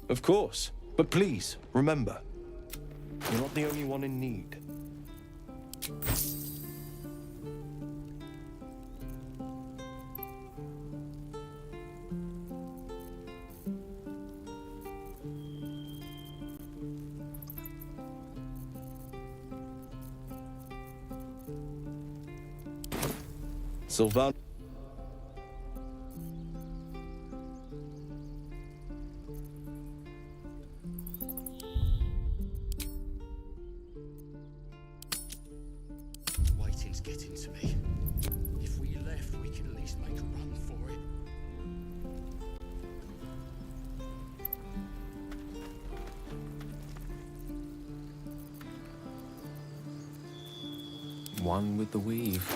Of course. But please, remember, you're not the only one in need. Sylvan. Waiting's getting to me. If we left, we could at least make a run for it. One with the weave.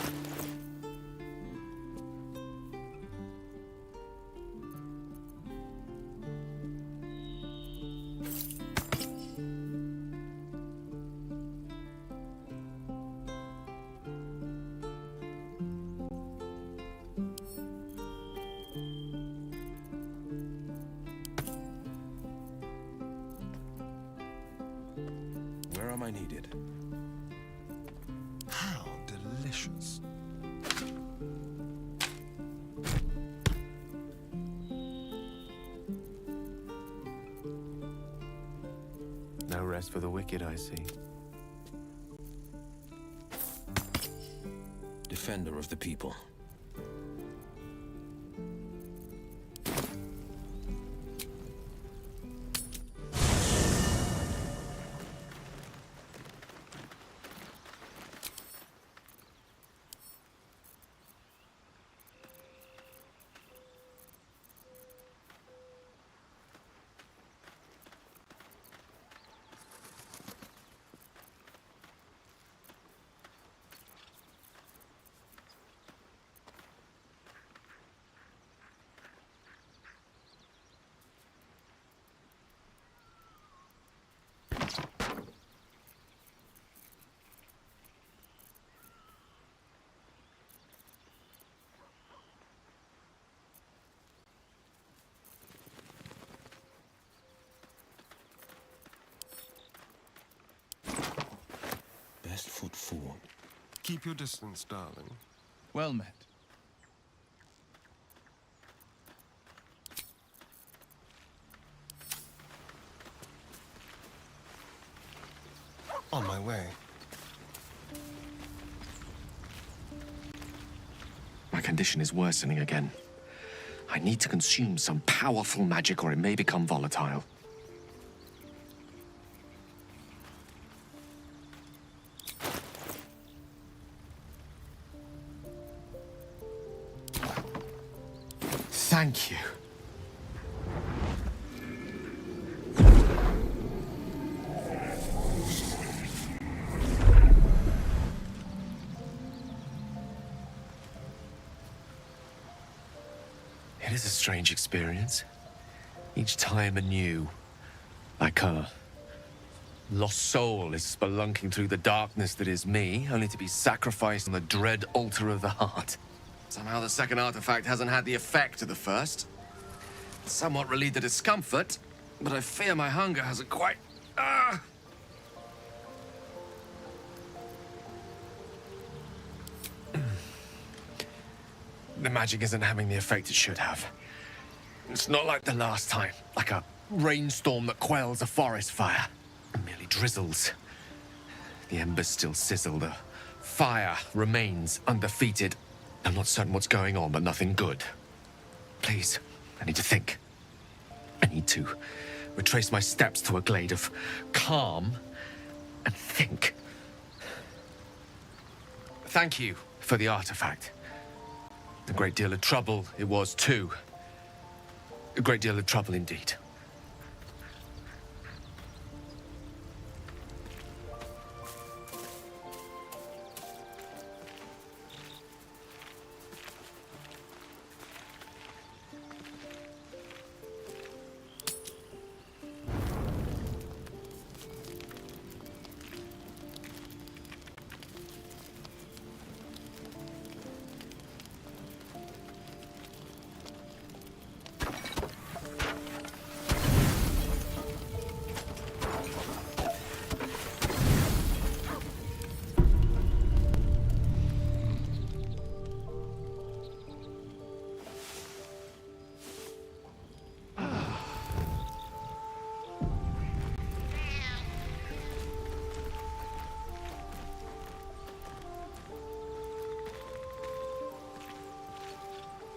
Where am I needed? How delicious. No rest for the wicked, I see. Defender of the people. Best foot forward. Keep your distance, darling. Well met. my way. My condition is worsening again. I need to consume some powerful magic or it may become volatile. Thank you. It is a strange experience. Each time anew. Like a lost soul is spelunking through the darkness that is me, only to be sacrificed on the dread altar of the heart. Somehow the second artifact hasn't had the effect of the first. It's somewhat relieved the discomfort, but I fear my hunger hasn't quite... The magic isn't having the effect it should have. It's not like the last time, like a rainstorm that quells a forest fire. It merely drizzles. The embers still sizzle, the fire remains undefeated. I'm not certain what's going on, but nothing good. Please, I need to think. I need to retrace my steps to a glade of calm and think. Thank you for the artifact. A great deal of trouble it was, too. A great deal of trouble indeed.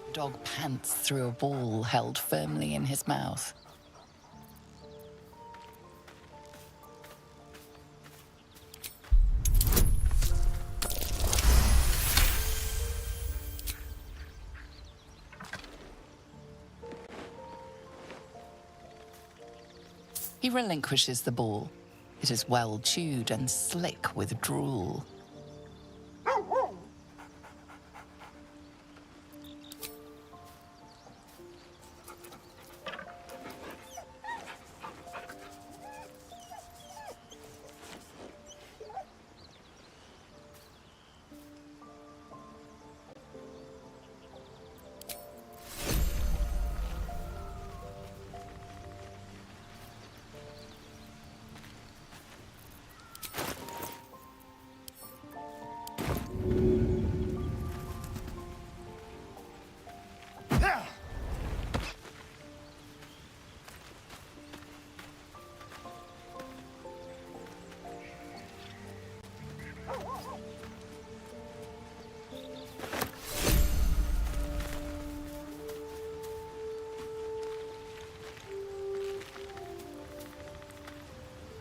The dog pants through a ball held firmly in his mouth. He relinquishes the ball. It is well chewed and slick with drool.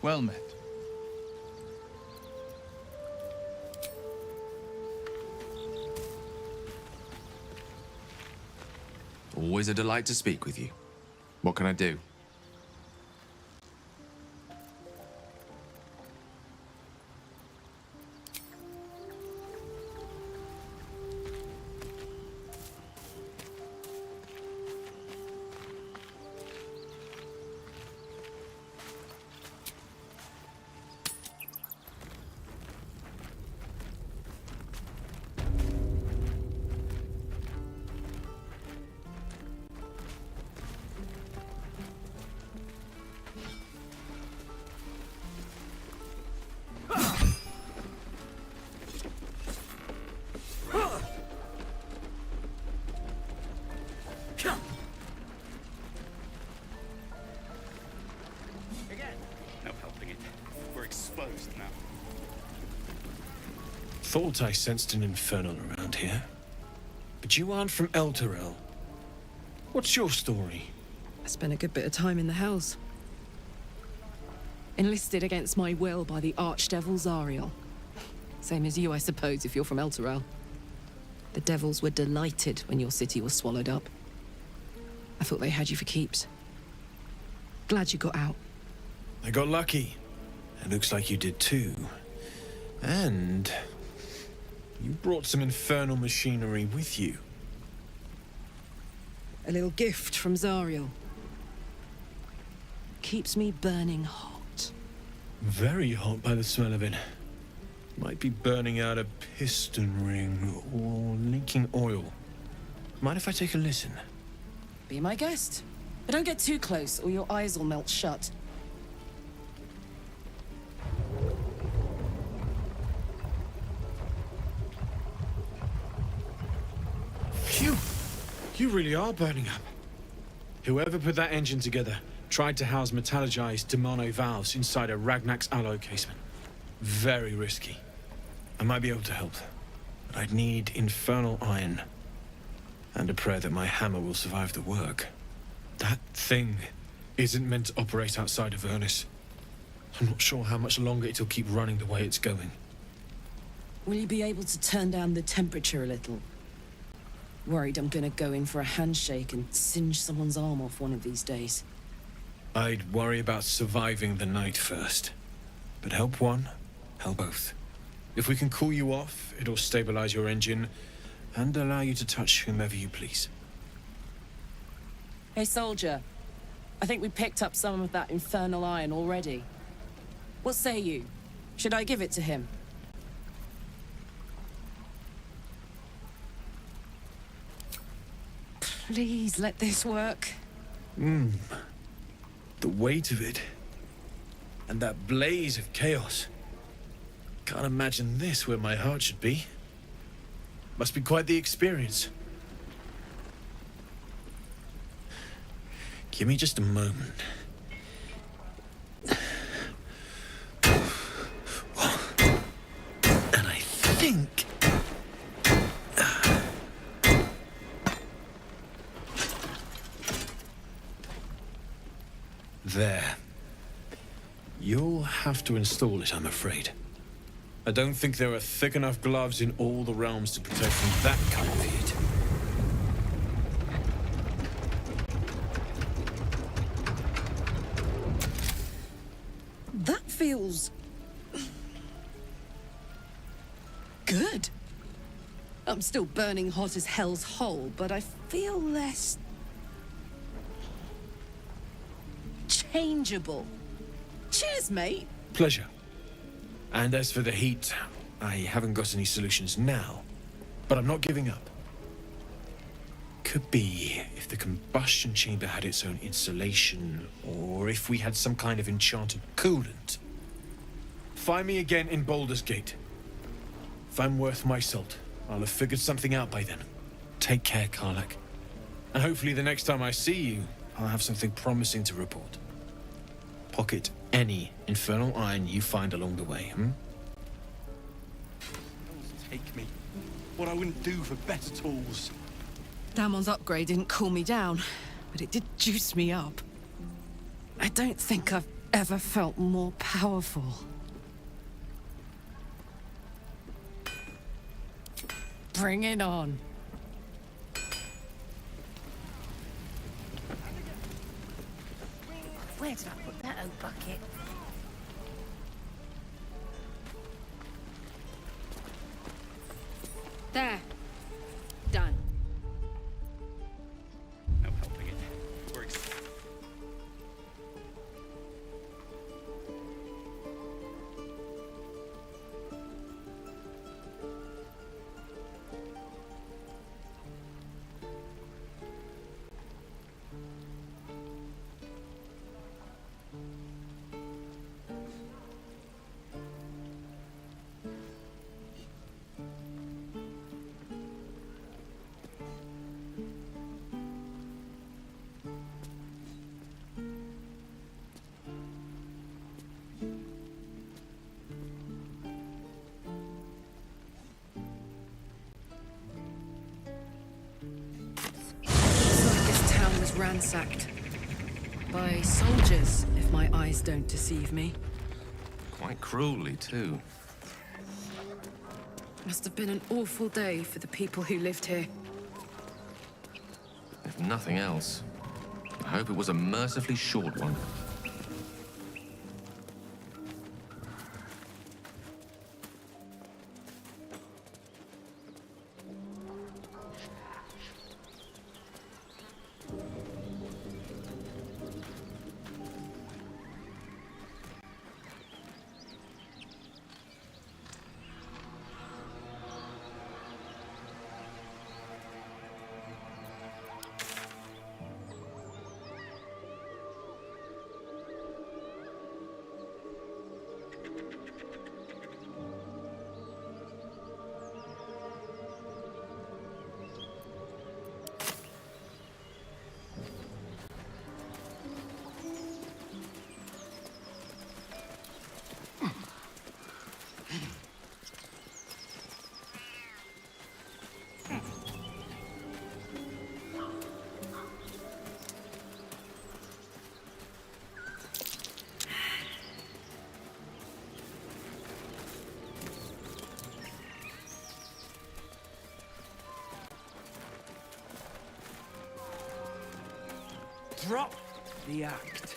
Well met. Always a delight to speak with you. What can I do? No helping it. We're exposed now. Thought I sensed an infernal around here. But you aren't from Elturel. What's your story? I spent a good bit of time in the Hells. Enlisted against my will by the Archdevil Zariel. Same as you, I suppose, if you're from Elturel. The Devils were delighted when your city was swallowed up. I thought they had you for keeps. Glad you got out. I got lucky. It looks like you did too. And you brought some infernal machinery with you. A little gift from Zariel. Keeps me burning hot. Very hot by the smell of it. Might be burning out a piston ring or leaking oil. Mind if I take a listen? Be my guest. But don't get too close or your eyes will melt shut. Phew! You really are burning up. Whoever put that engine together tried to house metallurgized Demono valves inside a Ragnak's alloy casement. Very risky. I might be able to help, but I'd need infernal iron. And a prayer that my hammer will survive the work. That thing isn't meant to operate outside of Ernest. I'm not sure how much longer it'll keep running the way it's going. Will you be able to turn down the temperature a little? Worried I'm gonna go in for a handshake and singe someone's arm off one of these days. I'd worry about surviving the night first. But help one, help both. If we can cool you off, it'll stabilize your engine and allow you to touch whomever you please. Hey, soldier. I think we picked up some of that infernal iron already. What say you? Should I give it to him? Please let this work. The weight of it. And that blaze of chaos. Can't imagine this where my heart should be. Must be quite the experience. Give me just a moment. And I think... There. You'll have to install it, I'm afraid. I don't think there are thick enough gloves in all the realms to protect from that kind of heat. That feels... good. I'm still burning hot as hell's hole, but I feel less... changeable. Cheers, mate. Pleasure. And as for the heat, I haven't got any solutions now, but I'm not giving up. Could be if the combustion chamber had its own insulation, or if we had some kind of enchanted coolant. Find me again in Baldur's Gate. If I'm worth my salt, I'll have figured something out by then. Take care, Karlak. And hopefully the next time I see you, I'll have something promising to report. Pocket any infernal iron you find along the way, Take me. What I wouldn't do for better tools. Damon's upgrade didn't cool me down, but it did juice me up. I don't think I've ever felt more powerful. Bring it on. Where did I put that old bucket? There. Done. No helping it. We're ransacked. By soldiers, if my eyes don't deceive me. Quite cruelly, too. Must have been an awful day for the people who lived here. If nothing else, I hope it was a mercifully short one. Drop the act.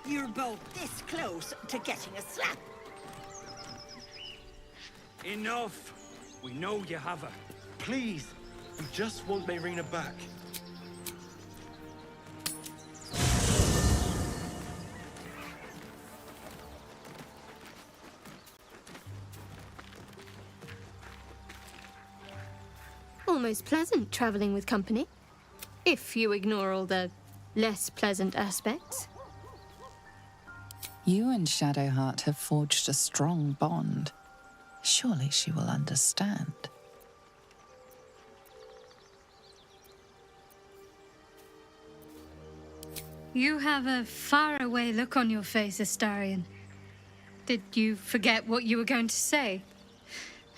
You're both this close to getting a slap. Enough! We know you have her. Please, we just want Marina back. Almost pleasant traveling with company. If you ignore all the less pleasant aspects. You and Shadowheart have forged a strong bond. Surely she will understand. You have a faraway look on your face, Astarion. Did you forget what you were going to say?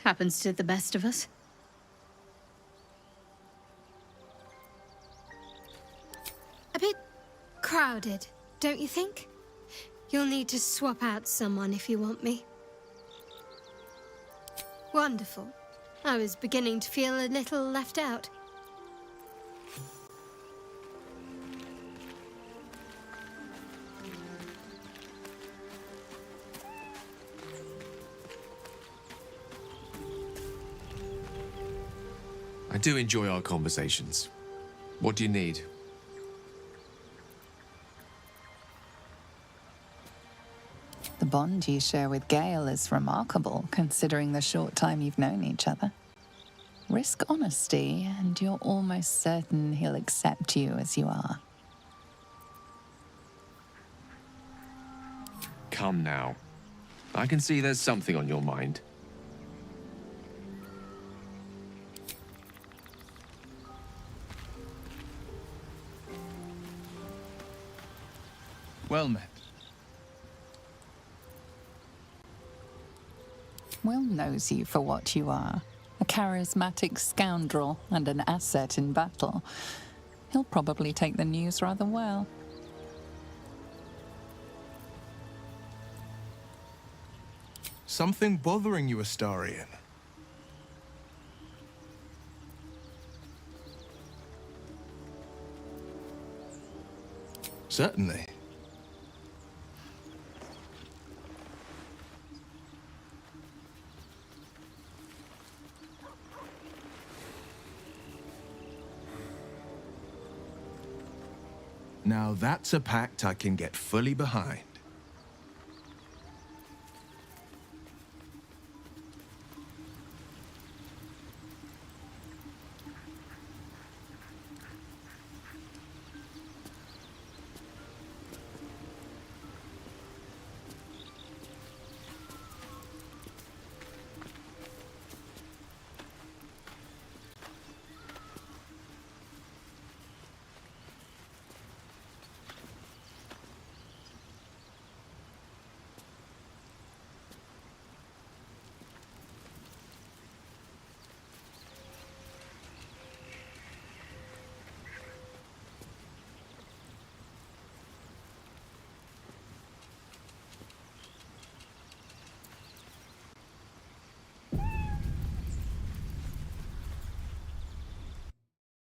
Happens to the best of us. A bit crowded, don't you think? You'll need to swap out someone if you want me. Wonderful. I was beginning to feel a little left out. I do enjoy our conversations. What do you need? The bond you share with Gale is remarkable, considering the short time you've known each other. Risk honesty, and you're almost certain he'll accept you as you are. Come now. I can see there's something on your mind. Well met. Will knows you for what you are. A charismatic scoundrel and an asset in battle. He'll probably take the news rather well. Something bothering you, Astarion? Certainly. Now that's a pact I can get fully behind.